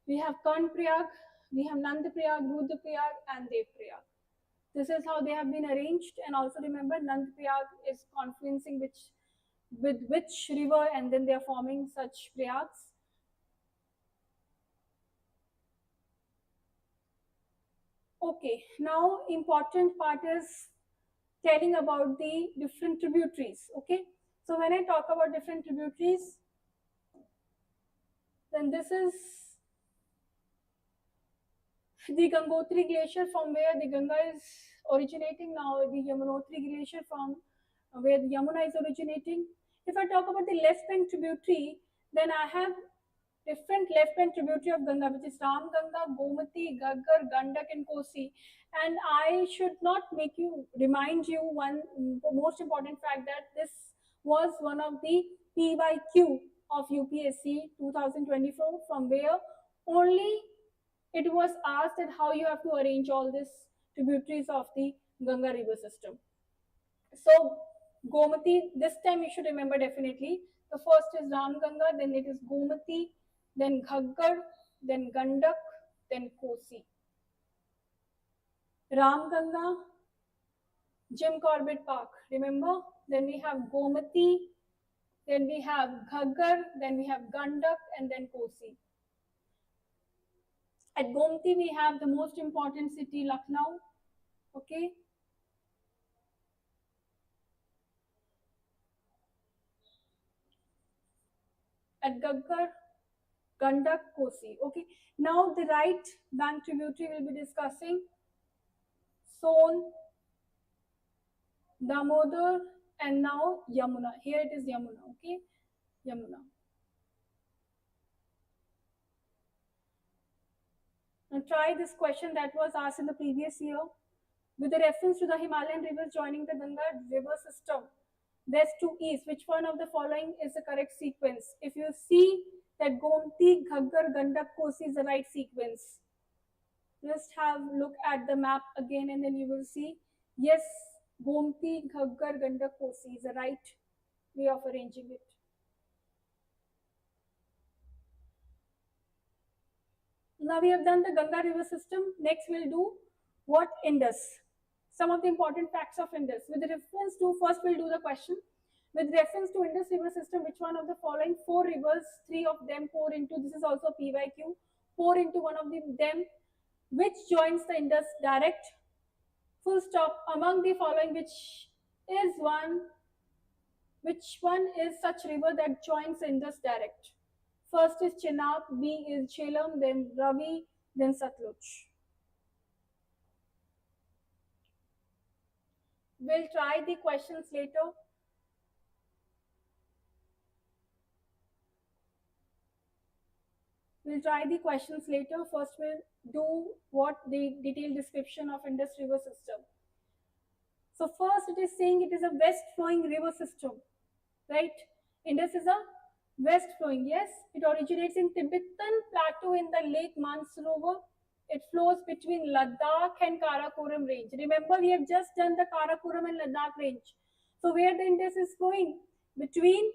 we have Karn Prayag, we have Nand Prayag, Rudra Prayag and Dev Prayag. This is how they have been arranged. And also remember Nand Prayag is confluencing with which river, and then they are forming such Prayags. Okay, now important part is telling about the different tributaries. Okay, so when I talk about different tributaries, then this is the Gangotri glacier from where the Ganga is originating. Now the Yamunotri glacier from where the Yamuna is originating. If I talk about the left bank tributary, then I have different left bank tributary of Ganga, which is Ram Ganga, Gomati, Gaggar, Gandak and Kosi. And I should not remind you one most important fact that this was one of the PYQ of UPSC 2024, from where only it was asked that how you have to arrange all these tributaries of the Ganga river system. So Gomati, this time you should remember definitely. The first is Ramganga, then it is Gomati, then Ghaggar, then Gandak, then Kosi. Ramganga, Jim Corbett Park, remember? Then we have Gomati, then we have Ghaggar, then we have Gandak, and then Kosi. At Gomti, we have the most important city, Lucknow. Okay. At Ghaggar, Gandak, Kosi. Okay. Now the right bank tributary will be discussing Son, Damodar, and now Yamuna. Here it is Yamuna. Okay. Yamuna. Now try this question that was asked in the previous year. With the reference to the Himalayan rivers joining the Ganga river system, west to east, which one of the following is the correct sequence? If you see that Gomti, Ghaggar, Gandak, Kosi is the right sequence, just have look at the map again and then you will see, yes, Gomti, Ghaggar, Gandak, Kosi is the right way of arranging it. Now we have done the Ganga river system. Next we'll do what? Indus. Some of the important facts of Indus. With reference to, first we'll do the question. With reference to Indus river system, which one of the following four rivers, three of them pour into, this is also PYQ, pour into one of them, which joins the Indus direct? Full stop. Among the following, which one is such river that joins Indus direct? First is Chenab, B is Jhelum, then Ravi, then Satluj. We'll try the questions later. We'll try the questions later. First, we'll do what? The detailed description of Indus river system. So first, it is saying it is a west-flowing river system, right? Indus is a west-flowing. Yes, it originates in Tibetan plateau in the Lake Mansarovar. It flows between Ladakh and Karakoram range. Remember, we have just done the Karakoram and Ladakh range. So where the Indus is flowing? Between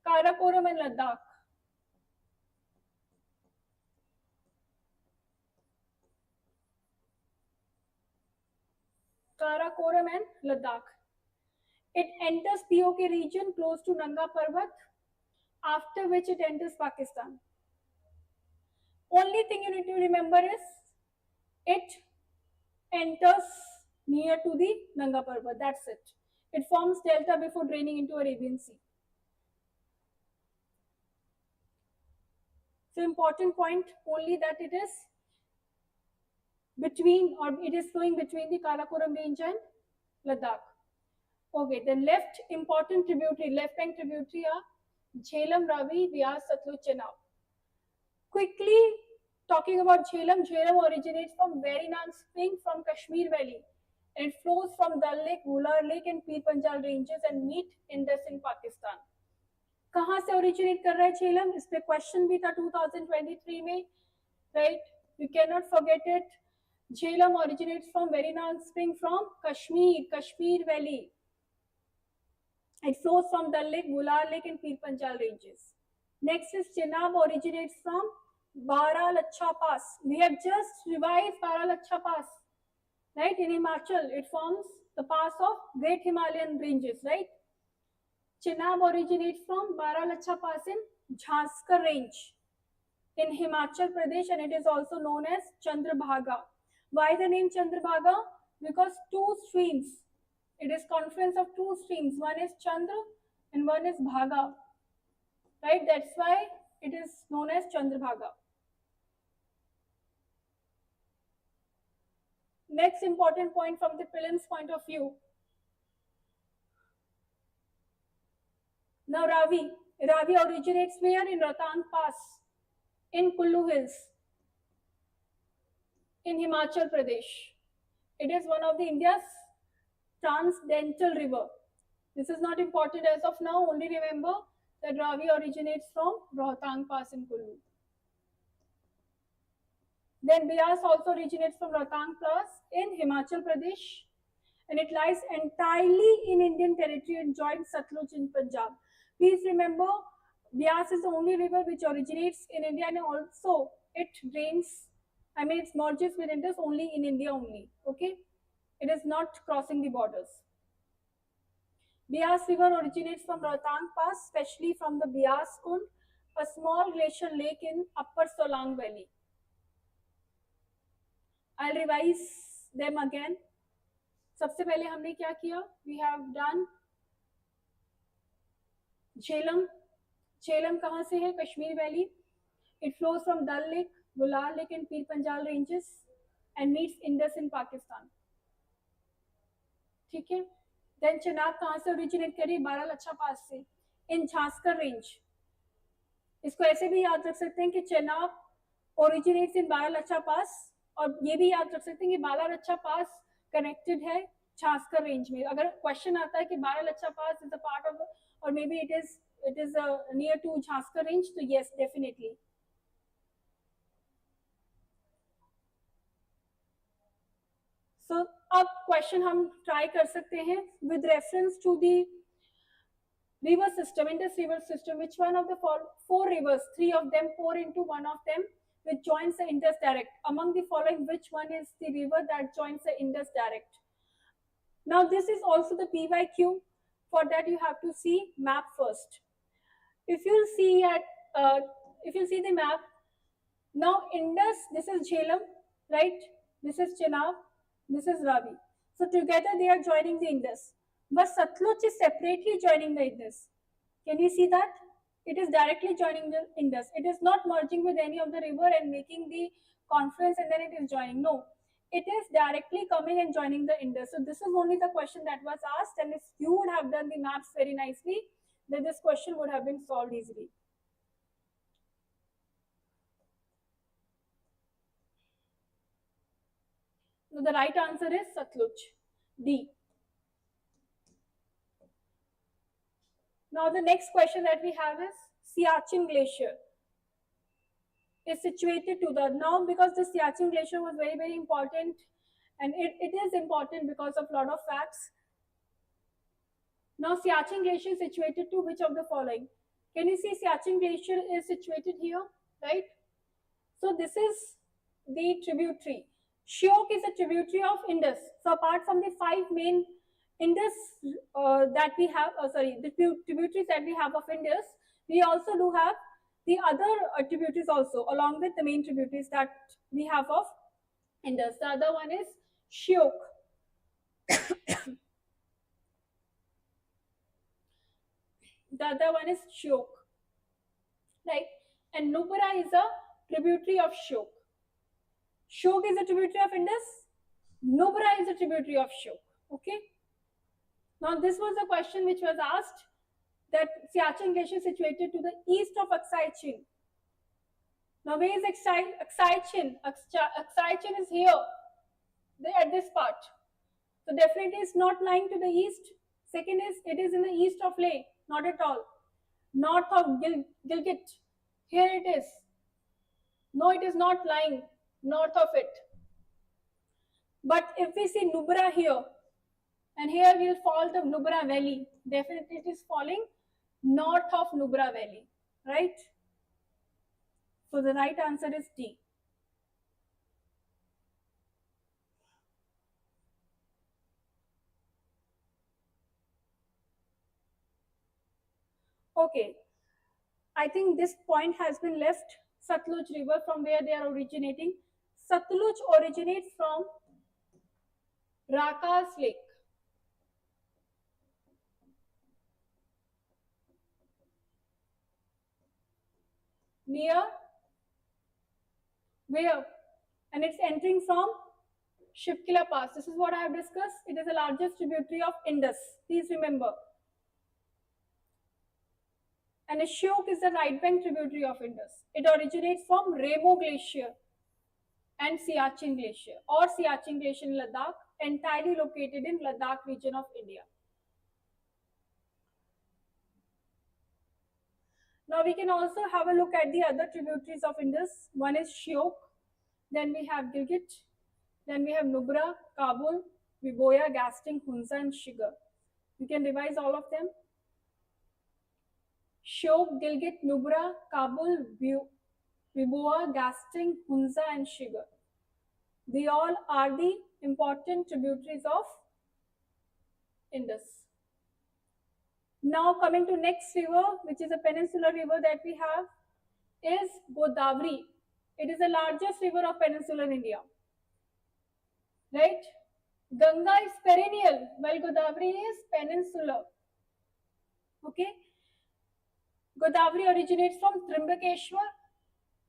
Karakoram and Ladakh. Karakoram and Ladakh. It enters POK region close to Nanga Parbat, after which it enters Pakistan. Only thing you need to remember is it enters near to the Nanga Parbat. That's it. It forms delta before draining into Arabian Sea. So important point only that it is between, or it is flowing between the Karakoram range and Ladakh. Okay, the left important tributary, left bank tributary are Jhelum, Ravi, Vyas, Satluj, Chenab. Quickly talking about Jhelum, Jhelum originates from Verinang Spring from Kashmir Valley. It flows from Dal Lake, Wular Lake and Pir Panjal ranges and meet Indus in Pakistan. कहाँ से originate कर रहा है Jhelum? इस पे question भी था 2023 में, right? You cannot forget it. Jhelum originates from Verinang Spring from Kashmir Valley. It flows from Dal Lake, Wular Lake and Pir Panjal ranges. Next is Chenab, originates from Bara Lacha Pass. We have just revised Bara Lacha Pass, right? In Himachal, it forms the pass of Great Himalayan ranges, right? Chenab originates from Bara Lacha Pass in Jhanskar range in Himachal Pradesh, and it is also known as Chandrabhaga. Why the name Chandrabhaga? Because two streams. It is confluence of two streams. One is Chandra and one is Bhaga. Right? That's why it is known as Chandrabhaga. Next important point from the prelims point of view. Now Ravi originates where? In Rohtang Pass, in Kullu Hills, in Himachal Pradesh. It is one of the India's transcendental river. This is not important as of now. Only remember that Ravi originates from Rohtang Pass in Kullu. Then Beas also originates from Rohtang Pass in Himachal Pradesh. and it lies entirely in Indian territory and joins Satluj in Punjab. Please remember, Bias is the only river which originates in India, and also it drains, it merges with Indus only in India only, okay? It is not crossing the borders. Bias River originates from Rohtang Pass, especially from the Bias Kund, a small glacial lake in Upper Solang Valley. I'll revise them again. सबसे पहले हमने क्या किया? We have done Jhelum. Jhelum कहाँ से है? Kashmir Valley. It flows from Dal Lake, Bular Lake and Pir Panjal ranges and meets Indus in Pakistan. ठीक है? Then Chenab कहाँ से originate करी? बारालाचा पास से in झांसकर range. इसको ऐसे भी याद रख सकते हैं कि चेनाब originates in बारालाचा पास, और ये भी याद रख सकते हैं कि बारालाचा पास कनेक्टेड है झांसकर रेंज में. अगर क्वेश्चन आता है कि Baralacha pass is a part of, और maybe it is near to Zanskar range, तो यस डेफिनेटली. सो अब क्वेश्चन हम ट्राई कर सकते हैं with reference to the river system, Indus river system. Which one of the four rivers, three of them pour into one of them, which joins the Indus direct? Among the following, which one is the river that joins the Indus direct? Now this is also the PYQ. For that you have to see map first. If you see the map, now Indus, this is Jhelum, right? This is Chenab, this is Ravi. So together they are joining the Indus. But Satluj is separately joining the Indus. Can you see that? It is directly joining the Indus. It is not merging with any of the river and making the confluence and then it is joining. No, it is directly coming and joining the Indus. So this is only the question that was asked, and if you would have done the maps very nicely, then this question would have been solved easily. So the right answer is Satluj, D. Now the next question that we have is Siachen Glacier is situated to the, now because the Siachen Glacier was very, very important, and it is important because of a lot of facts. Now Siachen Glacier is situated to which of the following? Can you see Siachen Glacier is situated here, right? So this is the tributary. Shyok is a tributary of Indus. So apart from the five main Indus that we have, the tributaries that we have of Indus, we also do have the other tributaries also, along with the main tributaries that we have of Indus. The other one is Shyok. The other one is Shyok, right? And Nubra is a tributary of Shyok. Shyok is a tributary of Indus. Nubra is a tributary of Shyok. Okay. Now this was a question which was asked, that Siachen Glacier is situated to the east of Aksai Chin. Now where is Aksai Chin? Aksai Chin is here, at this part. So definitely it's not lying to the east. Second is, it is in the east of Leh, not at all. North of Gilgit, here it is. No, it is not lying north of it. But if we see Nubra here, and here we will fall the Nubra Valley, definitely it is falling north of Nubra Valley, right? So the right answer is D. Okay, I think this point has been left. Satluj River, from where they are originating. Satluj originates from Rakas Lake. Near where? And it's entering from Shivkila Pass. This is what I have discussed. It is the largest tributary of Indus. Please remember. And Shyok is the right bank tributary of Indus. It originates from Remo Glacier and Siachen Glacier, or Siachen Glacier in Ladakh, entirely located in Ladakh region of India. Now we can also have a look at the other tributaries of Indus. One is Shyok, then we have Gilgit, then we have Nubra, Kabul, Viboya, Gasting, Hunza, and Shigar. You can revise all of them. Shok, Gilgit, Nubra, Kabul, Viboa, Gasting, Hunza, and Shigar. They all are the important tributaries of Indus. Now coming to next river, which is a peninsular river that we have, is Godavari. It is the largest river of peninsular India. Right? Ganga is perennial, while Godavari is peninsular. Okay? Godavari originates from Trimbakeshwar.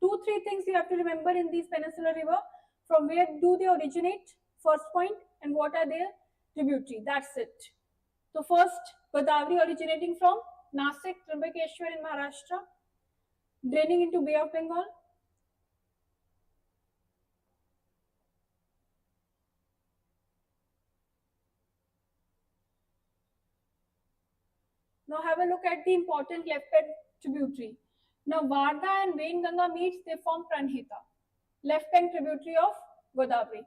2-3 things you have to remember in these peninsular river. From where do they originate? First point, and what are their tributary? That's it. So first, Godavari originating from Nasik, Trimbakeshwar in Maharashtra, draining into Bay of Bengal. Now have a look at the important left bank tributary. Now Vardha and Vainganga meets, they form Pranhita, left bank tributary of Godavari.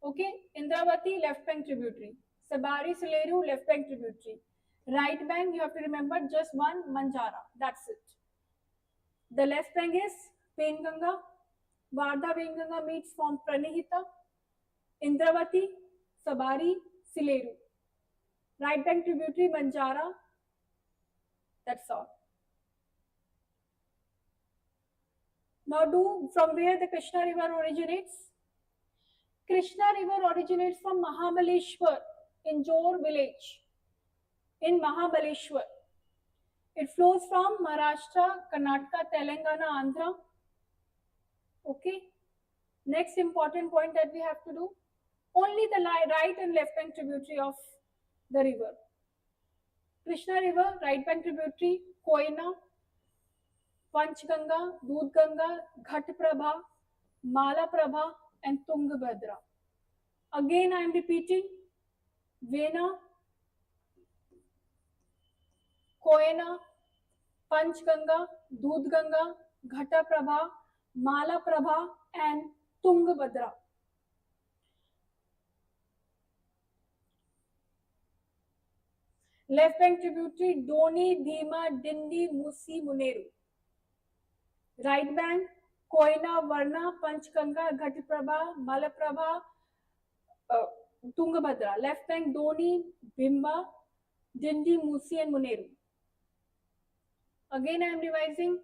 Okay, Indravati, left bank tributary. Sabari, Sileru, left bank tributary. Right bank, you have to remember just one, Manjara. That's it. The left bank is Vainganga. Vardha, Vainganga meets, form Pranihita. Indravati, Sabari, Sileru. Right bank tributary, Manjara. That's all. Now from where the Krishna river originates? Krishna river originates from Mahabaleshwar in Jor village in Mahabaleshwar. It flows from Maharashtra, Karnataka, Telangana, Andhra. Okay. Next important point that we have to do, only the right and left bank tributary of the river. Krishna river, right bank tributary, Koyna, Panchganga, Dudganga, Ghatprabha, Malaprabha, and Tungabhadra. Again, I am repeating, Vena, Koyna, Panchganga, Dudganga, Ghataprabha, Malaprabha, and Tungabhadra. Left bank tributary, Doni, Bhima, Dindi, Musi, Muneru. Right bank, Koyna, Varna, Panchganga, Ghataprabha, Malaprabha, Tungabhadra. Left bank, Doni, Bhima, Dindi, Musi, and Muneru. Again, I am revising,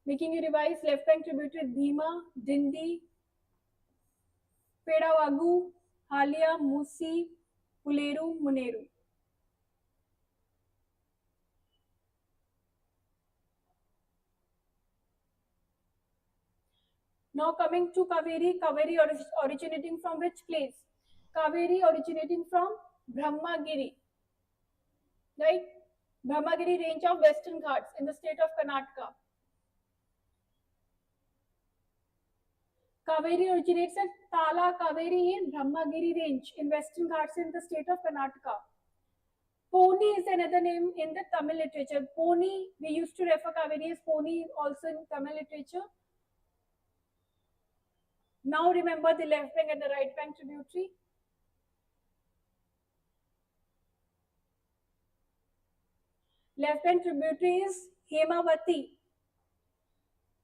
making you revise. Left bank tributary, Bhima, Dindi, Pedavagu, Halia, Musi, Puleru, Muneru. Now coming to Kaveri, Kaveri originating from which place? Kaveri originating from Brahmagiri, right? Brahmagiri range of Western Ghats in the state of Karnataka. Kaveri originates at Tala Kaveri in Brahmagiri range in Western Ghats in the state of Karnataka. Poni is another name in the Tamil literature. Poni, we used to refer Kaveri as Poni also in Tamil literature. Now remember the left bank and the right bank tributary. Left bank tributary is Hemavati,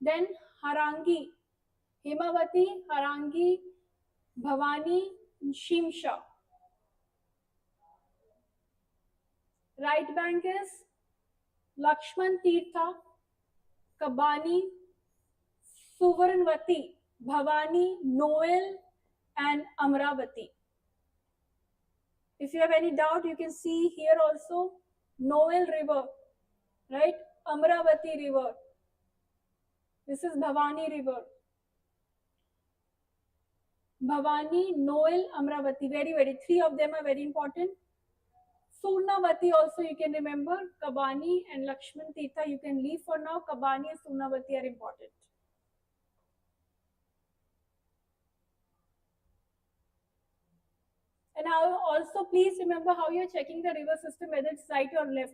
then Harangi, Hemavati, Harangi, Bhavani, Shimsha. Right bank is Lakshman Tirtha, Kabani, Suvarnvati, Bhavani, Noel, and Amravati. If you have any doubt, you can see here also Noel river, right? Amravati river. This is Bhavani river. Bhavani, Noel, Amravati. Very, three of them are very important. Surnavati also you can remember. Kabani and Lakshman Tirtha you can leave for now. Kabani and Surnavati are important. And how also please remember how you are checking the river system, whether it's right or left.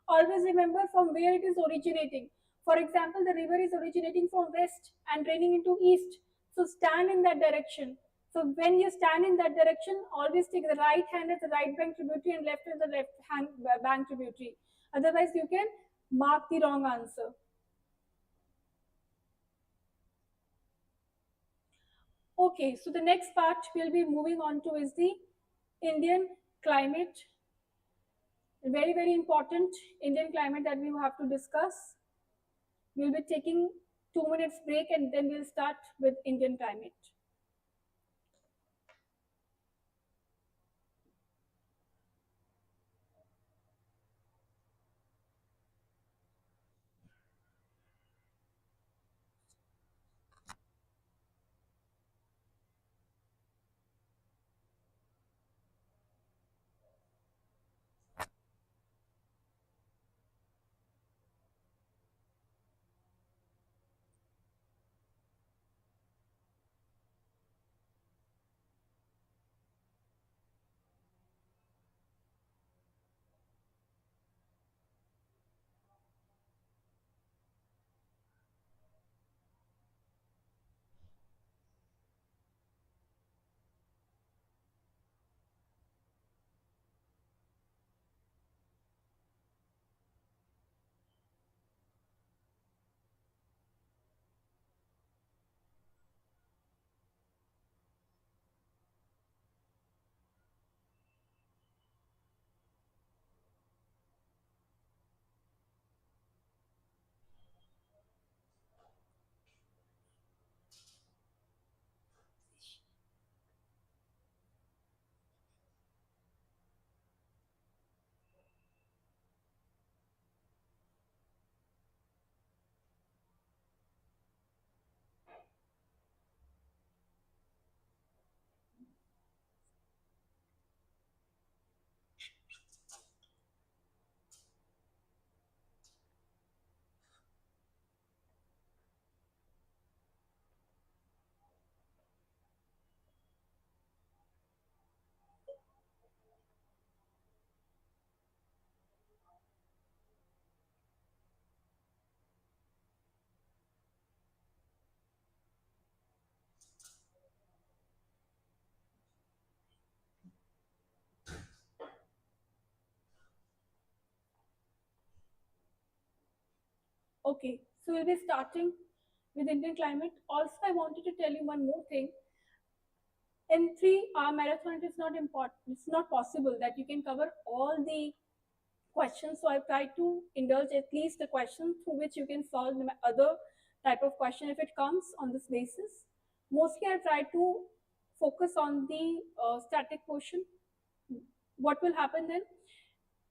Always remember from where it is originating. For example, the river is originating from west and draining into east. So stand in that direction. So when you stand in that direction, always take the right hand as the right bank tributary and left as the left hand bank tributary. Otherwise, you can mark the wrong answer. Okay, so the next part we'll be moving on to is the Indian climate. Very, very important Indian climate that we have to discuss. We'll be taking 2 minutes break and then we'll start with Indian climate. Okay, so we'll be starting with Indian climate. Also, I wanted to tell you one more thing. In 3 hour marathon, it is not important. It's not possible that you can cover all the questions. So I've tried to indulge at least a question through which you can solve the other type of question if it comes on this basis. Mostly I try to focus on the static portion. What will happen then?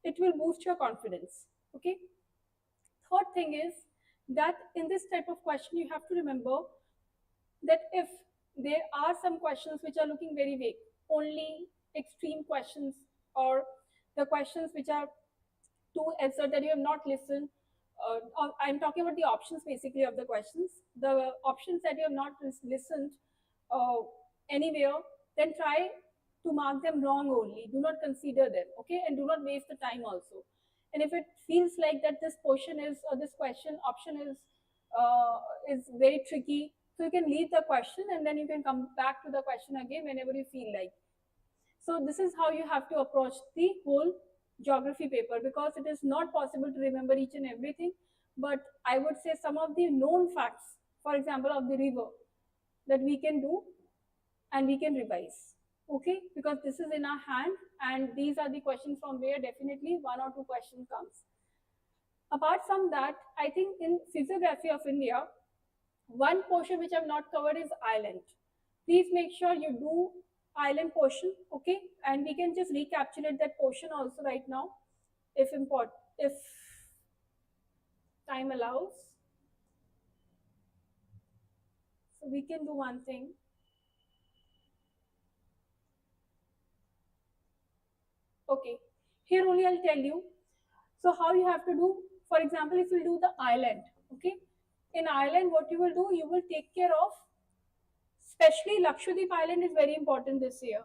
It will boost your confidence. Okay. Third thing is that in this type of question, you have to remember that if there are some questions which are looking very vague, only extreme questions or the questions which are too absurd that you have not listened. I'm talking about the options basically of the questions. The options that you have not listened uh, anywhere, then try to mark them wrong only. Do not consider them, okay? And do not waste the time also. And if it feels like that this portion is or this question option is very tricky, so you can leave the question and then you can come back to the question again whenever you feel like. So this is how you have to approach the whole geography paper because it is not possible to remember each and everything. But I would say some of the known facts, for example, of the river that we can do and we can revise. Okay, because this is in our hand and these are the questions from where definitely one or two questions comes. Apart from that, I think in physiography of India, one portion which I've not covered is island. Please make sure you do island portion, okay? And we can just recapitulate that portion also right now, if time allows. So we can do one thing. Okay, here only I'll tell you. So how you have to do, for example, if you do the island, okay? In Ireland, what you will do, you will take care of, especially Lakshadweep Island is very important this year.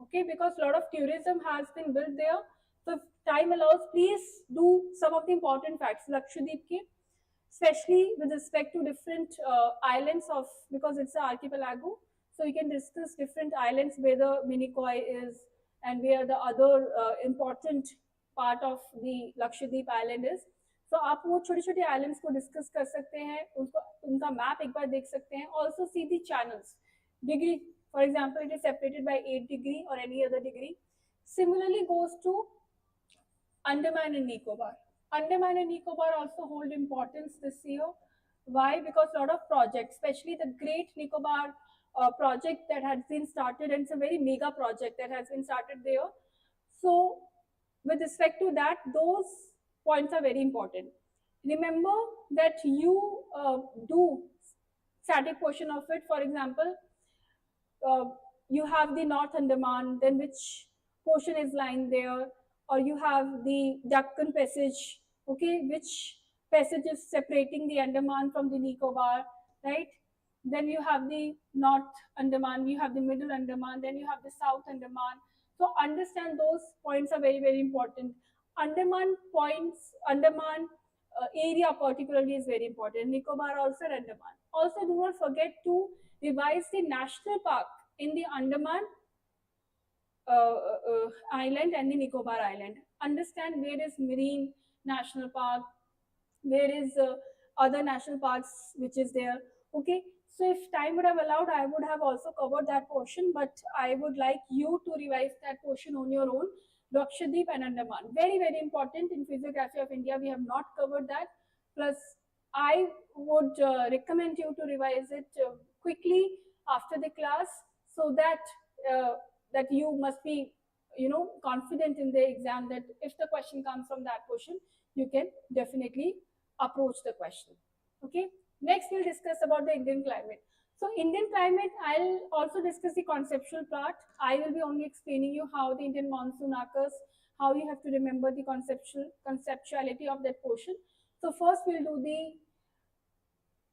Okay, because a lot of tourism has been built there. So if time allows, please do some of the important facts. Lakshadweep ke, especially with respect to different islands of, because it's an archipelago. So we can discuss different islands where the Minicoy is and where the other important part of the Lakshadweep island is. So आप वो छोटे छोटे islands को discuss कर सकते हैं, उनको उनका map एक बार देख सकते हैं. Also see the channels. Degree, for example, it is separated by 8 degree or any other degree. Similarly goes to Andaman and Nicobar. Andaman and Nicobar also hold importance this year. Why? Because a lot of projects, especially the Great Nicobar project that has been started, and it's a very mega project that has been started there. So, with respect to that, those points are very important. Remember that you do static portion of it. For example, you have the North Andaman, then which portion is lying there, or you have the Deccan Passage, okay, which passage is separating the Andaman from the Nicobar, right? Then you have the North Andaman, you have the Middle Andaman, then you have the South Andaman. So understand those points are very, very important. Andaman points, Andaman area particularly is very important. Nicobar also and Andaman. Also do not forget to revise the national park in the Andaman island and the Nicobar island. Understand where is Marine National Park, where is other national parks which is there. Okay, so if time would have allowed, I would have also covered that portion, but I would like you to revise that portion on your own. Lakshadweep and Andaman, very, very important in Physiography of India. We have not covered that. Plus, I would recommend you to revise it quickly after the class, so that that you must be, confident in the exam that if the question comes from that portion, you can definitely approach the question. Okay. Next, we'll discuss about the Indian climate. So Indian climate, I'll also discuss the conceptual part. I will be only explaining you how the Indian monsoon occurs, how you have to remember the conceptuality of that portion. So first we'll do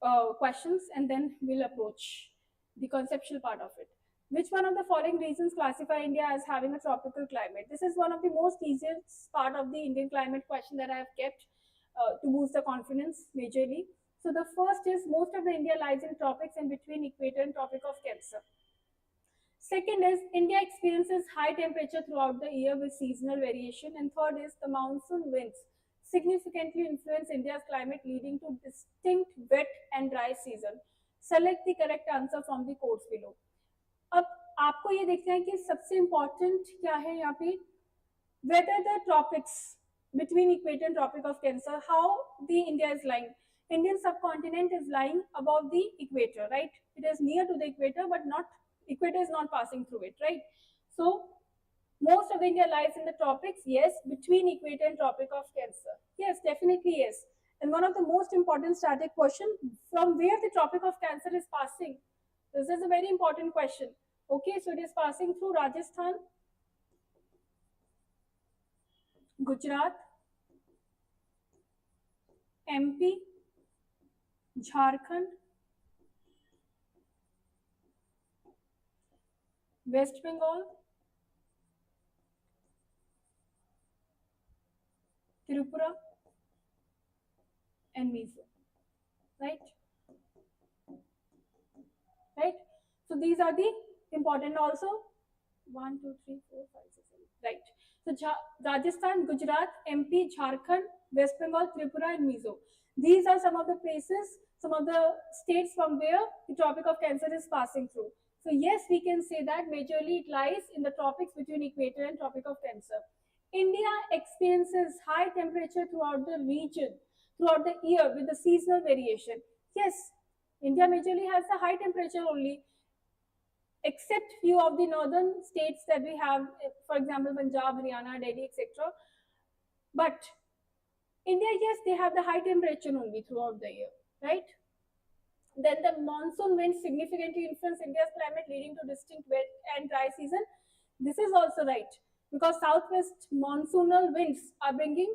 the questions and then we'll approach the conceptual part of it. Which one of the following reasons classify India as having a tropical climate? This is one of the most easiest part of the Indian climate question that I have kept to boost the confidence majorly. So the first is most of the India lies in tropics and between equator and Tropic of Cancer. Second is India experiences high temperature throughout the year with seasonal variation. And third is the monsoon winds significantly influence India's climate, leading to distinct wet and dry season. Select the correct answer from the quotes below. अब आपको ये देखना है कि सबसे important क्या है यहाँ पे, whether the tropics between equator and Tropic of Cancer, how the India is lying. Indian subcontinent is lying above the equator, right? It is near to the equator, but not equator is not passing through it, right? So most of India lies in the tropics, yes. Between equator and Tropic of Cancer, yes, definitely yes. And one of the most important static question, from where the Tropic of Cancer is passing. This is a very important question. Okay, so it is passing through Rajasthan, Gujarat, MP, Jharkhand, West Bengal, Tripura, and Mizo, right? Right? So these are the important also. 1, 2, 3, 4, 5, 6, 7. Right. So Rajasthan, Gujarat, MP, Jharkhand, West Bengal, Tripura, and Mizo. These are some of the places, some of the states from where the Tropic of Cancer is passing through. So yes, we can say that majorly it lies in the tropics between equator and Tropic of Cancer. India experiences high temperature throughout the region, throughout the year with the seasonal variation. Yes, India majorly has a high temperature only, except few of the northern states that we have, for example, Punjab, Haryana, Delhi, etc. But India, yes, they have the high temperature only throughout the year, right? Then the monsoon winds significantly influence India's climate, leading to distinct wet and dry season. This is also right, because southwest monsoonal winds are bringing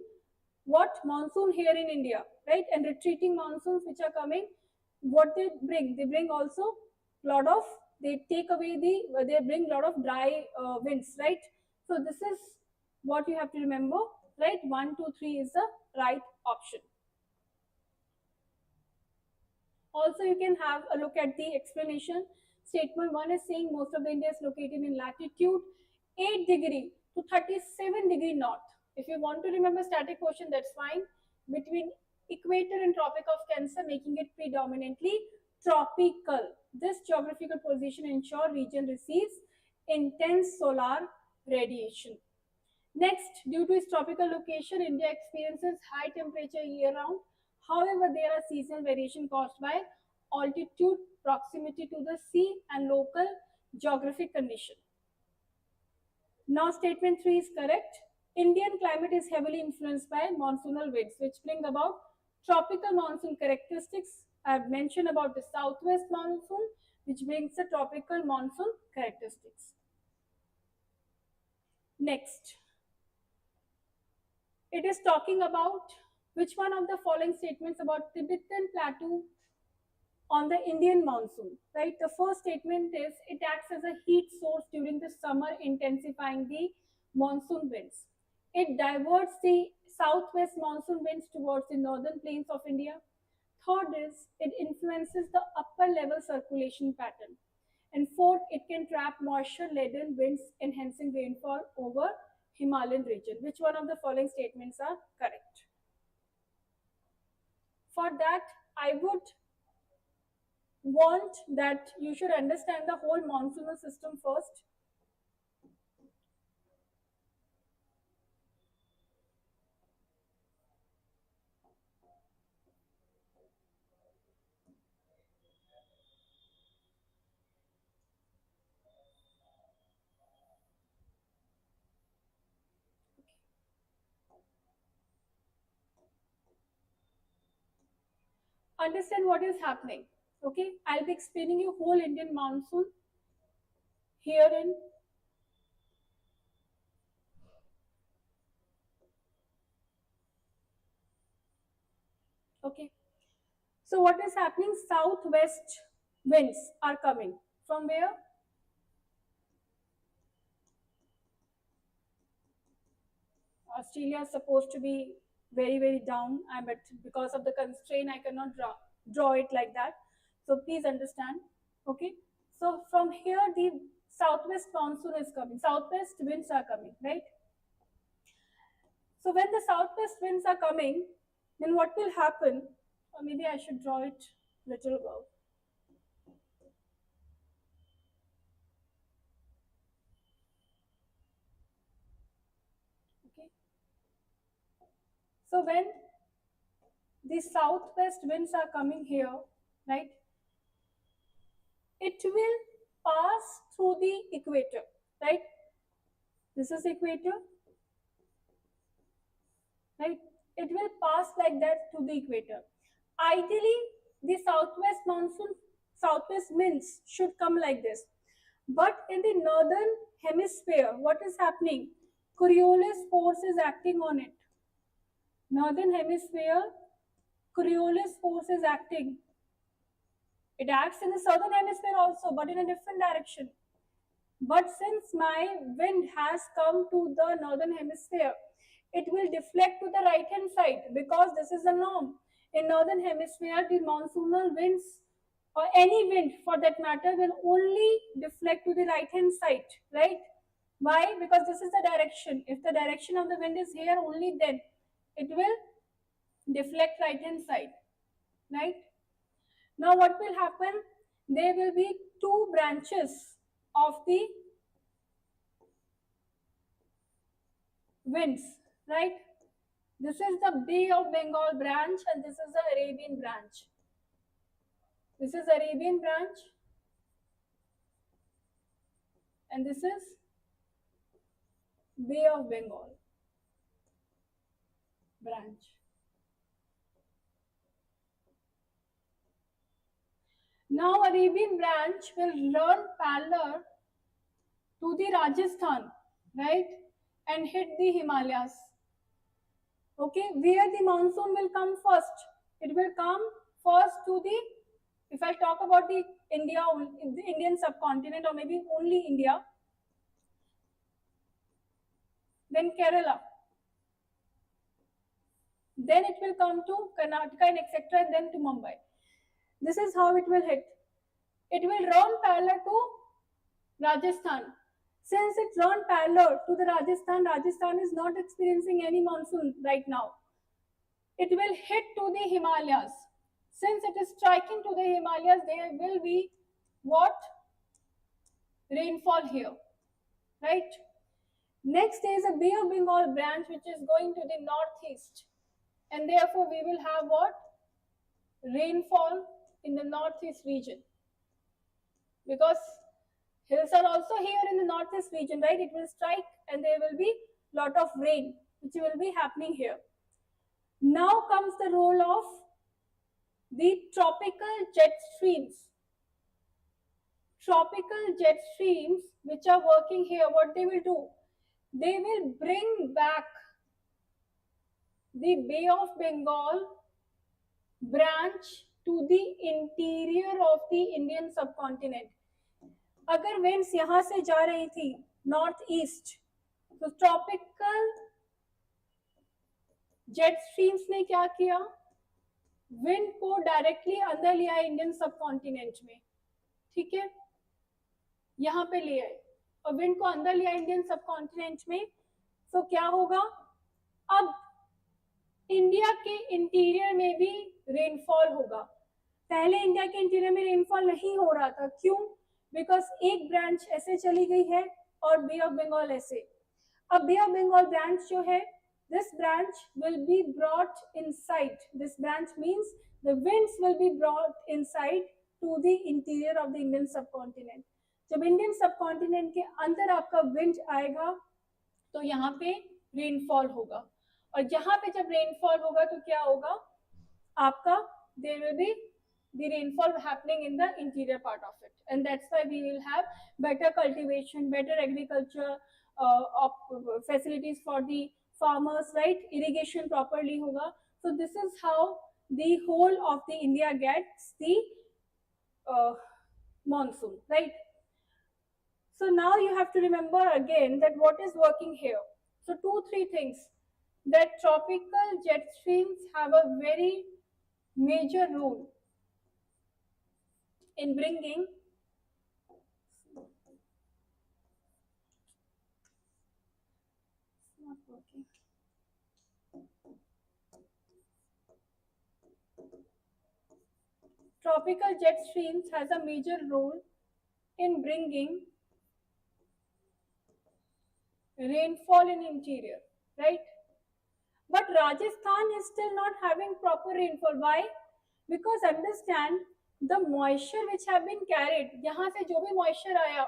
what? Monsoon here in India, right? And retreating monsoons which are coming, what they bring also lot of, they take away they bring lot of dry winds, right? So this is what you have to remember, right? 1, 2, 3 is the right option. Also, you can have a look at the explanation. Statement 1 is saying most of the India is located in latitude 8 degree to 37 degree north. If you want to remember static portion, that's fine. Between equator and Tropic of Cancer, making it predominantly tropical. This geographical position ensures region receives intense solar radiation. Next, due to its tropical location, India experiences high temperature year-round. However, there are seasonal variation caused by altitude, proximity to the sea, and local geographic condition. Now, statement 3 is correct. Indian climate is heavily influenced by monsoonal winds, which bring about tropical monsoon characteristics. I have mentioned about the southwest monsoon, which brings the tropical monsoon characteristics. Next, it is talking about which one of the following statements about Tibetan Plateau on the Indian monsoon, right? The first statement is it acts as a heat source during the summer, intensifying the monsoon winds. It diverts the southwest monsoon winds towards the northern plains of India. Third is it influences the upper level circulation pattern. And fourth, it can trap moisture laden winds, enhancing rainfall over Himalayan region. Which one of the following statements are correct? For that, I would want that you should understand the whole monsoonal system first. Understand what is happening. Okay, I'll be explaining you whole Indian monsoon herein. Okay, so what is happening? Southwest winds are coming from where? Australia is supposed to be very down, but because of the constraint, I cannot draw it like that. So please understand. Okay, so from here the southwest monsoon is coming. Southwest winds are coming, right? So when the southwest winds are coming, then what will happen? Or maybe I should draw it little well. Okay. So when the southwest winds are coming here, right? It will pass through the equator, right? This is equator, right? It will pass like that to the equator. Ideally, the southwest winds should come like this. But in the northern hemisphere, what is happening? Coriolis force is acting on it. Northern hemisphere, Coriolis force is acting. It acts in the southern hemisphere also, but in a different direction. But since my wind has come to the northern hemisphere, it will deflect to the right hand side because this is the norm. In northern hemisphere, the monsoonal winds or any wind for that matter will only deflect to the right hand side, right? Why? Because this is the direction. If the direction of the wind is here, only then it will deflect right hand side, right? Now what will happen? There will be two branches of the winds, right? This is the Bay of Bengal branch and this is the Arabian branch. This is Arabian branch and this is Bay of Bengal branch. Now Arabian branch will run parallel to the Rajasthan, right? And hit the Himalayas. Okay, where the monsoon will come first? It will come first to the, if I talk about the Indian subcontinent or maybe only India, then Kerala. Then it will come to Karnataka and etc. and then to Mumbai. This is how it will hit. It will run parallel to Rajasthan. Since it runs parallel to the Rajasthan, Rajasthan is not experiencing any monsoon right now. It will hit to the Himalayas. Since it is striking to the Himalayas, there will be what? Rainfall here, right? Next is a Bay of Bengal branch which is going to the northeast, and therefore we will have what? Rainfall in the northeast region, because hills are also here in the northeast region, right? It will strike and there will be lot of rain which will be happening here. Now comes the role of the tropical jet streams. Tropical jet streams which are working here, what they will do? They will bring back the Bay of Bengal branch to the interior of the Indian subcontinent. अगर winds यहाँ से जा रही थी north east, तो tropical jet streams ने क्या किया? विंड को डायरेक्टली अंदर ले आए इंडियन सबकॉन्टिनेंट में, ठीक है, यहाँ पे ले आए और विंड को अंदर ले आए इंडियन सबकॉन्टिनेंट में. तो क्या होगा? अब इंडिया के इंटीरियर में भी रेनफॉल होगा. पहले इंडिया के इंटीरियर में रेनफॉल नहीं हो रहा था. क्यों? बिकॉज एक ब्रांच ऐसे चली गई है और बे ऑफ बंगाल ऐसे. अब बे ऑफ बंगाल ब्रांच जो है, this branch will be brought inside. This branch means the winds will be brought inside to the interior of the Indian subcontinent. जब इंडियन सबकॉन्टिनेंट के अंदर आपका विंड आएगा तो यहाँ पे रेनफॉल होगा, और यहाँ पे जब रेनफॉल होगा तो क्या होगा आपका? there will be the rainfall happening in the interior part of it, and that's why we will have better cultivation, better agriculture facilities for the farmers, right? Irrigation properly hoga. So this is how the whole of the India gets the monsoon, right? So now you have to remember again that what is working here. So 2-3 things, that tropical jet streams have a very major role in bringing tropical jet streams has a major role in bringing rainfall in interior, right? But Rajasthan is still not having proper rainfall. Why? Because understand, the moisture which have been carried, यहाँ से जो भी moisture आया,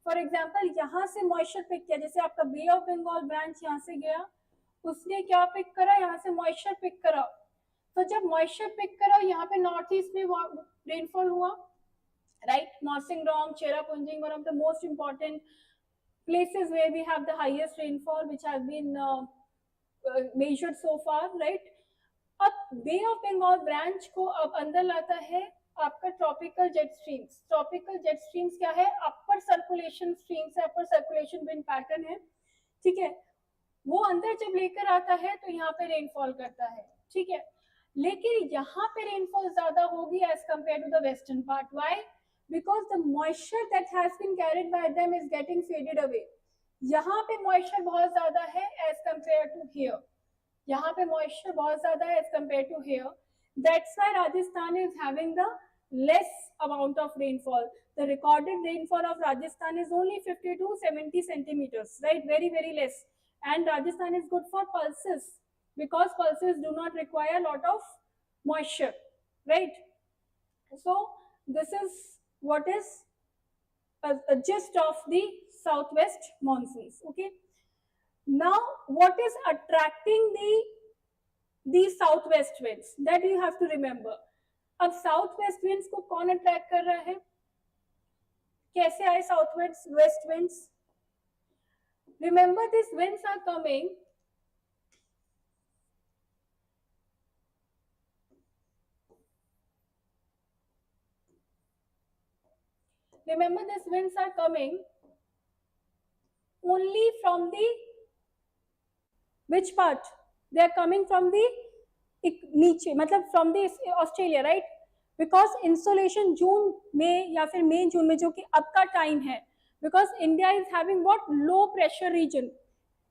for example यहाँ से moisture pick किया, जैसे आपका Bay of Bengal branch यहाँ से गया, उसने क्या pick करा? यहाँ से moisture pick करा. तो जब moisture pick करा, यहाँ पे north east में rainfall हुआ, right? Mawsingrawng, Cherrapunji, one of the most important places where we have the highest rainfall which has been measured so far, right? अब बे ऑफ बंगाल ब्रांच को अब अंदर लाता है आपका tropical jet streams. Tropical jet streams क्या है? अपर सर्कुलेशन स्ट्रीम्स है, अपर सर्कुलेशन विंड पैटर्न है, ठीक है. वो अंदर जब लेकर आता है तो यहाँ पे रेनफॉल करता है, ठीक है. लेकिन यहाँ पे रेनफॉल ज्यादा होगी as compared to the western part. Why? Because the moisture that has been carried by them is getting faded away. यहाँ पे मॉइस्चर बहुत ज्यादा है एज कंपेयर टू हियर. यहाँ पे मॉइस्चर बहुत ज्यादा है as compared to here. That's why Rajasthan is having the less amount of rainfall. The recorded rainfall of Rajasthan is only 50 to 70 centimeters, right? Very, very less. And Rajasthan is good for pulses because pulses do not require a lot of moisture, right? So this is what is a gist of the southwest monsoons. Okay. Now, what is attracting the southwest winds? That you have to remember. अब south west winds को कौन attract कर रहा है? कैसे आए south west winds? Remember this winds are coming only from the which part? They are coming from the नीचे, मतलब from the Australia, right? Because insolation June में या फिर मई जून में जो कि अब का टाइम है, because India is having what low pressure region.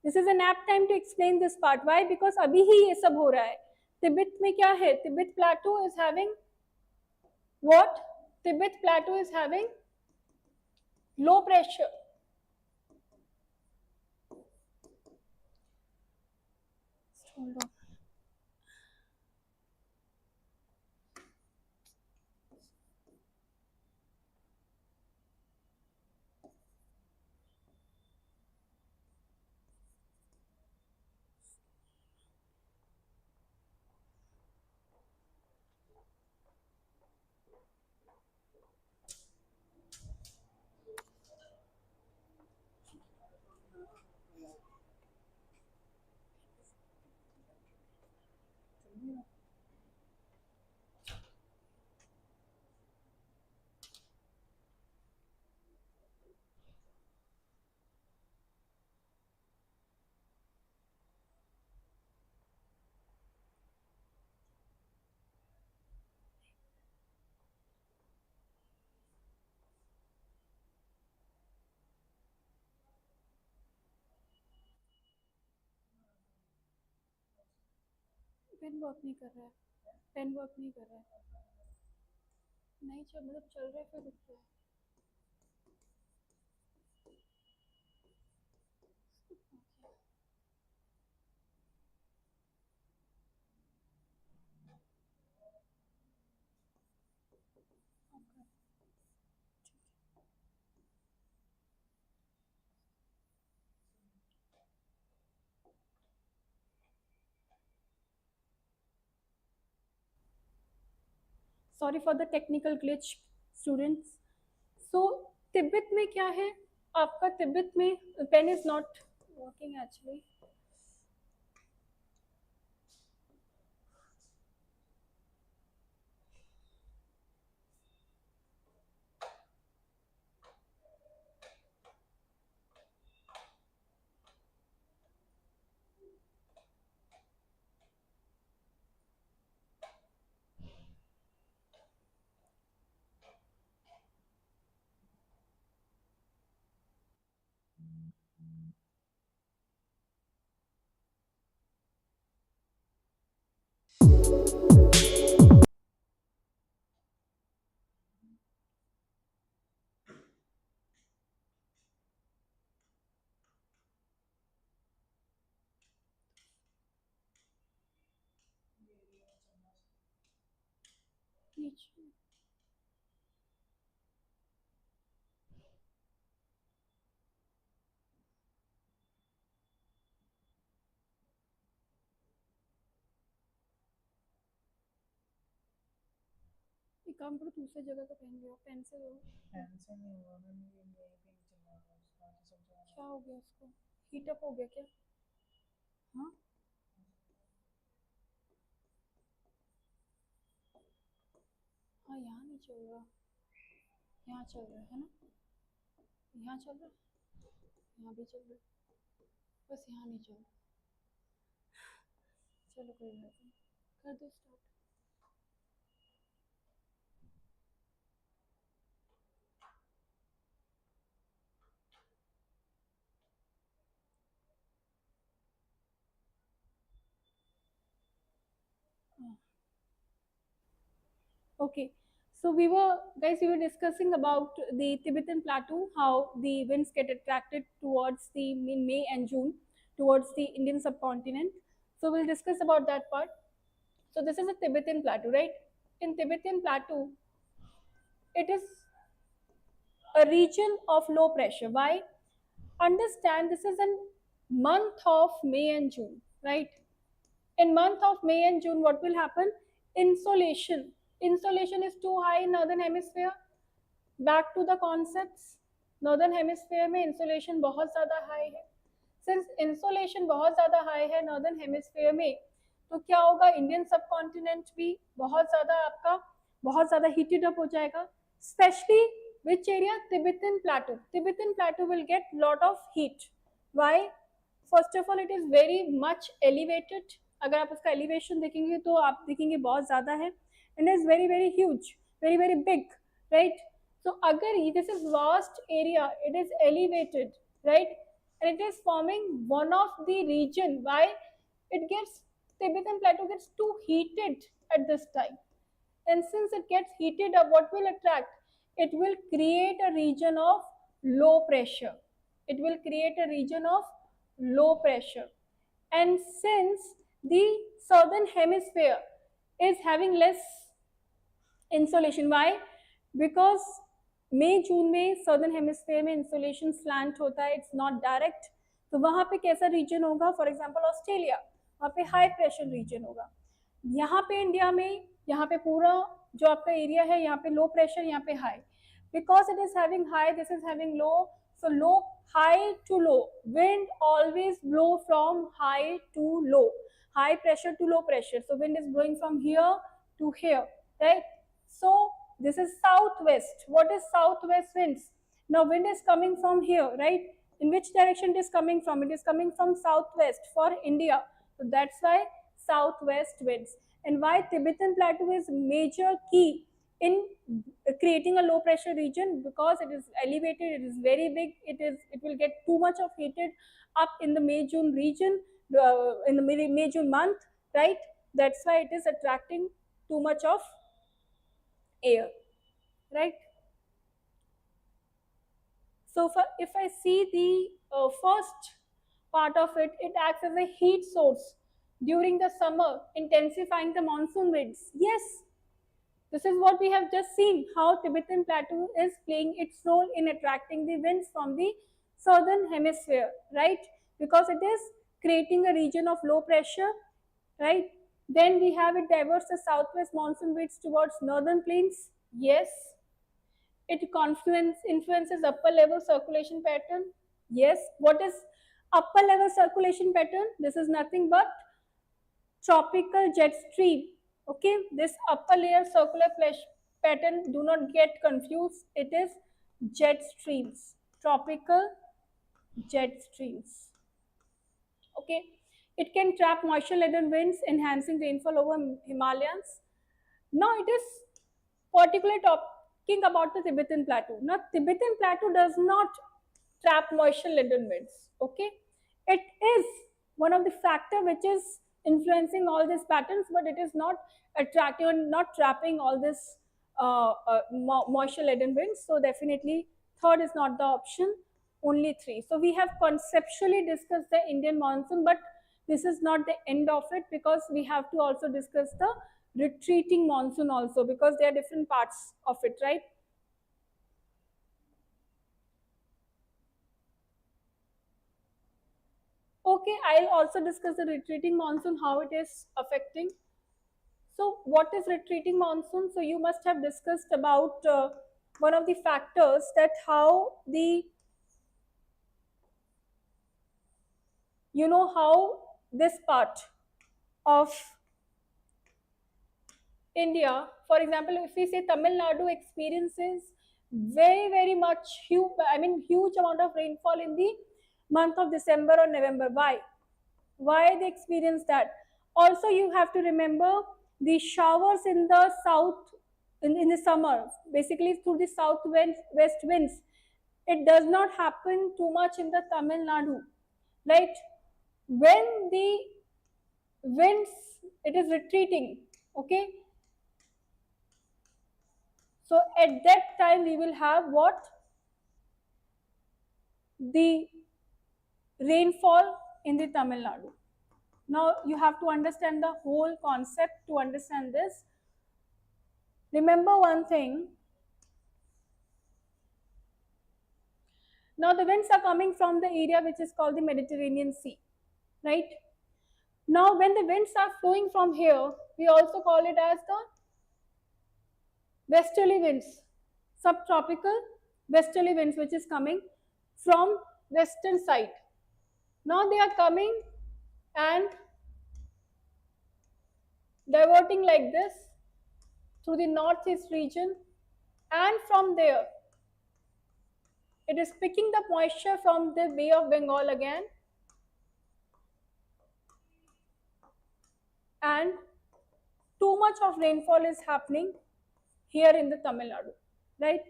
This is an apt time to explain this part. Why? Because अभी ही ये सब हो रहा है. तिब्बत में क्या है? Tibet plateau is having what? Tibet plateau is having low pressure. Hold on. Pen work नहीं कर रहा है. पेन वर्क नहीं कर रहा है. नहीं चल, मतलब चल रहा है फिर रुक रहा है. Sorry for the technical glitch students. So Tibet में क्या है आपका? तिब्बत में pen is not working actually. नीचे एक काम करो, दूसरी जगह का पेन लो. पेन से लो. पेन से नहीं हुआ मैम, ये यहीं पे ही चला रहा है, बाकी सब जा रहा है. क्या हो गया उसको? हीट अप हो गया क्या? हाँ हाँ, यहाँ नहीं चल रहा. यहाँ चल रहा है ना? यहाँ चल रहा है, यहाँ भी चल रहा है, बस यहाँ नहीं चल रहा. चलो कोई बात नहीं, कर दो start. Okay, so we were discussing about the Tibetan plateau, how the winds get attracted towards the May and June, towards the Indian subcontinent. So we'll discuss about that part. So this is a Tibetan plateau, right? In Tibetan plateau, it is a region of low pressure. Why? Understand this is a month of May and June, right? In month of May and June, what will happen? Insolation. Insolation is too high in northern hemisphere. Back to the concepts. Northern hemisphere में insolation बहुत ज़्यादा high है. Since insolation बहुत ज़्यादा high है northern hemisphere में, तो क्या होगा? इंडियन सब कॉन्टिनेंट भी बहुत ज़्यादा आपका बहुत ज़्यादा हीटेड अप हो जाएगा. Specially which area? Tibetan plateau. Tibetan plateau will get lot of heat. Why? First of all it is very much elevated. अगर आप उसका एलिवेशन देखेंगे तो आप देखेंगे बहुत ज़्यादा है. and it's very very huge, very very big, right? So agar this is vast area, it is elevated, right? And it is forming one of the region. Why it gets, Tibetan plateau gets too heated at this time, and since it gets heated up, what will attract? It will create a region of low pressure. It will create a region of low pressure. And since the southern hemisphere is having less insolation, why? Because May June में southern hemisphere में insolation slant होता है, it's not direct. तो वहाँ पे कैसा reason होगा? For example Australia, वहाँ पे हाई प्रेशर रीजन होगा। यहाँ पे इंडिया में, यहाँ पे पूरा जो आपका एरिया है, यहाँ पे लो प्रेशर, यहाँ पे high, because it is having high, this is having low, so low, high to low, wind always blow from high to low, high pressure to low pressure, so wind is blowing from here to here, right? So this is southwest. What is southwest winds? Now wind is coming from here, right? In which direction it is coming from? It is coming from southwest for India, so that's why southwest winds. And why Tibetan plateau is major key in creating a low pressure region? Because it is elevated, it is very big, it will get too much of heated up in the May June region, in the May June month, right? That's why it is attracting too much of air, right? So if I see the first part of it, it acts as a heat source during the summer, intensifying the monsoon winds. Yes, this is what we have just seen, how Tibetan plateau is playing its role in attracting the winds from the southern hemisphere, right? Because it is creating a region of low pressure, right? Then we have it diverts the southwest monsoon winds towards northern plains. Yes. It influences upper level circulation pattern. Yes. What is upper level circulation pattern? This is nothing but tropical jet stream. Okay, this upper layer circular pattern, do not get confused, it is jet streams, tropical jet streams. Okay, it can trap moisture laden winds, enhancing rainfall over Himalayas. Now it is particularly talking about the Tibetan plateau. Now Tibetan plateau does not trap moisture laden winds. Okay, it is one of the factor which is influencing all these patterns, but it is not attracting or not trapping all this moisture laden winds. So definitely third is not the option, only three. So we have conceptually discussed the Indian monsoon, but this is not the end of it, because we have to also discuss the retreating monsoon also, because there are different parts of it, right? Okay, I'll also discuss the retreating monsoon, how it is affecting. So what is retreating monsoon? So you must have discussed about one of the factors, that how the, you know, how this part of India, for example, if we say Tamil Nadu experiences very much huge amount of rainfall in the month of December or November. Why they experience that? Also, you have to remember the showers in the south in the summer, basically through the southwest winds. It does not happen too much in the Tamil Nadu, right? When the winds, it is retreating, okay? So at that time we will have what? The rainfall in the Tamil Nadu. Now you have to understand the whole concept to understand this. Remember one thing. Now the winds are coming from the area which is called the Mediterranean Sea, right? Now when the winds are flowing from here, we also call it as the westerly winds, subtropical westerly winds, which is coming from western side. Now they are coming and diverting like this through the northeast region, and from there it is picking the moisture from the Bay of Bengal again and too much of rainfall is happening here in the Tamil Nadu, right?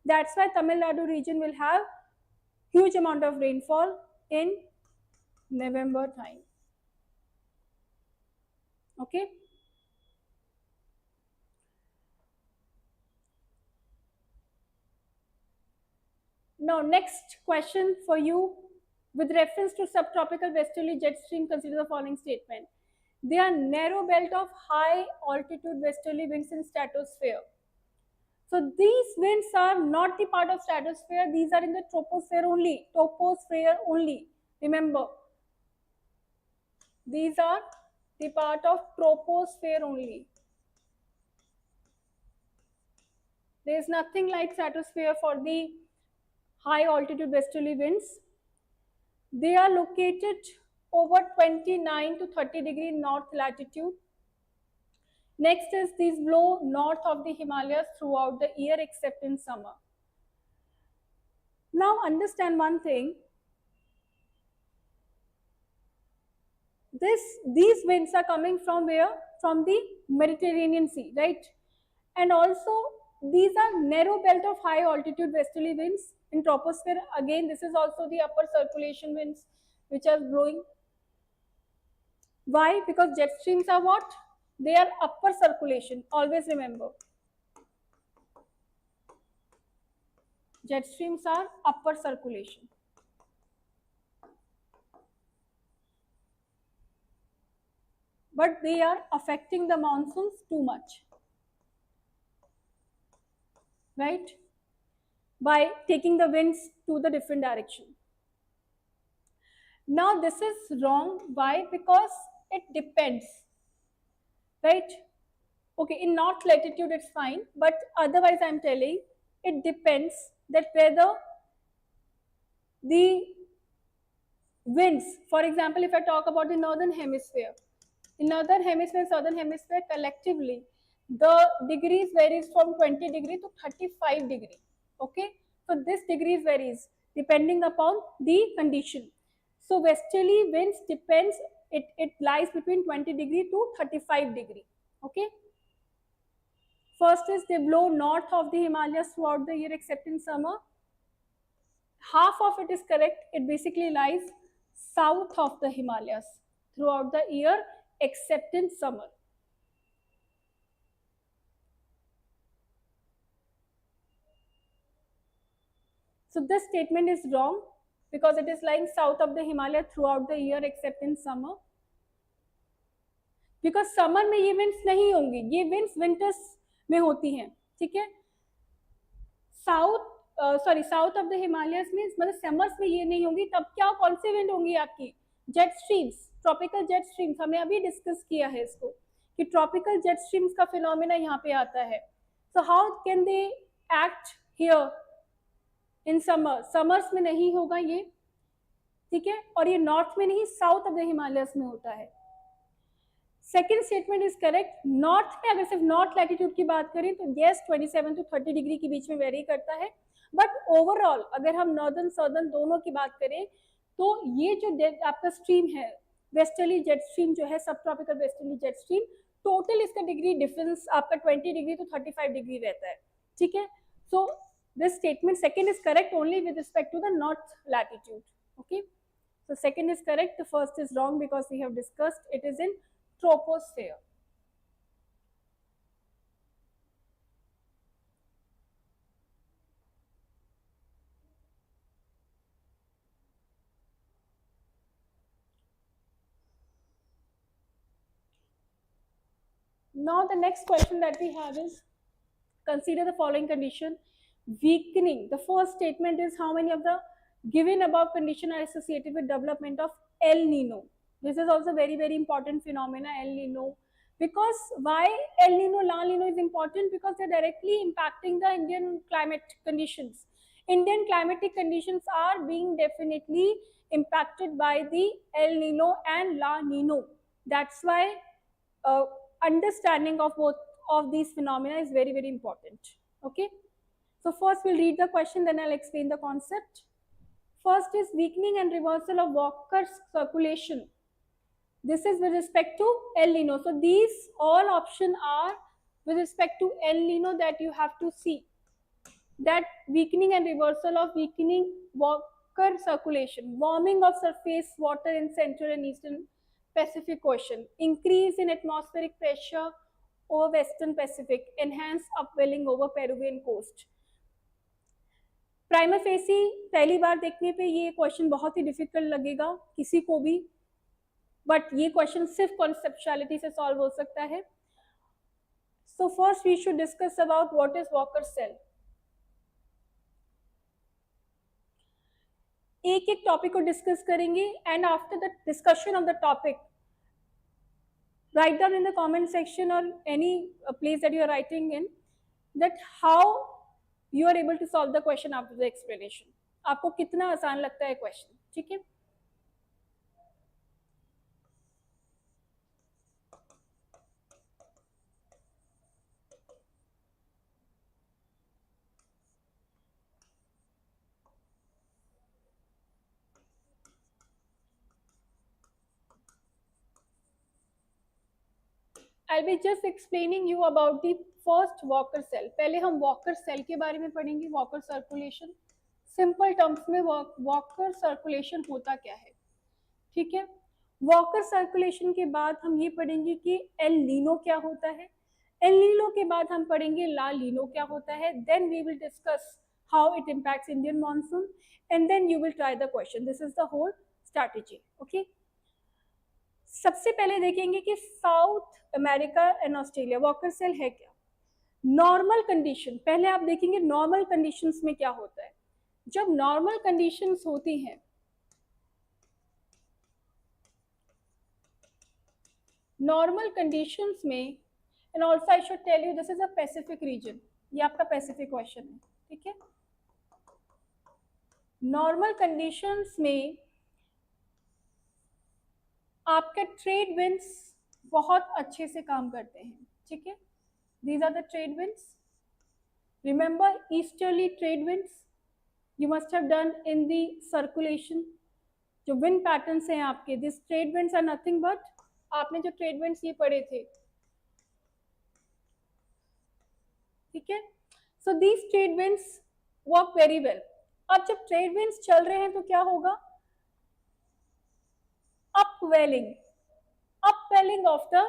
That's why Tamil Nadu region will have huge amount of rainfall in November time. Okay. Now, next question for you. With reference to subtropical westerly jet stream, consider the following statement. They are narrow belt of high altitude westerly winds in stratosphere. So these winds are not the part of stratosphere. These are in the troposphere only. Troposphere only. Remember, these are the part of troposphere only. There is nothing like stratosphere for the high altitude westerly winds. They are located over 29 to 30 degree north latitude. Next is these blow north of the Himalayas throughout the year except in summer. Now understand one thing. These winds are coming from where? From the Mediterranean Sea, right? And also these are narrow belt of high altitude westerly winds in troposphere. Again, this is also the upper circulation winds which are blowing. Why? Because jet streams are what? They are upper circulation. Always remember. Jet streams are upper circulation. But they are affecting the monsoons too much, right? By taking the winds to the different direction. Now this is wrong. Why? Because it depends, right? Okay, in north latitude it's fine, but otherwise I'm telling it depends that whether the winds, for example, if I talk about the northern hemisphere, in northern hemisphere, southern hemisphere, collectively, the degrees varies from 20 degree to 35 degree. Okay, so this degrees varies depending upon the condition. So westerly winds depends, it lies between 20 degree to 35 degree. Okay. First is they blow north of the Himalayas throughout the year except in summer. Half of it is correct. It basically lies south of the Himalayas throughout the year except in summer. So this statement is wrong because it is lying south of the Himalaya throughout the year except in summer. Because summer में ये winds नहीं होंगी, ये winds winters में होती हैं, ठीक है? साउथ ऑफ द हिमालयस में मतलब समर्स में ये नहीं होंगी, तब क्या कौन सी विंड होंगी आपकी? Jet streams, tropical jet streams. हमने अभी डिस्कस किया है इसको कि ट्रॉपिकल जेट स्ट्रीम्स का फिनोमेना यहाँ पे आता है. So how can they act here in summer? Summers में नहीं होगा ये, ठीक है, और ये नॉर्थ में नहीं, साउथ ऑफ द हिमालयस में होता है. Second statement is correct. North में अगर सिर्फ नॉर्थ लैटिट्यूड की बात करें तो यस 27 to 30 डिग्री के बीच में वेरी करता है, बट ओवरऑल अगर हम नॉर्दर्न सदर्न दोनों की बात करें तो ये जो आपका स्ट्रीम है वेस्टर्ली जेट स्ट्रीम जो है, सब tropical westerly jet stream, total इसका डिग्री डिफरेंस आपका 20 डिग्री to 35 डिग्री रहता है, ठीक है. So this statement second is correct only with respect to the north latitude. Okay, so second is correct, the first is wrong because we have discussed it is in troposphere. Now the next question that we have is, consider the following condition. Weakening. The first statement is how many of the given above condition are associated with development of El Nino. This is also very important phenomena, El Nino. Because why El Nino, La Nino is important? Because they are directly impacting the Indian climate conditions. Indian climatic conditions are being definitely impacted by the El Nino and La Nino. That's why understanding of both of these phenomena is very important. Okay. So first we'll read the question, then I'll explain the concept. First is weakening and reversal of Walker's circulation. This is with respect to El Nino. So these all options are with respect to El Nino that you have to see. That weakening and reversal of weakening Walker circulation, warming of surface water in central and eastern Pacific Ocean, increase in atmospheric pressure over western Pacific, enhanced upwelling over Peruvian coast. Prima facie पहली बार देखने पे ये question बहुत ही difficult लगेगा किसी को भी, but ये क्वेश्चन सिर्फ कॉन्सेप्चुअलिटी से सॉल्व हो सकता है. So first we should discuss about what is Walker cell. एक एक टॉपिक को डिस्कस करेंगे and after the discussion of the topic write down in the comment section or any place that you are writing in that how you are able to solve the question after the explanation. आपको कितना आसान लगता है question, ठीक है. I'll be just explaining you about the first Walker cell. पहले हम Walker cell के बारे में पढ़ेंगे. Walker circulation, सिंपल टर्म्स में Walker circulation होता क्या है, ठीक है. Walker circulation के बाद हम ये पढ़ेंगे कि एल नीनो क्या होता है. एल नीनो के बाद हम पढ़ेंगे ला लीनो क्या होता है. Then we will discuss how it impacts Indian monsoon and then you will try the question. This is the whole strategy. Okay. सबसे पहले देखेंगे कि South America and Australia Walker cell है क्या. नॉर्मल कंडीशन पहले आप देखेंगे नॉर्मल कंडीशंस में क्या होता है. जब नॉर्मल कंडीशंस होती हैं, नॉर्मल कंडीशंस में, and also I should tell you this is a Pacific region. ये आपका पैसिफिक क्वेश्चन है, ठीक है. नॉर्मल कंडीशंस में आपके ट्रेड विंड्स बहुत अच्छे से काम करते हैं, ठीक है. These are the trade winds. Remember easterly trade winds you must have done in the circulation. जो विंड पैटर्न्स हैं आपके, this trade winds are nothing but, आपने जो ट्रेड विंड्स ये पढ़े थे, ठीक है. So these trade winds work very well. अब जब ट्रेड विंड्स चल रहे हैं तो क्या होगा, upwelling of the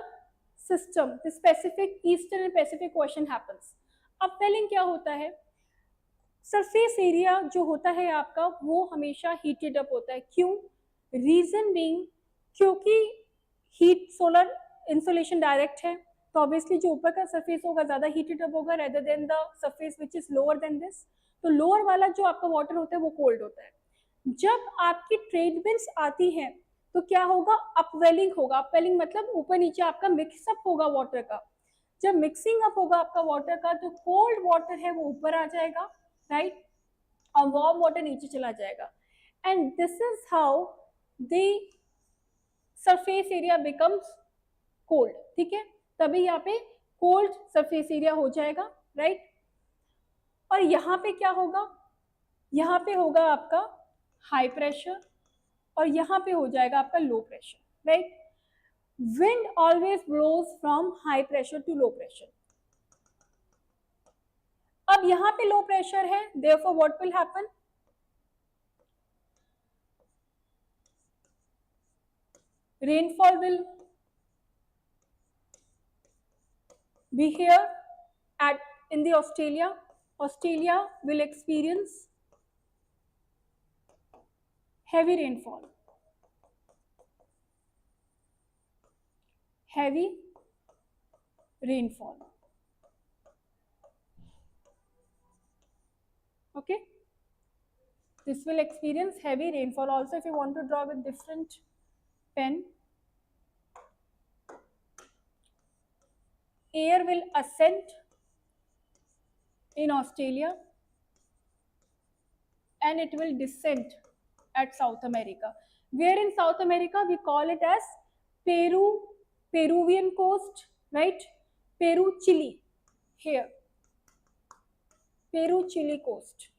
system. The specific eastern and Pacific ocean happens. upwelling क्या होता है, सरफेस एरिया जो होता है आपका वो हमेशा हीटेड अप होता है. क्यों, रीजन बीइंग क्योंकि हीट सोलर इंसोलेशन डायरेक्ट है, तो ऑब्वियसली जो ऊपर का सरफेस होगा ज्यादा हीटेड अप होगा rather than the surface which is lower than this. तो लोअर वाला जो आपका वाटर होता है वो कोल्ड होता है. जब आपकी ट्रेड विंड्स आती हैं तो क्या होगा, अपवेलिंग होगा. अपवेलिंग मतलब ऊपर नीचे आपका मिक्सअप होगा वाटर का. जब मिक्सिंग अप होगा आपका वाटर का तो कोल्ड वाटर है वो ऊपर आ जाएगा, राइट, और वार्म वाटर नीचे चला जाएगा. And this is how the surface area becomes cold, ठीक है. तभी यहाँ पे कोल्ड सरफेस एरिया हो जाएगा, राइट. और यहाँ पे क्या होगा, यहाँ पे होगा आपका हाई प्रेशर और यहाँ पे हो जाएगा आपका low pressure, right. Wind always blows from high pressure to low pressure. अब यहाँ पे लो प्रेशर है, therefore what will happen, rainfall will be here at in the Australia. Australia will experience heavy rainfall. Heavy rainfall. Okay. This will experience heavy rainfall. Also, if you want to draw with different pen, air will ascend in Australia and it will descend at South America. Where in South America we call it as Peruvian coast, right? Peru, Chile, here. Peru, Chile coast.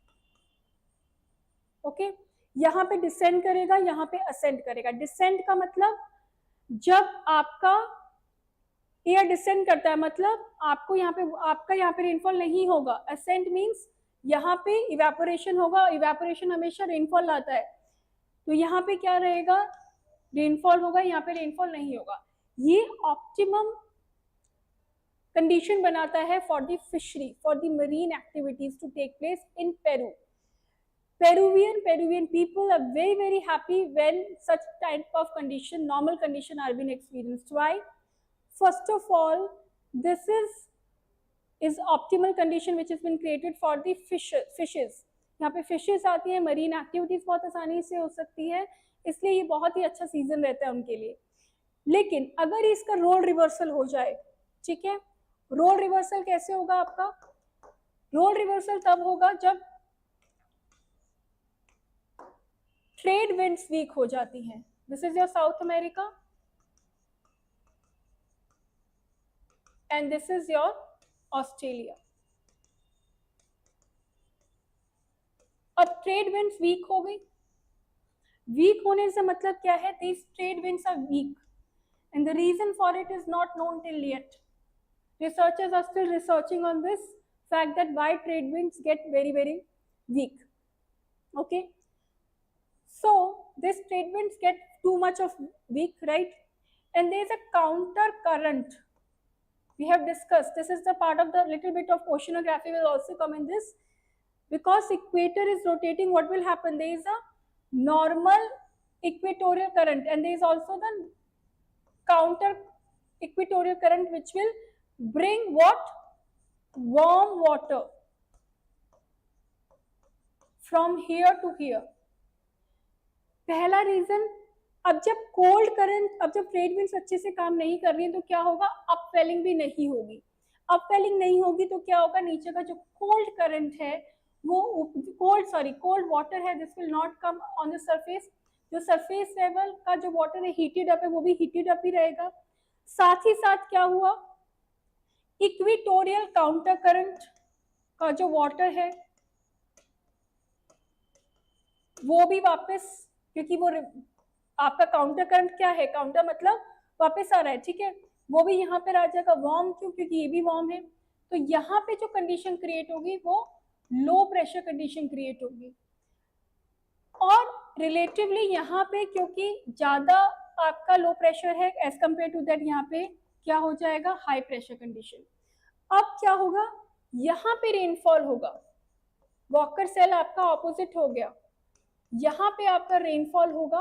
Okay? यहाँ पे descend करेगा, यहाँ पे ascend करेगा. Descend का मतलब जब आपका एयर डिसेंड करता है, मतलब आपको यहाँ पे आपका यहाँ पे रेनफॉल नहीं होगा। असेंट मीन्स यहाँ पे इवेपोरेशन होगा, इवेपोरेशन हमेशा रेनफॉल लाता है, तो यहाँ पे क्या रहेगा, रेनफॉल होगा, यहाँ पे रेनफॉल नहीं होगा। ये ऑप्टिमम कंडीशन बनाता है for the fishery, for the marine activities to take place in Peru. Peruvian people are very happy when such type of condition, normal condition are being experienced. Why? First of all, this is optimal condition which has been created for the fishes. यहाँ पे fishes आती हैं, marine activities बहुत आसानी से हो सकती है, इसलिए ये बहुत ही अच्छा सीजन रहता है उनके लिए. लेकिन अगर इसका रोल रिवर्सल हो जाए, ठीक है, रोल रिवर्सल कैसे होगा आपका, रोल रिवर्सल तब होगा जब ट्रेड विंड्स वीक हो जाती हैं. This is your south America and this is your Australia. अब ट्रेड विंड्स वीक हो गई, वीक होने से मतलब क्या है, these trade winds are weak and the reason for it is not known till yet. Researchers are still researching on this fact that why trade winds get very weak. Okay, so this trade winds get too much of weak, right? And there is a counter current we have discussed. This is the part of the little bit of oceanography will also come in this. Because equator is rotating, what will happen, there is a normal equatorial current and there is also the counter equatorial current which will bring what, warm water from here to here. पहला reason, अब जब cold current, अब जब trade winds अच्छे से काम नहीं कर रही है तो क्या होगा, अपवेलिंग भी नहीं होगी. अपवेलिंग नहीं होगी तो क्या होगा, नीचे का जो कोल्ड करंट है वो कोल्ड वाटर है, this will not come on the surface. जो सरफेस लेवल का जो वाटर है हीटेड अप है, वो भी हीटेड अप ही रहेगा. साथ ही साथ क्या हुआ, इक्वेटोरियल काउंटर करंट का जो वाटर है वो भी वापस, क्योंकि वो आपका काउंटर करंट क्या है, काउंटर मतलब वापस आ रहा है, ठीक है, वो भी यहाँ पे आ जाएगा. वार्म क्यों, क्योंकि ये भी वार्म है. तो यहाँ पे जो कंडीशन क्रिएट होगी वो लो प्रेशर कंडीशन क्रिएट होगी. और रिलेटिवली यहाँ पे क्योंकि ज्यादा आपका लो प्रेशर है एज कंपेयर टू दैट, यहाँ पे क्या हो जाएगा, हाई प्रेशर कंडीशन. अब क्या होगा, यहाँ पे रेनफॉल होगा, वॉकर सेल आपका ऑपोजिट हो गया, यहाँ पे आपका रेनफॉल होगा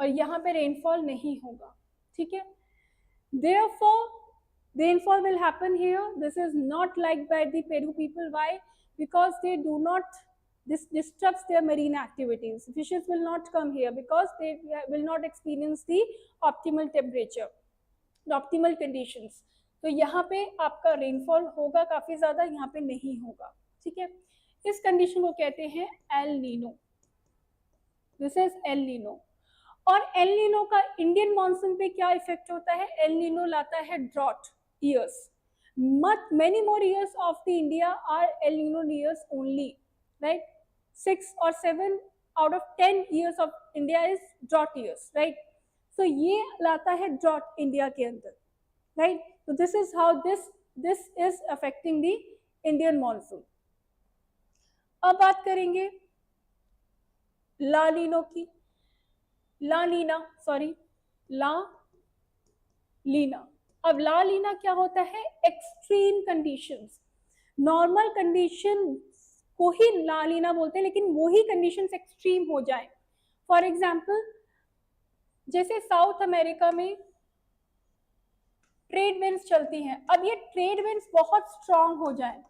और यहाँ पे रेनफॉल नहीं होगा, ठीक है. Therefore, rainfall will happen here. This is not liked by the Peru people. Why? Because they do not, this disrupts their marine activities. Fishes will not come here because they will not experience the optimal temperature, the optimal conditions. तो यहाँ पे आपका rainfall होगा काफी ज्यादा, यहाँ पे नहीं होगा, ठीक है. इस कंडीशन को कहते हैं El Nino. This is El Nino. और एल नीनो का इंडियन मॉनसून पे क्या इफेक्ट होता है, एल नीनो लाता है drought years. many more years of the India are El Nino years only, right? 6 or 7 out of 10 years of India is drought years, right? So ये लाता है ड्रॉट इंडिया के अंदर, right? So this is how this is affecting the Indian monsoon. अब बात करेंगे ला Nino की, ला लीना. अब ला लीना क्या होता है, एक्सट्रीम कंडीशंस. नॉर्मल कंडीशन को ही ला लीना बोलते हैं, लेकिन वही कंडीशंस एक्सट्रीम हो जाए. फॉर एग्जांपल, जैसे साउथ अमेरिका में ट्रेड विंड्स चलती हैं, अब ये ट्रेड विंड्स बहुत स्ट्रांग हो जाए,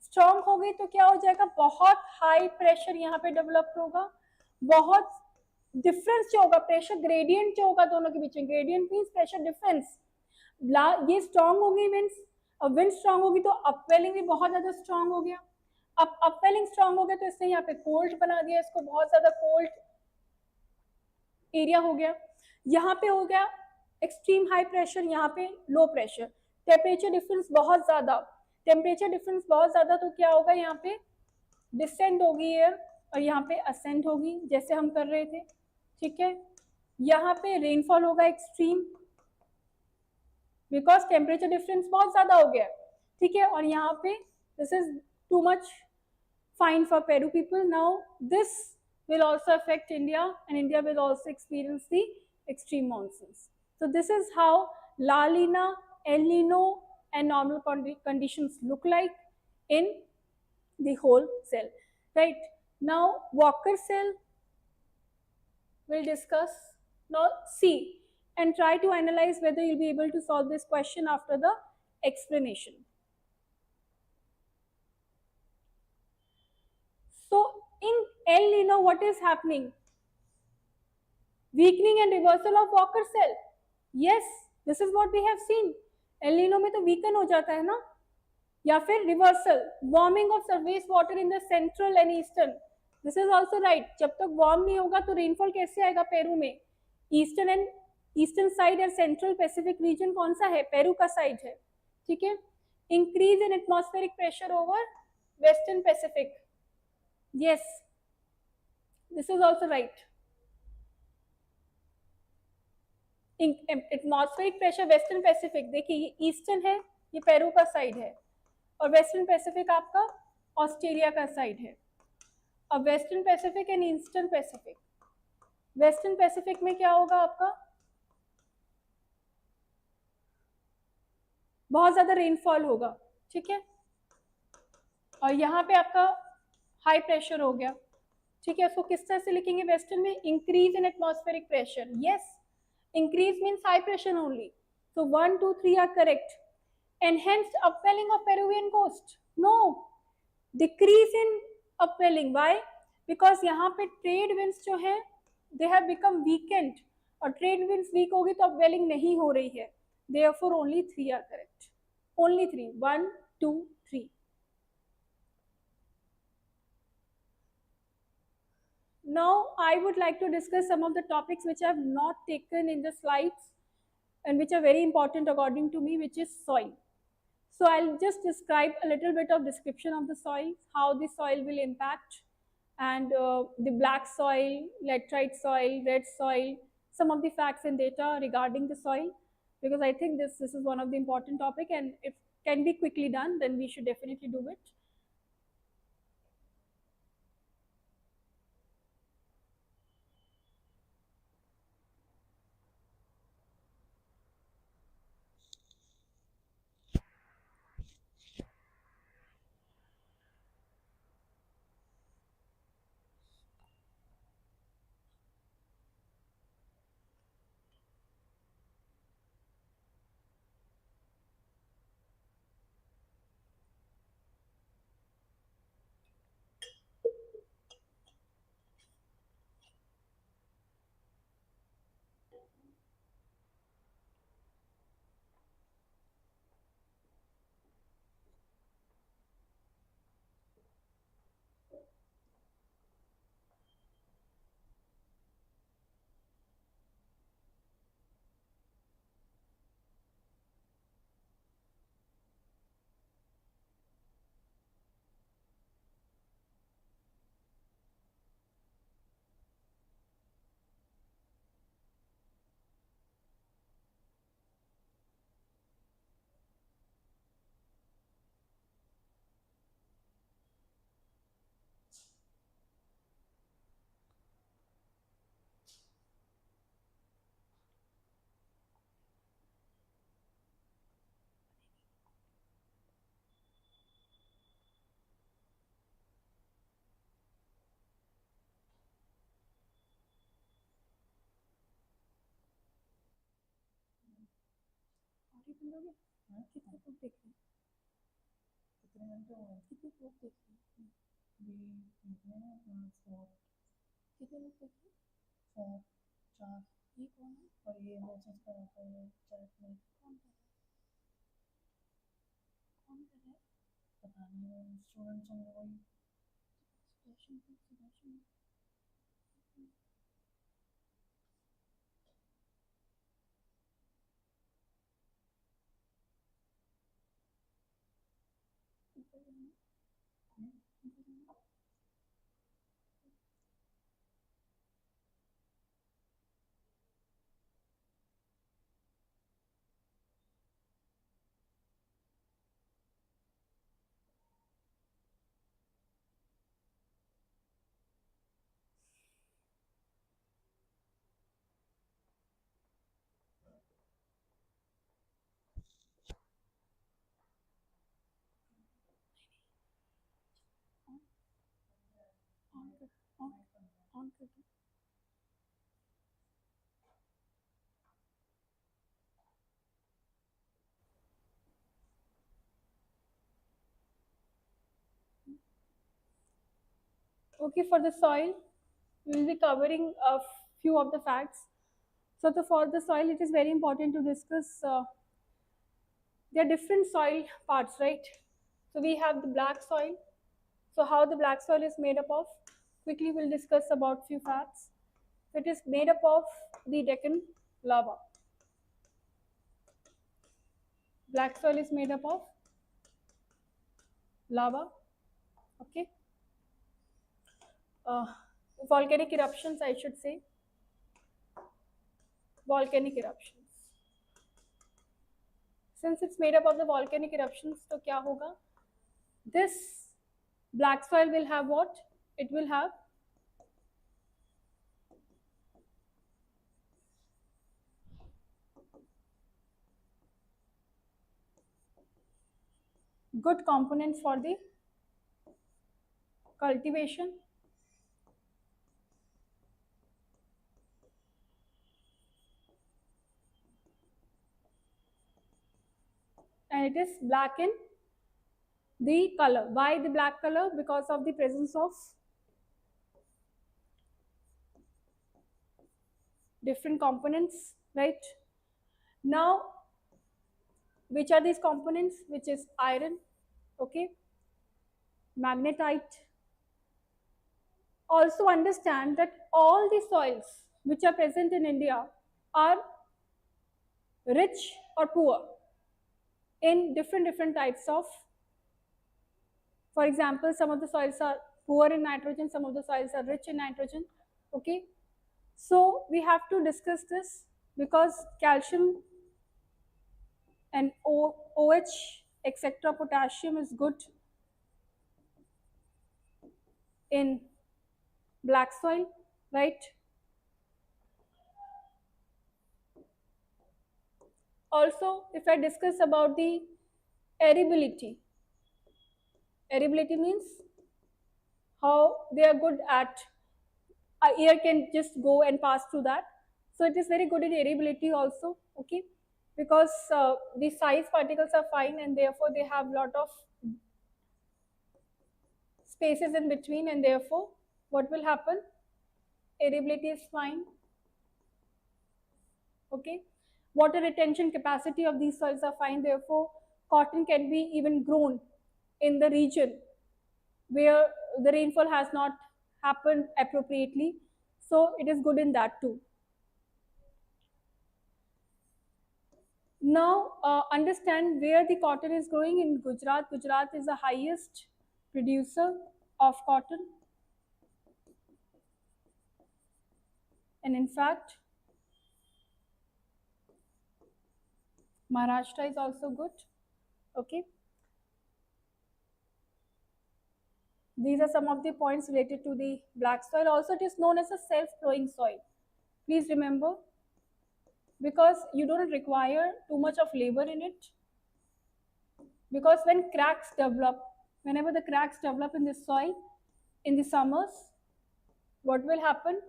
स्ट्रांग हो गई तो क्या हो जाएगा, बहुत हाई प्रेशर यहाँ पे डेवलप होगा, बहुत डिफरेंस जो होगा, प्रेशर ग्रेडियंट जो होगा दोनों के बीच में, ग्रेडियंट मींस प्रेशर डिफरेंस. ये स्ट्रांग होगी विंड्स, अब विंड स्ट्रांग होगी तो अपवेलिंग भी बहुत ज्यादा स्ट्रांग हो गया. अब अपवेलिंग स्ट्रांग हो गया तो इसने यहाँ पे कोल्ड बना दिया, इसको बहुत ज्यादा कोल्ड एरिया हो गया. यहाँ पे हो गया एक्सट्रीम हाई प्रेशर, यहाँ पे लो प्रेशर. टेम्परेचर डिफरेंस बहुत ज्यादा, तो क्या होगा, यहाँ पे डिसेंड होगी एयर और यहाँ पे असेंड होगी, जैसे हम कर रहे थे, ठीक है. यहाँ पे रेनफॉल होगा एक्सट्रीम, बिकॉज टेम्परेचर डिफरेंस बहुत ज़्यादा हो गया, ठीक है। और यहाँ पे this is too much fine for Peru people. Now this will also affect India, and India will also experience the extreme monsoons. So this is how La Nina, El Nino and normal conditions look like in the whole cell, right? Now Walker cell we'll discuss. Now see and try to analyze whether you'll be able to solve this question after the explanation. So in El Nino, what is happening? Weakening and reversal of Walker cell. Yes, this is what we have seen. El Nino में तो weaken हो जाता है ना, या फिर reversal, warming of surface water in the central and eastern. This is also right. जब तक warm नहीं होगा तो rainfall कैसे आएगा पेरू में? Eastern and eastern side और central Pacific region कौन सा है? पेरू का side है, ठीक है? Increase in atmospheric pressure over Western Pacific. Yes, this is also right. Atmospheric pressure western Pacific, देखिए ये ईस्टर्न है, ये पेरू का साइड है, और वेस्टर्न पैसिफिक आपका ऑस्ट्रेलिया का साइड है। अब western Pacific and eastern Pacific, western Pacific में क्या होगा आपका? बहुत ज्यादा रेनफॉल होगा, ठीक है। और यहाँ पे आपका हाई प्रेशर हो गया, ठीक है। उसको किस तरह से लिखेंगे वेस्टर्न में? Increase in atmospheric pressure. Yes, increase means high pressure only. So 1, 2, 3 are correct. Enhanced upwelling of Peruvian coast. No, decrease in upwelling. Why? Because यहाँ पे trade winds जो है they have become weakened, और trade winds weak होगी तो upwelling नहीं हो रही है. Therefore only 3 are correct. Only 3. 1, 2, 3. Now I would like to discuss some of the topics which I have not taken in the slides and which are very important according to me, which is soil. So I'll just describe a little bit of description of the soil, how the soil will impact, and the black soil, laterite soil, red soil, some of the facts and data regarding the soil, because I think this is one of the important topic, and if can be quickly done, then we should definitely do it. कितने लोग देख रहे हैं? कितने घंटे हो गए? कितने लोग देख रहे हैं? अभी निकले हैं अपना 4 कितने लोग देख रहे हैं? 4 4 ये कौन है? और ये मैसेज कर रहा था ये चैट में। कौन कर रहा है? कौन कर रहा है? पता नहीं, स्टूडेंट्स होंगे कोई। सुदर्शन को सुदर्शन ऊपर जाना, ऊपर जाना। Okay, for the soil, we will be covering a few of the facts. So for the soil, it is very important to discuss. There are different soil parts, right? So we have the black soil. So how the black soil is made up of? Quickly, we'll discuss about few facts. So it is made up of the Deccan lava. Black soil is made up of lava. Okay. Uh, Volcanic eruptions, I should say. Volcanic eruptions. Since it's made up of the volcanic eruptions, so kya hoga? This black soil will have what? It will have good components for the cultivation, and it is black in the color. Why the black color? Because of the presence of different components, right? Now, which are these components? Which is iron, okay, magnetite. Also understand that all the soils which are present in India are rich or poor in different types of, for example, some of the soils are poor in nitrogen, some of the soils are rich in nitrogen, okay. So we have to discuss this because calcium and OH, etc., potassium is good in black soil, right? Also, if I discuss about the arability, arability means how they are good at, air can just go and pass through that. So it is very good in arability also, okay, because the size particles are fine and therefore they have lot of spaces in between, and therefore what will happen? Arability is fine, okay. Water retention capacity of these soils are fine, therefore cotton can be even grown in the region where the rainfall has not happened appropriately, so it is good in that too. Now understand where the cotton is growing in Gujarat. Gujarat is the highest producer of cotton, and in fact Maharashtra is also good, okay. These are some of the points related to the black soil. Also, it is known as a self-flowing soil. Please remember, because you don't require too much of labor in it. Because when cracks develop, whenever the cracks develop in the soil in the summers, what will happen?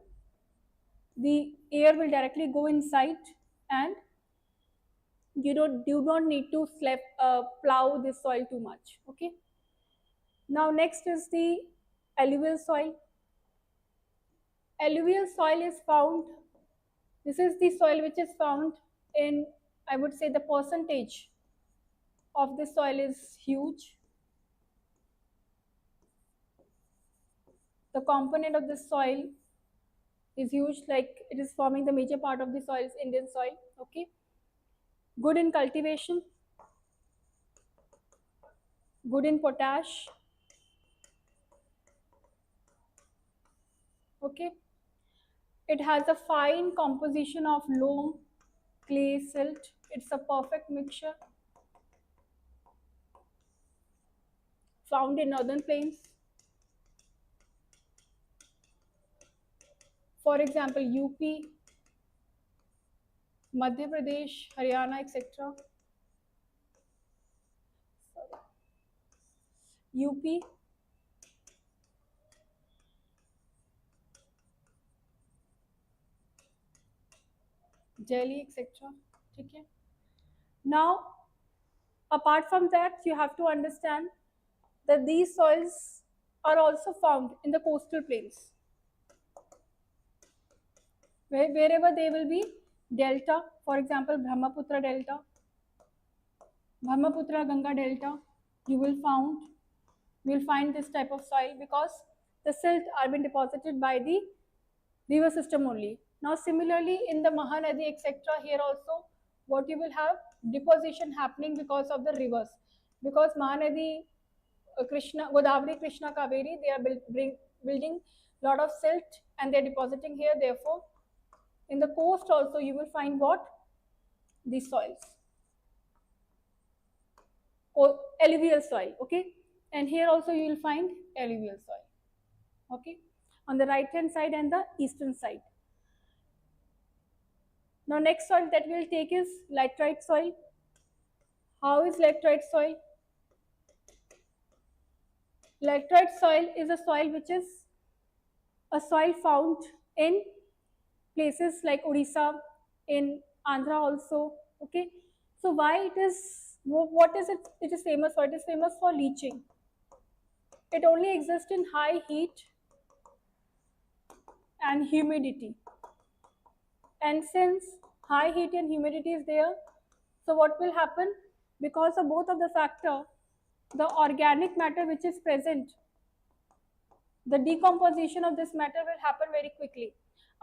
The air will directly go inside, and you don't need to plow the soil too much. Okay. Now next is the alluvial soil. Alluvial soil is found, this is the soil which is found in, I would say, the percentage of the soil is huge. The component of the soil is huge, like it is forming the major part of the soil is Indian soil, okay. Good in cultivation, good in potash, okay. It has a fine composition of loam, clay, silt. It's a perfect mixture found in northern plains. For example, UP, Madhya Pradesh, Haryana, etc. UP, Delhi, etc. Okay. Now, apart from that, you have to understand that these soils are also found in the coastal plains. Wherever there will be delta, for example, Brahmaputra Delta, Brahmaputra Ganga Delta, you will find this type of soil because the silt are being deposited by the river system only. Now, similarly, in the Mahanadi, etc., here also, what you will have deposition happening because of the rivers. Because Mahanadi, Krishna, Godavari, Krishna, Kaveri, they are building lot of silt and they are depositing here. Therefore, in the coast also, you will find what? These soils. Alluvial soil, okay? And here also you will find alluvial soil, okay? On the right hand side and the eastern side. Now next soil that we will take is laterite soil. How is laterite soil? Laterite soil is a soil which is a soil found in places like Odisha, in Andhra also, okay? So why it is, what is it? It is famous for? It is famous for leaching. It only exists in high heat and humidity. And since high heat and humidity is there, so what will happen? Because of both of the factor, the organic matter which is present, the decomposition of this matter will happen very quickly.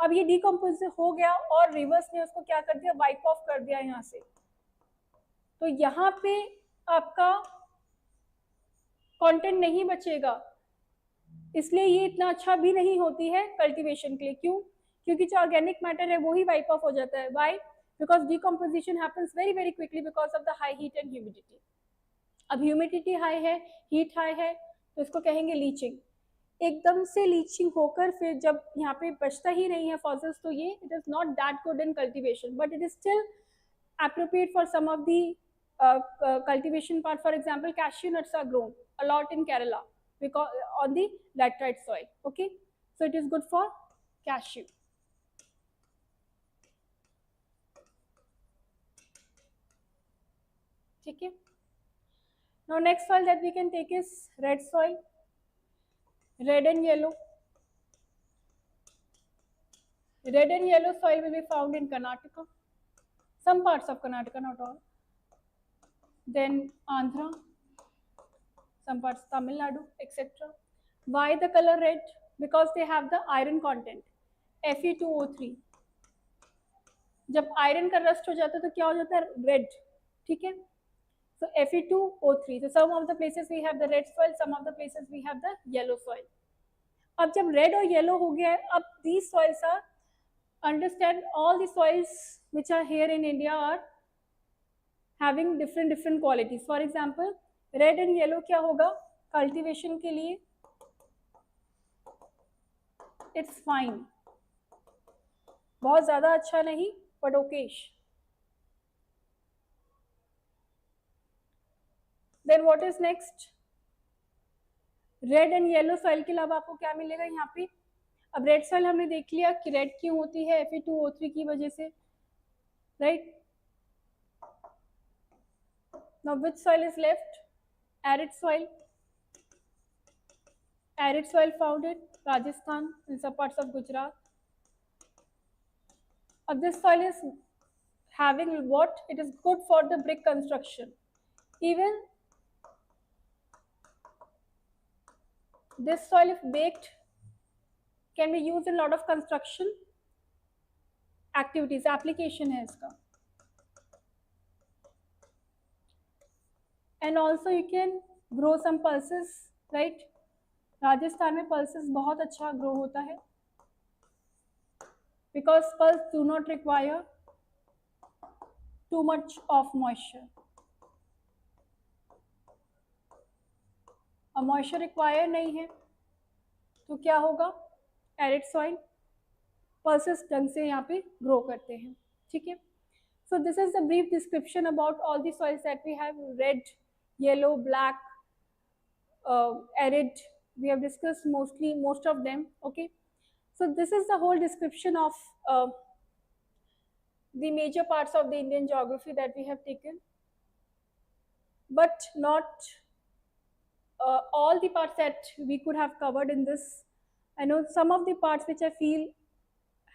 अब ये decompose हो गया और reverse ने उसको क्या कर दिया, वाइप ऑफ कर दिया यहाँ से, तो यहाँ पे आपका कंटेंट नहीं बचेगा, इसलिए ये इतना अच्छा भी नहीं होती है कल्टीवेशन के लिए. क्यों? क्योंकि जो ऑर्गेनिक मैटर है वो ही वाइप ऑफ हो जाता है. Why? Because decomposition happens very very quickly because of the high heat and humidity. अब ह्यूमिडिटी हाई है, हीट हाई है, तो इसको कहेंगे लीचिंग. एकदम से लीचिंग होकर फिर जब यहाँ पे बचता ही नहीं है फॉसिल्स, तो ये it is not that good in cultivation, but it is still appropriate for some of the cultivation part. For example, cashew nuts are grown a lot in Kerala because on the laterite soil, okay? So it is good for cashew. Okay. Now next soil that we can take is red soil, red and yellow. Red and yellow soil will be found in Karnataka, some parts of Karnataka, not all. Then Andhra, some parts Tamil Nadu, etc. Why the color red? Because they have the iron content, Fe2O3. जब iron का rust हो जाता है तो क्या हो जाता है? रेड. ठीक है. So Fe2O3. So some of the places we have the red soil, some of the places we have the yellow soil. अब जब रेड और येलो हो गया है, अब these soils are, understand, all the soils which are here in India are having different qualities. For example, red and yellow क्या होगा cultivation के लिए? It's fine, बहुत ज़्यादा अच्छा नहीं, but okayish. Then what is next? Red and yellow soil के अलावा आपको क्या मिलेगा यहाँ पे? अब रेड सॉइल हमने देख लिया कि रेड क्यों होती है, Fe2O3 की वजह से, right? Now which soil is left? Arid soil. Arid soil found in Rajasthan and some parts of Gujarat. This soil is having what? It is good for the brick construction. Even this soil, if baked, can be used in a lot of construction activities. Application है इसका. And also you can grow some pulses, right? Rajasthan में pulses बहुत अच्छा grow होता है because pulse do not require too much of moisture. अब moisture require नहीं है तो क्या होगा? Arid soil, pulses ढंग से यहाँ पे grow करते हैं. ठीक है. So this is the brief description about all the soils that we have: red, yellow, black, arid. We have discussed most of them. Okay. So this is the whole description of the major parts of the Indian geography that we have taken, but not all the parts that we could have covered in this. I know some of the parts which I feel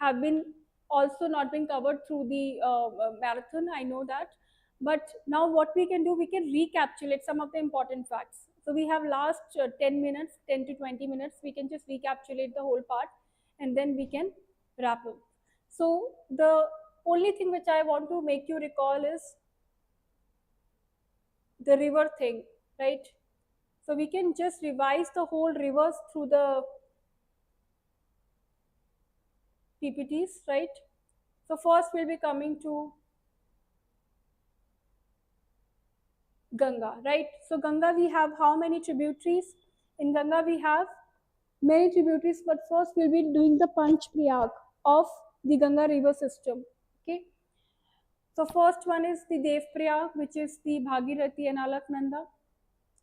have been also not been covered through the marathon. I know that, but now what we can do, we can recapitulate some of the important facts. So we have last 10 minutes, 10 to 20 minutes. We can just recapitulate the whole part, and then we can wrap up. So the only thing which I want to make you recall is the river thing, right? So we can just revise the whole rivers through the PPTs, right? So first we'll be coming to Ganga, right? So Ganga, we have how many tributaries? In Ganga, we have many tributaries, but first we'll be doing the Panch Prayag of the Ganga river system. Okay. So first one is the Dev Prayag, which is the Bhagirathi and Alaknanda.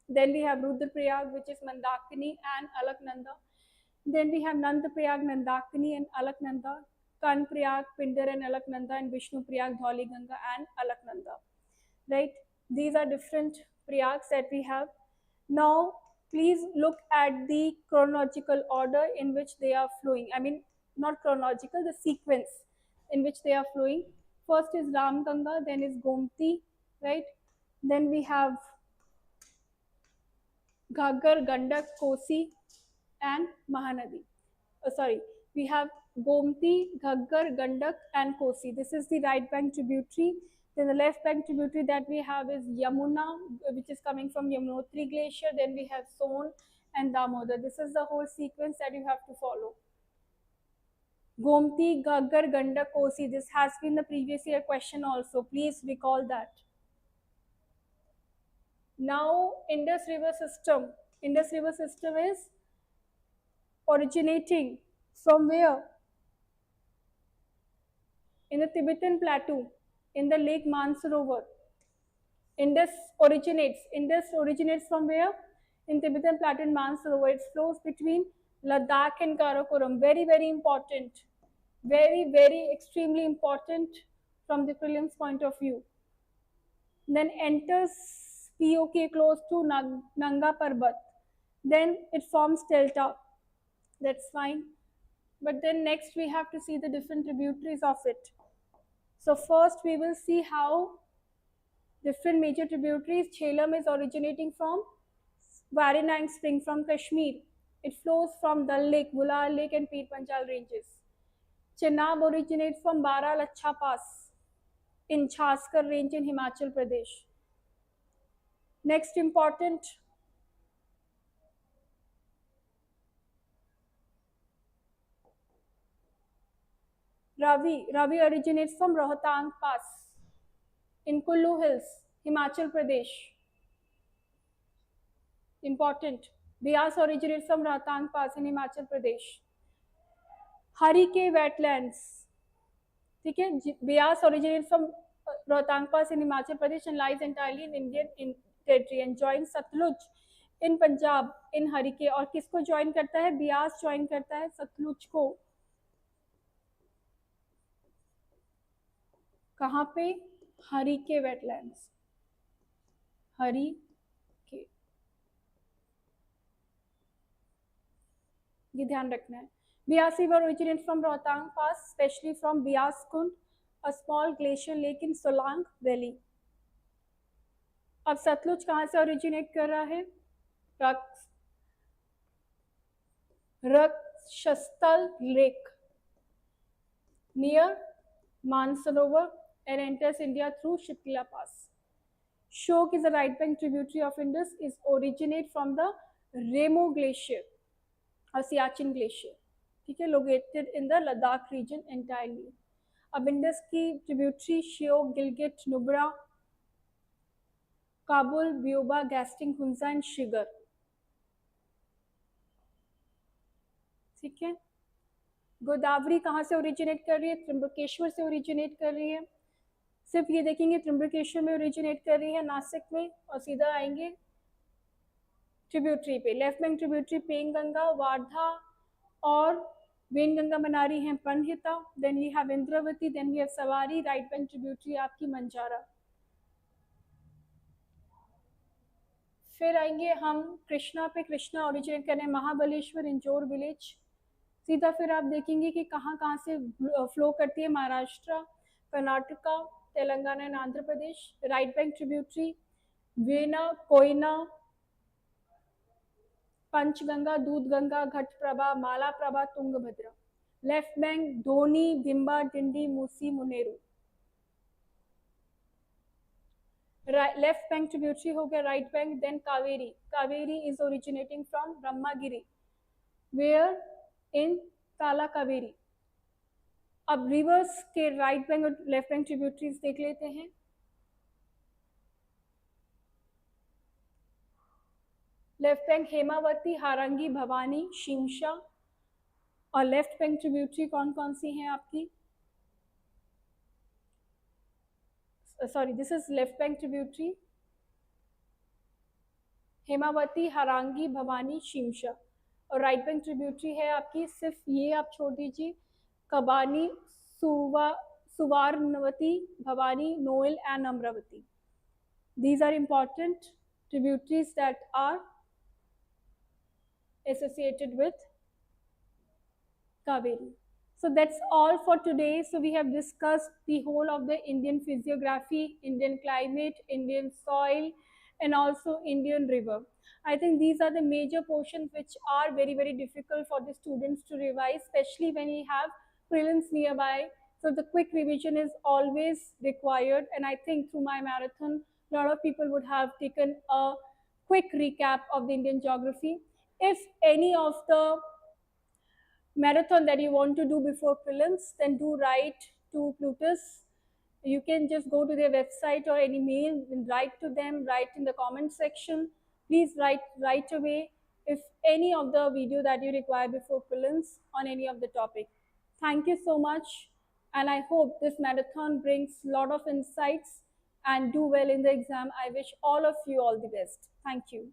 Then we have Rudra Prayag, which is Mandakini and Alaknanda. Then we have Nanda Prayag, Mandakini and Alaknanda. Kan Prayag, Pindar and Alaknanda, and Vishnu Prayag, Dhauli Ganga and Alaknanda. Right? These are different Prayags that we have. Now, please look at the chronological order in which they are flowing. I mean, not chronological, the sequence in which they are flowing. First is Ram Ganga, then is Gomti, right? Then we have Ghaggar, Gandak, Kosi, and Mahanadi. Sorry, we have Gomti, Ghaggar, Gandak, and Kosi. This is the right bank tributary. Then the left bank tributary that we have is Yamuna, which is coming from Yamunotri Glacier. Then we have Son and Damodar. This is the whole sequence that you have to follow. Gomti, Ghaggar, Gandak, Kosi. This has been the previous year question also. Please recall that. Now, Indus River system. Indus River system is originating from where? In the Tibetan plateau, in the Lake Mansarovar. Indus originates from where? In Tibetan plateau in Mansarovar. It flows between Ladakh and Karakoram. Very, very important. Very, very extremely important from the prelims point of view. Then enters POK close to Nanga Parbat. Then it forms delta. That's fine. But then next we have to see the different tributaries of it. So first we will see how different major tributaries. Jhelum is originating from Varinang Spring from Kashmir. It flows from Dal Lake, Vular Lake and Pir Panjal ranges. Chenab originates from Bara Lacha Pass in Chhaskar range in Himachal Pradesh. Next important Ravi originates from Rohtang Pass in Kullu Hills, Himachal Pradesh. Important. Beas originates from Rohtang Pass in Himachal Pradesh. Hari के wetlands. ठीक है. Beas originates from Rohtang Pass in Himachal Pradesh and lies entirely in Indian territory and joins Satluj in Punjab in Harike. और किसको join करता है? Beas join करता है सतलुज को. कहाँ पे? हरी के वेटलैंड्स. हरी के, ये ध्यान रखना है. Beas River originates from Rohtang Pass, especially from Beas Kund, a small glacier lake in Solang Valley. अब सतलुज कहाँ से ओरिजिनेट कर रहा है? Rakshastal Lake near Mansarovar and enters India through Shitla Pass. Shok is a right bank tributary of Indus. Is originate from the Remo Glacier or Siachen Glacier. ठीक है, located in the Ladakh region entirely. अब Indus की tributary Shyok, Gilgit, Nubra, Kabul, ब्योबा, गैस्टिंग, Hunza and Shigar. ठीक है. गोदावरी कहाँ से originate कर रही है? त्र्यंबकेश्वर से ओरिजिनेट कर रही है. सिर्फ ये देखेंगे त्र्यंबकेश्वर में ओरिजिनेट कर रही है, नासिक में, और सीधा आएंगे ट्रिब्यूटरी पे. Left bank tributary Penganga, Wardha और वेन गंगा बना रही है Pranhita. Then we have Indravati, then we have Sabari. Right bank tributary आपकी मंजारा. फिर आएंगे हम कृष्णा पे। कृष्णा ओरिजिनेट करने महाबलेश्वर इंजोर विलेज। सीधा फिर आप देखेंगे कि कहाँ कहाँ से फ्लो करती है। Maharashtra, Karnataka, Telangana and Andhra Pradesh. Right bank tributary Venna, Koyna, Panchganga, Doodhganga, Ghataprabha, Malaprabha, Tungabhadra. Left bank धोनी, Bhima, Dindi, Musi, Munneru. Left bank tributary हो गया right bank. Then Kaveri. Kaveri is originating from Brahmagiri, where in Talakaveri. अब रिवर्स के राइट बैंक और लेफ्ट बैंक ट्रिब्यूटरीज देख लेते हैं। Left bank Hemavati, Harangi, Bhavani, Shimsha. और लेफ्ट बैंक ट्रिब्यूटरी कौन कौन सी हैं आपकी? Sorry, this is left bank tributary Hemavati, Harangi, Bhavani, Shimsha. और राइट बैंक ट्रिब्यूटरी है आपकी, सिर्फ ये आप छोड़ दीजिए, कबानी, सुवा, Suvarnavati, Bhavani, Noyyal and Amaravati. These are important tributaries that are associated with Kaveri. So that's all for today. So we have discussed the whole of the Indian physiography, Indian climate, Indian soil, and also Indian river. I think these are the major portions which are very, very difficult for the students to revise, especially when you have prelims nearby. So the quick revision is always required. And I think through my marathon, a lot of people would have taken a quick recap of the Indian geography. If any of the marathon that you want to do before prelims, then do write to Plutus. You can just go to their website or any mail and write to them, write in the comment section. Please write right away if any of the video that you require before prelims on any of the topic. Thank you so much, and I hope this marathon brings a lot of insights and do well in the exam. I wish all of you all the best. Thank you.